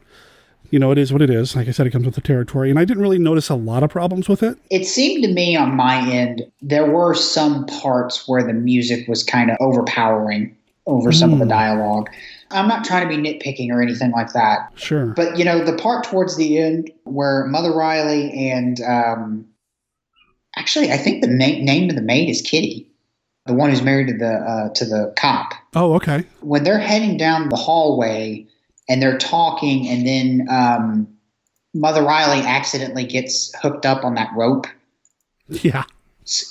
it is what it is. Like I said, it comes with the territory, and I didn't really notice a lot of problems with it. It seemed to me on my end, there were some parts where the music was kind of overpowering over some of the dialogue. I'm not trying to be nitpicking or anything like that. Sure. But, the part towards the end where Mother Riley and actually, I think the name of the maid is Kitty. The one who's married to the cop. Oh, okay. When they're heading down the hallway and they're talking, and then Mother Riley accidentally gets hooked up on that rope. Yeah.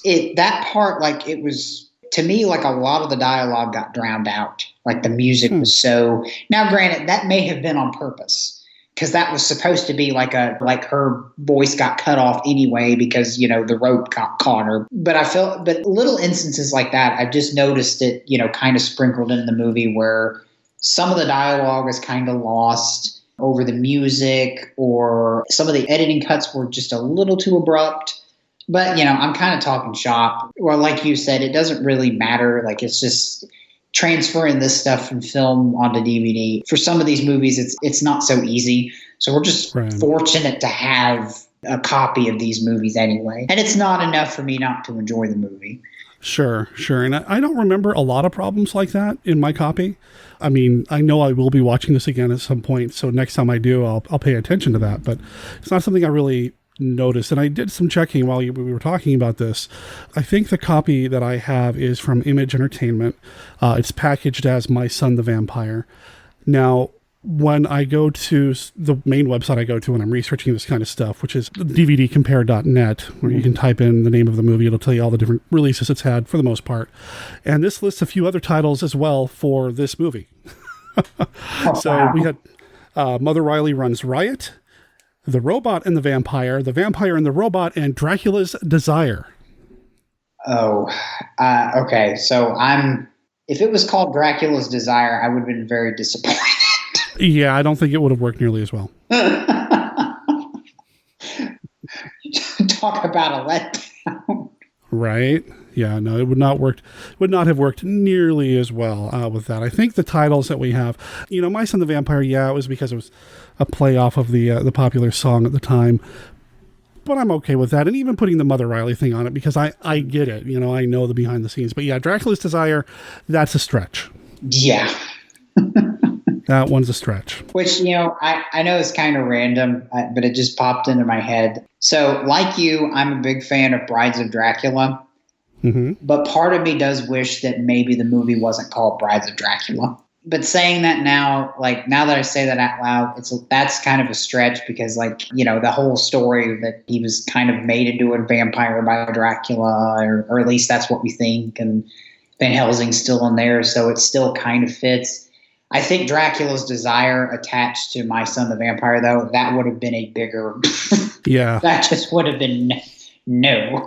That part, it was, to me, a lot of the dialogue got drowned out. The music was so... Now, granted, that may have been on purpose, because that was supposed to be her voice got cut off anyway because, the rope caught her. But little instances like that, I've just noticed it, kind of sprinkled in the movie where some of the dialogue is kind of lost over the music, or some of the editing cuts were just a little too abrupt. But, I'm kind of talking shop. Well, like you said, it doesn't really matter. It's just transferring this stuff from film onto DVD. For some of these movies, it's not so easy. So we're just fortunate to have a copy of these movies anyway. And it's not enough for me not to enjoy the movie. Sure. And I don't remember a lot of problems like that in my copy. I mean, I know I will be watching this again at some point, so next time I do, I'll pay attention to that. But it's not something I really noticed. And I did some checking while we were talking about this. I think the copy that I have is from Image Entertainment. It's packaged as My Son the Vampire. Now, when I go to the main website I go to when I'm researching this kind of stuff, which is dvdcompare.net, where you can type in the name of the movie. It'll tell you all the different releases it's had for the most part. And this lists a few other titles as well for this movie. So we had Mother Riley Runs Riot, The Robot and the Vampire and the Robot, and Dracula's Desire. Oh, okay. So if it was called Dracula's Desire, I would have been very disappointed. Yeah, I don't think it would have worked nearly as well. Talk about a letdown. Right. Yeah, no, it would not have worked nearly as well with that. I think the titles that we have, My Son the Vampire, it was because it was a play off of the popular song at the time. But I'm okay with that. And even putting the Mother Riley thing on it, because I get it. I know the behind the scenes. But yeah, Dracula's Desire, that's a stretch. Yeah. That one's a stretch. Which, I know it's kind of random, but it just popped into my head. So, like you, I'm a big fan of Brides of Dracula. Mm-hmm. But part of me does wish that maybe the movie wasn't called Brides of Dracula. But saying that now, now that I say that out loud, that's kind of a stretch because, the whole story that he was kind of made into a vampire by Dracula, or at least that's what we think, and Van Helsing's still in there, so it still kind of fits. I think Dracula's Desire attached to My Son the Vampire, though, that would have been a bigger... Yeah. That just would have been no.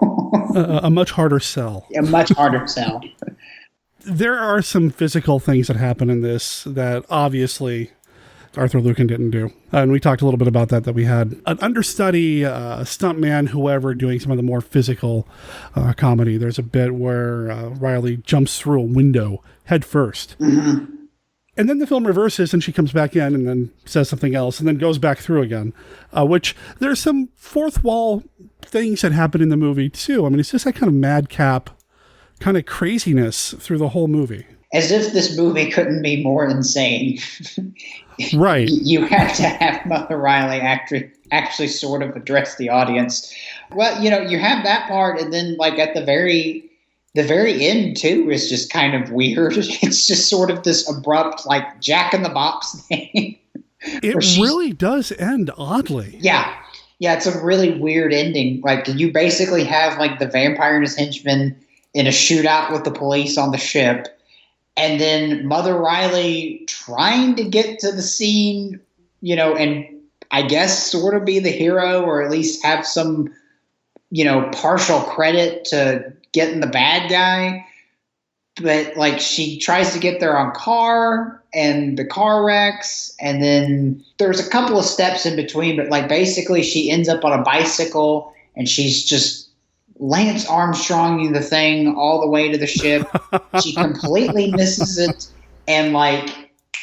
A much harder sell. A much harder sell. There are some physical things that happen in this that obviously Arthur Lucan didn't do. And we talked a little bit about that we had an understudy, stuntman, whoever, doing some of the more physical comedy. There's a bit where Riley jumps through a window head first. Mm-hmm. And then the film reverses and she comes back in and then says something else and then goes back through again, which there's some fourth wall things that happen in the movie too. I mean, it's just that kind of madcap kind of craziness through the whole movie. As if this movie couldn't be more insane. Right. You have to have Mother Riley actually sort of address the audience. Well, you have that part, and then at the very end too is just kind of weird. It's just sort of this abrupt Jack in the Box thing. It really does end oddly. Yeah. Yeah, it's a really weird ending. You basically have the vampire and his henchmen in a shootout with the police on the ship, and then Mother Riley trying to get to the scene, and I guess sort of be the hero, or at least have some, partial credit to getting the bad guy. But she tries to get there on car, and the car wrecks, and then there's a couple of steps in between, but basically she ends up on a bicycle and she's just Lance Armstronging the thing all the way to the ship. She completely misses it and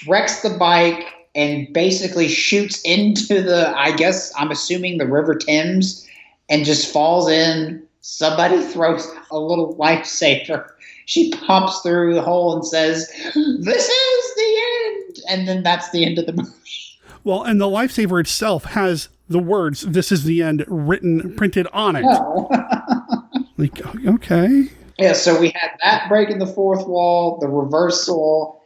wrecks the bike and basically shoots into I'm assuming the River Thames, and just falls in. Somebody throws a little lifesaver. She pops through the hole and says, "This is the end." And then that's the end of the movie. Well, and the lifesaver itself has the words, "This is the end," printed on it. Oh. Okay. Yeah, so we had that breaking the fourth wall, the reversal.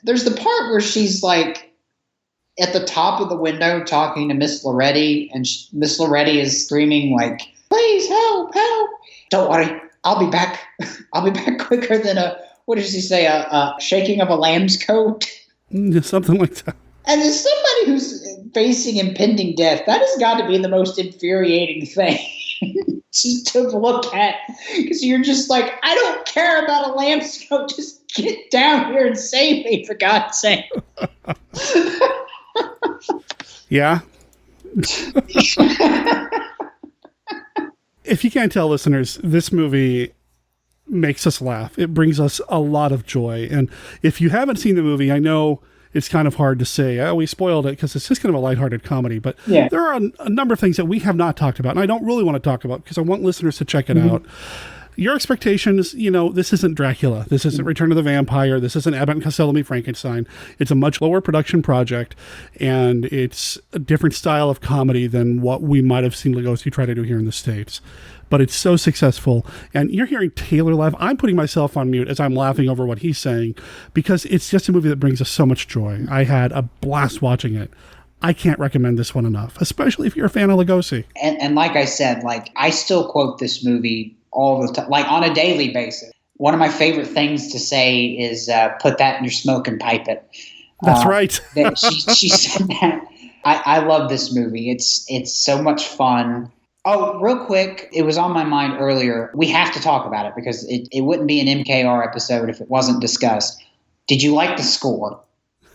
There's the part where she's at the top of the window talking to Miss Loretti, and Miss Loretti is screaming "Please help, help. Don't worry, I'll be back. I'll be back quicker than what does she say, a shaking of a lamb's coat?" Something like that. And as somebody who's facing impending death, that has got to be the most infuriating thing just to look at. Because you're just I don't care about a lamb's coat. Just get down here and save me, for God's sake. Yeah. If you can't tell, listeners, this movie makes us laugh. It brings us a lot of joy. And if you haven't seen the movie, I know it's kind of hard to say, we spoiled it, because it's just kind of a lighthearted comedy. But yeah, there are a number of things that we have not talked about, and I don't really want to talk about because I want listeners to check it out. your expectations, this isn't Dracula. This isn't Return of the Vampire. This isn't Abbott and Costello Meet Frankenstein. It's a much lower production project, and it's a different style of comedy than what we might have seen Lugosi try to do here in the States. But it's so successful. And you're hearing Taylor laugh. I'm putting myself on mute as I'm laughing over what he's saying, because it's just a movie that brings us so much joy. I had a blast watching it. I can't recommend this one enough, especially if you're a fan of Lugosi. And like I said, I still quote this movie all the time, on a daily basis. One of my favorite things to say is put that in your smoke and pipe it. That's right. she said that. I love this movie. It's so much fun. Oh, real quick, it was on my mind earlier. We have to talk about it because it wouldn't be an MKR episode if it wasn't discussed. Did you like the score?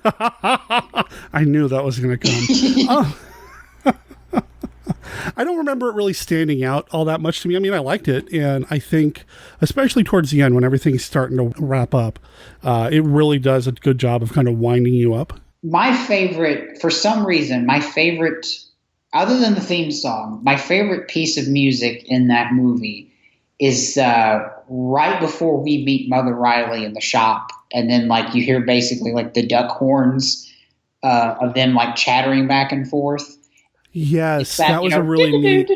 I knew that was going to come. I don't remember it really standing out all that much to me. I mean, I liked it, and I think, especially towards the end when everything's starting to wrap up, it really does a good job of kind of winding you up. My favorite, for some reason, other than the theme song, my favorite piece of music in that movie is right before we meet Mother Riley in the shop. And then you hear basically the duck horns of them chattering back and forth. Yes, that was a really neat.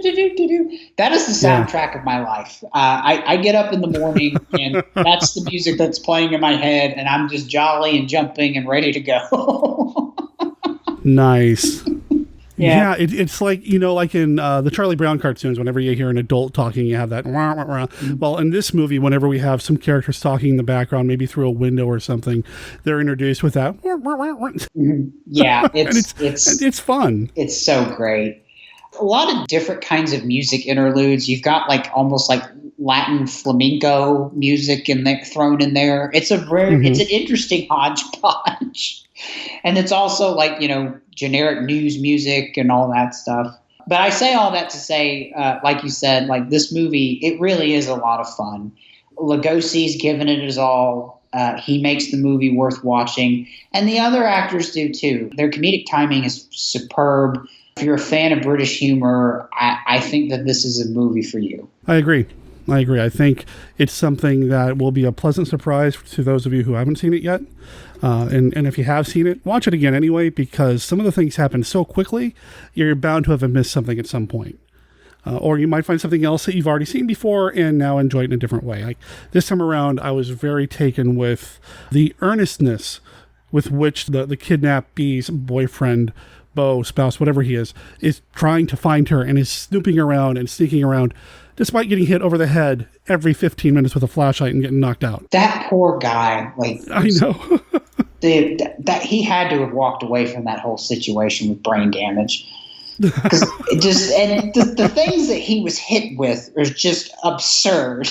That is the soundtrack of my life. I get up in the morning and that's the music that's playing in my head, and I'm just jolly and jumping and ready to go. Nice. Yeah, it's like in the Charlie Brown cartoons, whenever you hear an adult talking, you have that wah, wah, wah. Well, in this movie, whenever we have some characters talking in the background, maybe through a window or something, they're introduced with that. Yeah, it's fun. It's so great. A lot of different kinds of music interludes. You've got almost Latin flamenco music thrown in there. It's it's an interesting hodgepodge. And it's also generic news music and all that stuff. But I say all that to say, like you said, this movie, it really is a lot of fun. Lugosi's given it his all. He makes the movie worth watching. And the other actors do too. Their comedic timing is superb. If you're a fan of British humor, I think that this is a movie for you. I agree. I think it's something that will be a pleasant surprise to those of you who haven't seen it yet. And if you have seen it, watch it again anyway, because some of the things happen so quickly, you're bound to have missed something at some point. Or you might find something else that you've already seen before and now enjoy it in a different way. This time around, I was very taken with the earnestness with which the kidnappee's boyfriend, beau, spouse, whatever he is trying to find her and is snooping around and sneaking around, despite getting hit over the head every 15 minutes with a flashlight and getting knocked out. That poor guy. I know. that he had to have walked away from that whole situation with brain damage. Because the things that he was hit with are just absurd.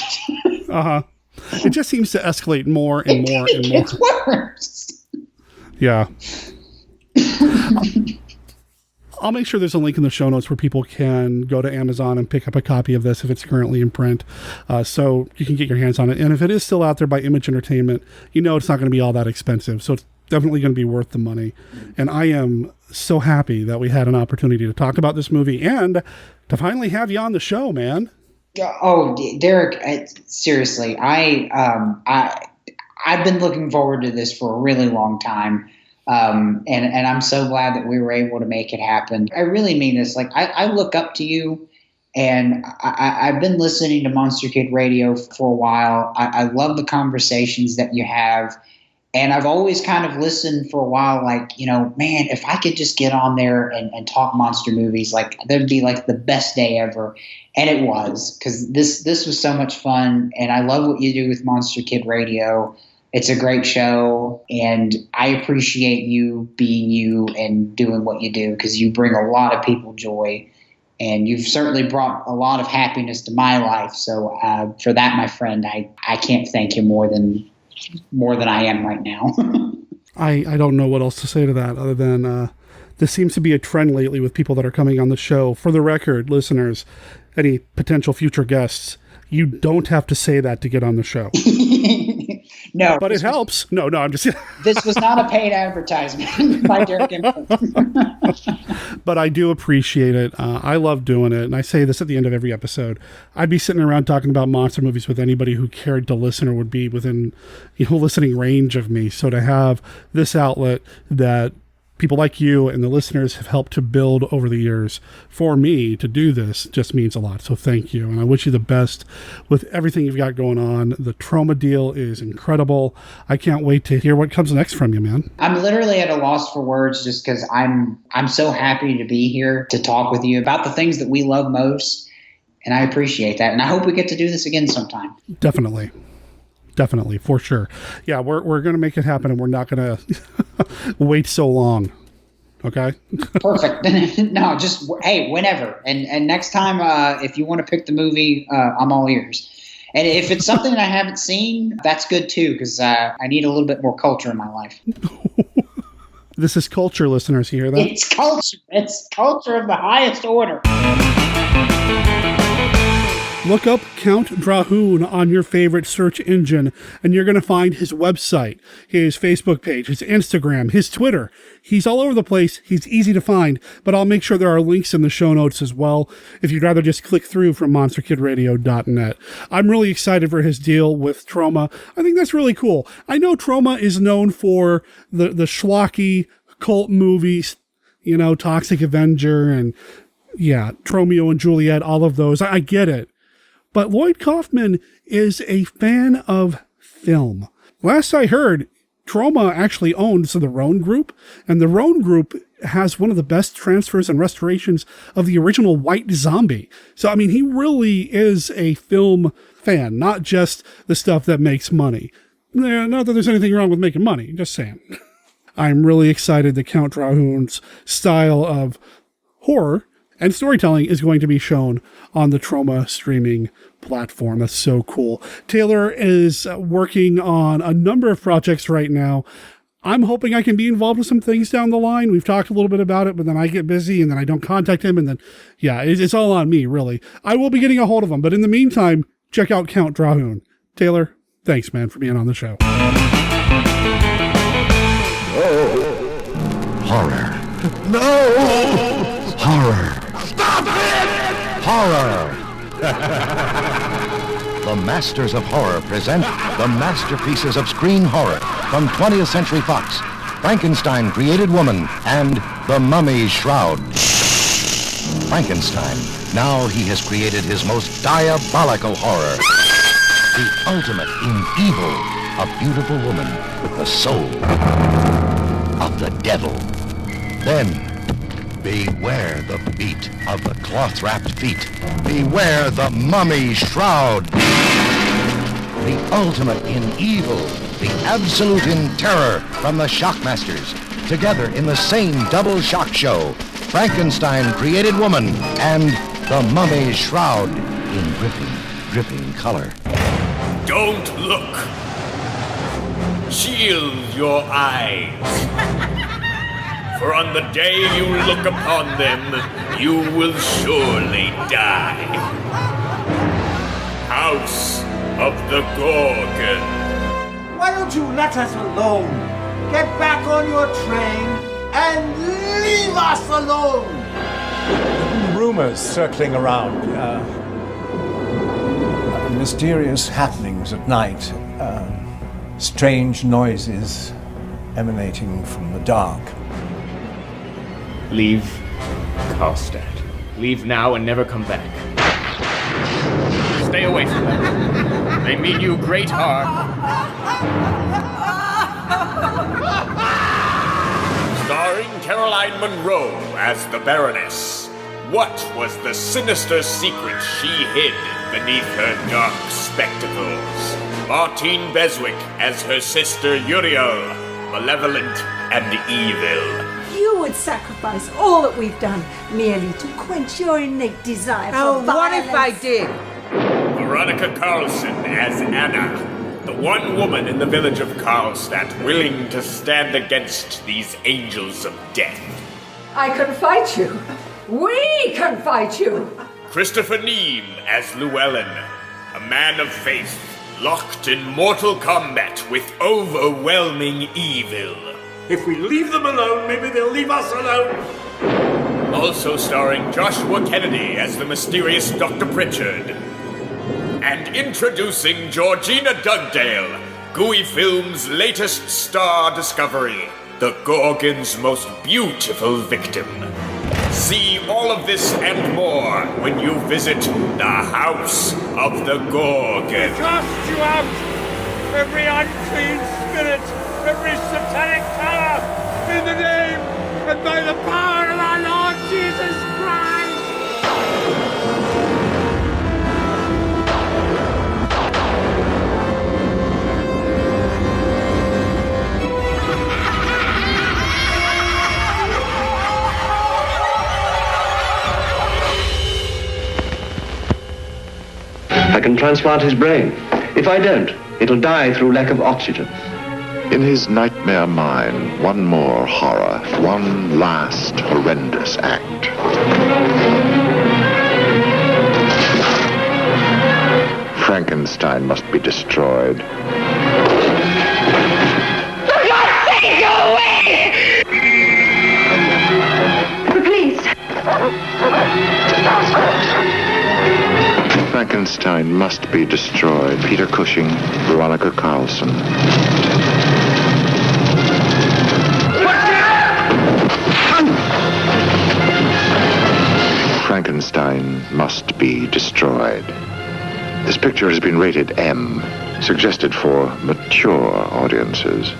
It just seems to escalate more and more and more. It's worse. Yeah. I'll make sure there's a link in the show notes where people can go to Amazon and pick up a copy of this if it's currently in print, so you can get your hands on it. And if it is still out there by Image Entertainment, it's not going to be all that expensive, so it's definitely going to be worth the money. And I am so happy that we had an opportunity to talk about this movie and to finally have you on the show, man. Oh, Derek, seriously, I've been looking forward to this for a really long time. And I'm so glad that we were able to make it happen. I really mean this. I look up to you, and I've been listening to Monster Kid Radio for a while. I love the conversations that you have. And I've always kind of listened for a while, man, if I could just get on there and talk monster movies, that'd be the best day ever. And it was, because this was so much fun. And I love what you do with Monster Kid Radio. It's a great show, and I appreciate you being you and doing what you do, because you bring a lot of people joy, and you've certainly brought a lot of happiness to my life. So for that, my friend, I can't thank you more than I am right now. I don't know what else to say to that other than this seems to be a trend lately with people that are coming on the show. For the record, listeners, any potential future guests, you don't have to say that to get on the show. No. But it helps. No, I'm just... This was not a paid advertisement by Derek Info. But I do appreciate it. I love doing it. And I say this at the end of every episode. I'd be sitting around talking about monster movies with anybody who cared to listen or would be within, listening range of me. So to have this outlet that people like you and the listeners have helped to build over the years for me to do this just means a lot. So thank you. And I wish you the best with everything you've got going on. The Troma deal is incredible. I can't wait to hear what comes next from you, man. I'm literally at a loss for words just because I'm so happy to be here to talk with you about the things that we love most. And I appreciate that. And I hope we get to do this again sometime. Definitely, for sure. Yeah, we're going to make it happen, and we're not going to wait so long. Okay? Perfect. No, just, hey, whenever. And next time, if you want to pick the movie, I'm all ears. And if it's something that I haven't seen, that's good too, because I need a little bit more culture in my life. This is culture, listeners. You hear that? It's culture. It's culture of the highest order. Look up Count Drahoon on your favorite search engine, and you're going to find his website, his Facebook page, his Instagram, his Twitter. He's all over the place. He's easy to find, but I'll make sure there are links in the show notes as well if you'd rather just click through from monsterkidradio.net. I'm really excited for his deal with Troma. I think that's really cool. I know Troma is known for the schlocky cult movies, Toxic Avenger and, Tromeo and Juliet, all of those. I get it. But Lloyd Kaufman is a fan of film. Last I heard, Troma actually owns the Roan Group, and the Roan Group has one of the best transfers and restorations of the original White Zombie. So, he really is a film fan, not just the stuff that makes money. Not that there's anything wrong with making money, just saying. I'm really excited that Count Drahoon's style of horror and storytelling is going to be shown on the Troma streaming platform. That's so cool. Taylor is working on a number of projects right now. I'm hoping I can be involved with some things down the line. We've talked a little bit about it, but then I get busy and then I don't contact him. And then, it's all on me, really. I will be getting a hold of him. But in the meantime, check out Count Drahoon. Taylor, thanks, man, for being on the show. Horror. No! Horror. Stop it! Horror! The Masters of Horror present the masterpieces of screen horror from 20th Century Fox, Frankenstein Created Woman, and The Mummy's Shroud. Frankenstein, now he has created his most diabolical horror. The ultimate in evil, a beautiful woman with the soul of the devil. Then, beware the beat of the cloth-wrapped feet. Beware the mummy's shroud. The ultimate in evil, the absolute in terror from the Shockmasters. Together in the same double shock show, Frankenstein Created Woman and the Mummy's Shroud in dripping color. Don't look. Shield your eyes. For on the day you look upon them, you will surely die. House of the Gorgon. Why don't you let us alone? Get back on your train and leave us alone! There have been rumors circling around. Mysterious happenings at night. Strange noises emanating from the dark. Leave Karlstadt. Leave now and never come back. Stay away from them. They mean you great harm. Starring Caroline Munro as the Baroness. What was the sinister secret she hid beneath her dark spectacles? Martine Beswick as her sister Uriel, malevolent and evil. You would sacrifice all that we've done merely to quench your innate desire for violence. What if I did? Veronica Carlson as Anna, the one woman in the village of Karlstadt willing to stand against these angels of death. I can fight you. We can fight you. Christopher Neame as Llewellyn, a man of faith, locked in mortal combat with overwhelming evil. If we leave them alone, maybe they'll leave us alone. Also starring Joshua Kennedy as the mysterious Dr. Pritchard. And introducing Georgina Dugdale, Gooey Films' latest star discovery, the Gorgon's most beautiful victim. See all of this and more when you visit the House of the Gorgon. Cast you out, every unclean spirit, every satanic power, in the name and by the power of our Lord Jesus Christ. I can transplant his brain. If I don't, it'll die through lack of oxygen. In his nightmare mind, one more horror, one last horrendous act. Frankenstein must be destroyed. For God's sake, go away! Please. Frankenstein must be destroyed. Peter Cushing, Veronica Carlson. Frankenstein must be destroyed. This picture has been rated M, suggested for mature audiences.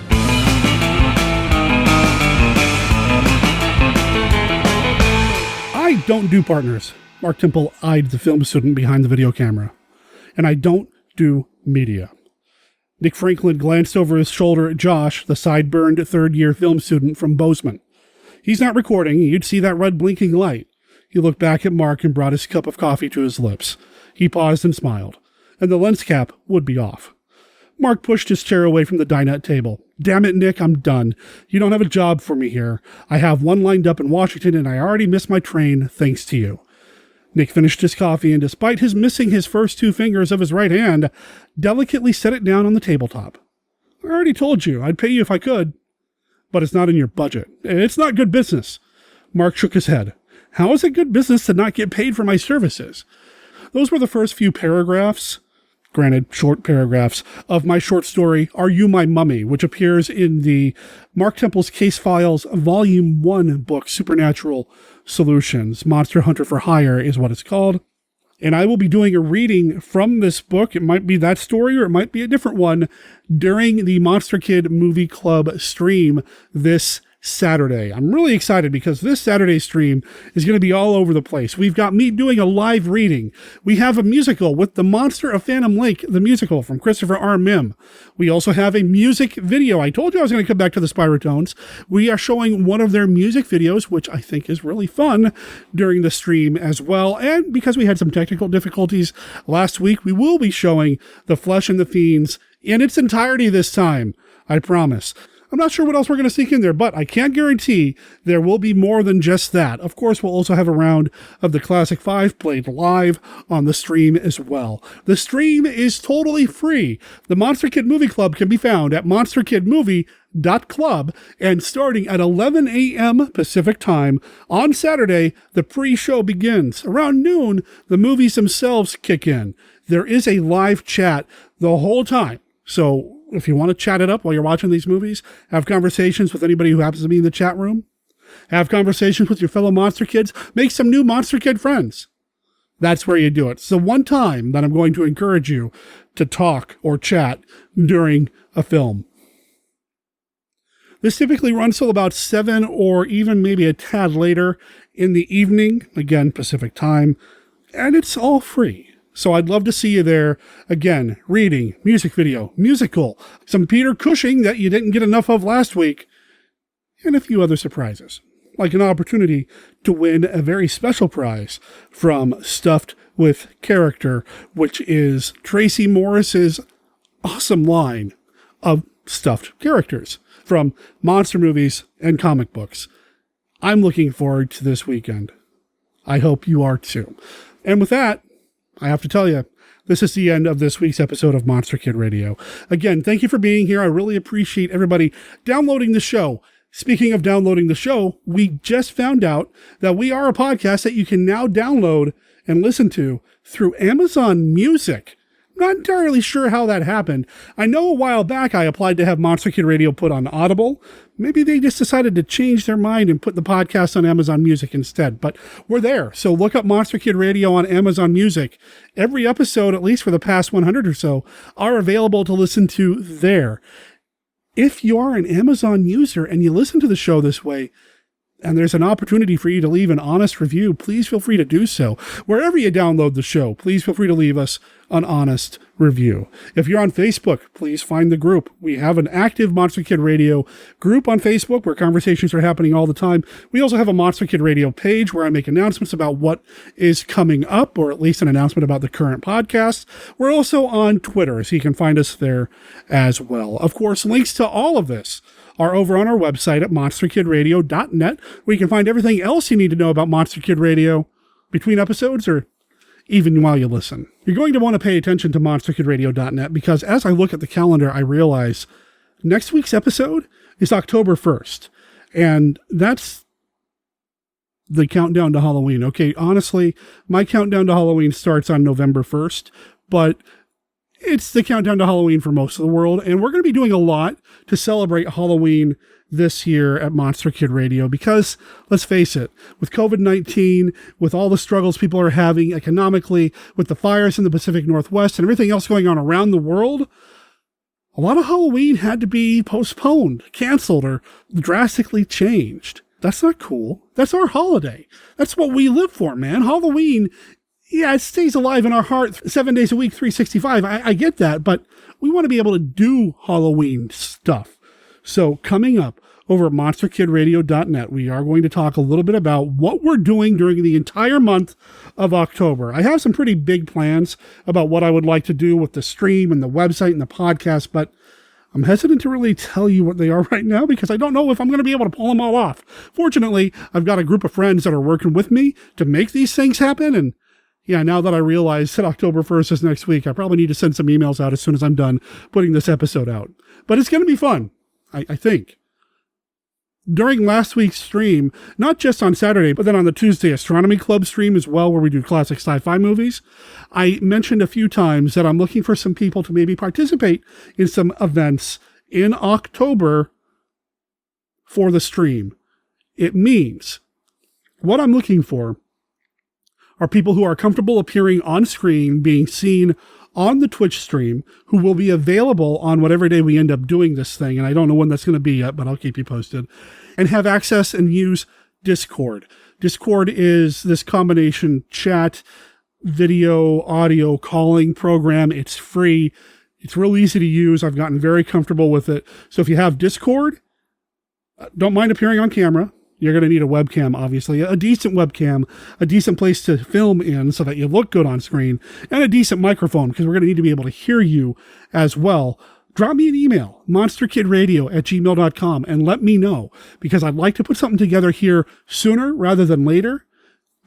I don't do partners. Mark Temple eyed the film student behind the video camera. And I don't do media. Nick Franklin glanced over his shoulder at Josh, the sideburns third-year film student from Bozeman. He's not recording. You'd see that red blinking light. He looked back at Mark and brought his cup of coffee to his lips. He paused and smiled. And the lens cap would be off. Mark pushed his chair away from the dinette table. Damn it, Nick, I'm done. You don't have a job for me here. I have one lined up in Washington, and I already missed my train thanks to you. Nick finished his coffee, and despite his missing his first two fingers of his right hand, delicately set it down on the tabletop. I already told you I'd pay you if I could, but it's not in your budget. It's not good business. Mark shook his head. How is it good business to not get paid for my services? Those were the first few paragraphs, granted short paragraphs, of my short story, Are You My Mummy?, which appears in the Mark Temple's Case Files Volume 1 book, Supernatural Solutions. Monster Hunter for Hire is what it's called. And I will be doing a reading from this book. It might be that story or it might be a different one during the Monster Kid Movie Club stream this Saturday. I'm really excited because this Saturday's stream is going to be all over the place. We've got me doing a live reading. We have a musical with The Monster of Phantom Lake, the musical from Christopher R. Mim. We also have a music video. I told you I was going to come back to the Spyrotones. We are showing one of their music videos, which I think is really fun during the stream as well. And because we had some technical difficulties last week, we will be showing The Flesh and the Fiends in its entirety this time. I promise. I'm not sure what else we're going to sneak in there, but I can guarantee there will be more than just that. Of course, we'll also have a round of the Classic 5 played live on the stream as well. The stream is totally free. The Monster Kid Movie Club can be found at monsterkidmovie.club, and starting at 11 a.m. Pacific time on Saturday, the pre-show begins. Around noon, the movies themselves kick in. There is a live chat the whole time, so if you want to chat it up while you're watching these movies, have conversations with anybody who happens to be in the chat room, have conversations with your fellow Monster Kids, make some new Monster Kid friends. That's where you do it. So one time that I'm going to encourage you to talk or chat during a film. This typically runs till about 7 or even maybe a tad later in the evening, again, Pacific time, and it's all free. So I'd love to see you there. Again, reading, music video, musical, some Peter Cushing that you didn't get enough of last week, and a few other surprises, like an opportunity to win a very special prize from Stuffed with Character, which is Tracy Morris's awesome line of stuffed characters from monster movies and comic books. I'm looking forward to this weekend. I hope you are too. And with that, I have to tell you, this is the end of this week's episode of Monster Kid Radio. Again, thank you for being here. I really appreciate everybody downloading the show. Speaking of downloading the show, we just found out that we are a podcast that you can now download and listen to through Amazon Music. Not entirely sure how that happened. I know a while back I applied to have Monster Kid Radio put on Audible. Maybe they just decided to change their mind and put the podcast on Amazon Music instead. But we're there. So look up Monster Kid Radio on Amazon Music. Every episode, at least for the past 100 or so, are available to listen to there. If you are an Amazon user and you listen to the show this way, and there's an opportunity for you to leave an honest review, please feel free to do so. Wherever you download the show, please feel free to leave us an honest review. If you're on Facebook, please find the group. We have an active Monster Kid Radio group on Facebook where conversations are happening all the time. We also have a Monster Kid Radio page where I make announcements about what is coming up, or at least an announcement about the current podcast. We're also on Twitter, so you can find us there as well. Of course, links to all of this are over on our website at monsterkidradio.net, where you can find everything else you need to know about Monster Kid Radio between episodes or even while you listen. You're going to want to pay attention to monsterkidradio.net because as I look at the calendar, I realize next week's episode is October 1st, and that's the countdown to Halloween. Okay, honestly, my countdown to Halloween starts on November 1st, but it's the countdown to Halloween for most of the world, and we're going to be doing a lot to celebrate Halloween this year at Monster Kid Radio because, let's face it, with COVID-19, with all the struggles people are having economically, with the fires in the Pacific Northwest and everything else going on around the world, a lot of Halloween had to be postponed, canceled, or drastically changed. That's not cool. That's our holiday. That's what we live for, man. Halloween, yeah, it stays alive in our heart 7 days a week, 365. I get that, but we want to be able to do Halloween stuff. So coming up over at monsterkidradio.net, we are going to talk a little bit about what we're doing during the entire month of October. I have some pretty big plans about what I would like to do with the stream and the website and the podcast, but I'm hesitant to really tell you what they are right now because I don't know if I'm going to be able to pull them all off. Fortunately, I've got a group of friends that are working with me to make these things happen, and yeah, now that I realize that October 1st is next week, I probably need to send some emails out as soon as I'm done putting this episode out. But it's going to be fun, I think. During last week's stream, not just on Saturday, but then on the Tuesday Astronomy Club stream as well, where we do classic sci-fi movies, I mentioned a few times that I'm looking for some people to maybe participate in some events in October for the stream. It means what I'm looking for are people who are comfortable appearing on screen, being seen on the Twitch stream, who will be available on whatever day we end up doing this thing, and I don't know when that's going to be yet, but I'll keep you posted, and have access and use Discord. Discord is this combination chat, video, audio calling program. It's free. It's real easy to use. I've gotten very comfortable with it. So if you have Discord, don't mind appearing on camera. You're going to need a webcam, obviously, a decent webcam, a decent place to film in so that you look good on screen, and a decent microphone because we're going to need to be able to hear you as well. Drop me an email, monsterkidradio@gmail.com, and let me know because I'd like to put something together here sooner rather than later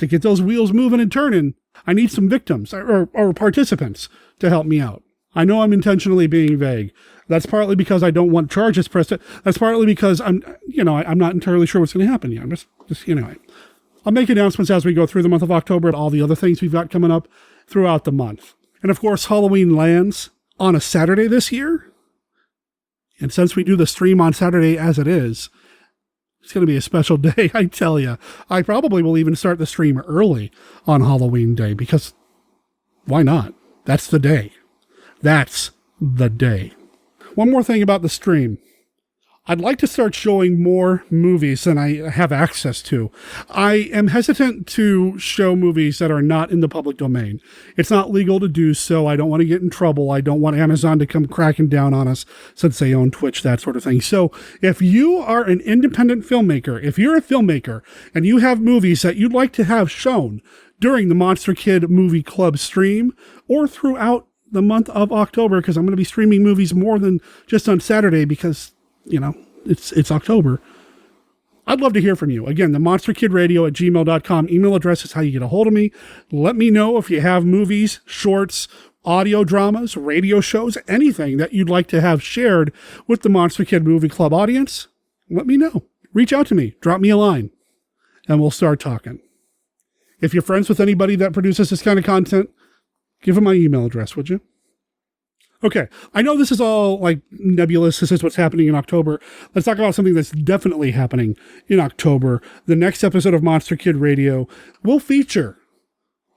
to get those wheels moving and turning. I need some victims or participants to help me out. I know I'm intentionally being vague. That's partly because I don't want charges pressed. That's partly because I'm not entirely sure what's going to happen yet. I'm just anyway. I'll make announcements as we go through the month of October and all the other things we've got coming up throughout the month. And of course, Halloween lands on a Saturday this year. And since we do the stream on Saturday as it is, it's going to be a special day, I tell you. I probably will even start the stream early on Halloween Day because why not? That's the day. That's the day. One more thing about the stream. I'd like to start showing more movies than I have access to. I am hesitant to show movies that are not in the public domain. It's not legal to do so. I don't want to get in trouble. I don't want Amazon to come cracking down on us since they own Twitch, that sort of thing. So if you are an independent filmmaker, if you're a filmmaker and you have movies that you'd like to have shown during the Monster Kid Movie Club stream or throughout the month of October, because I'm going to be streaming movies more than just on Saturday because it's October. I'd love to hear from you. Again, the monsterkidradio@gmail.com email address is how you get a hold of me. Let me know if you have movies, shorts, audio dramas, radio shows, anything that you'd like to have shared with the Monster Kid Movie Club audience, let me know. Reach out to me, drop me a line, and we'll start talking. If you're friends with anybody that produces this kind of content, give them my email address, would you? Okay, I know this is all like nebulous. This is what's happening in October. Let's talk about something that's definitely happening in October. The next episode of Monster Kid Radio will feature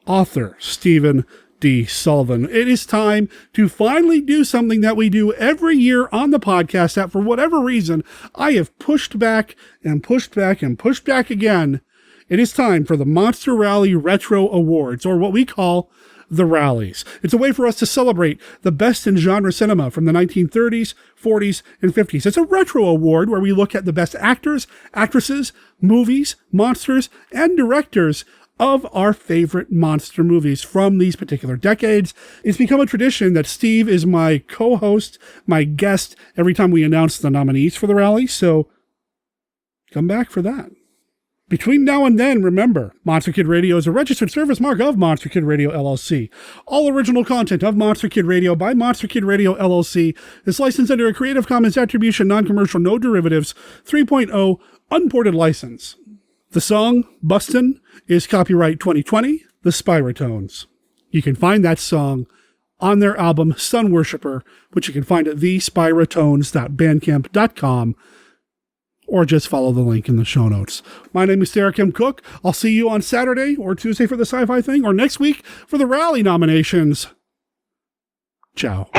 author Stephen D. Sullivan. It is time to finally do something that we do every year on the podcast that, for whatever reason, I have pushed back and pushed back and pushed back again. It is time for the Monster Rally Retro Awards, or what we call the Rallies. It's a way for us to celebrate the best in genre cinema from the 1930s, 40s, and 50s. It's a retro award where we look at the best actors, actresses, movies, monsters, and directors of our favorite monster movies from these particular decades. It's become a tradition that Steve is my co-host, my guest, every time we announce the nominees for the rally, so come back for that. Between now and then, remember, Monster Kid Radio is a registered service mark of Monster Kid Radio LLC. All original content of Monster Kid Radio by Monster Kid Radio LLC is licensed under a Creative Commons Attribution, Non-Commercial, No Derivatives 3.0 Unported License. The song, Bustin', is copyright 2020, The Spiritones. You can find that song on their album, Sun Worshipper, which you can find at thespiritones.bandcamp.com, or just follow the link in the show notes. My name is Sarah Kim Cook. I'll see you on Saturday or Tuesday for the sci-fi thing, or next week for the rally nominations. Ciao.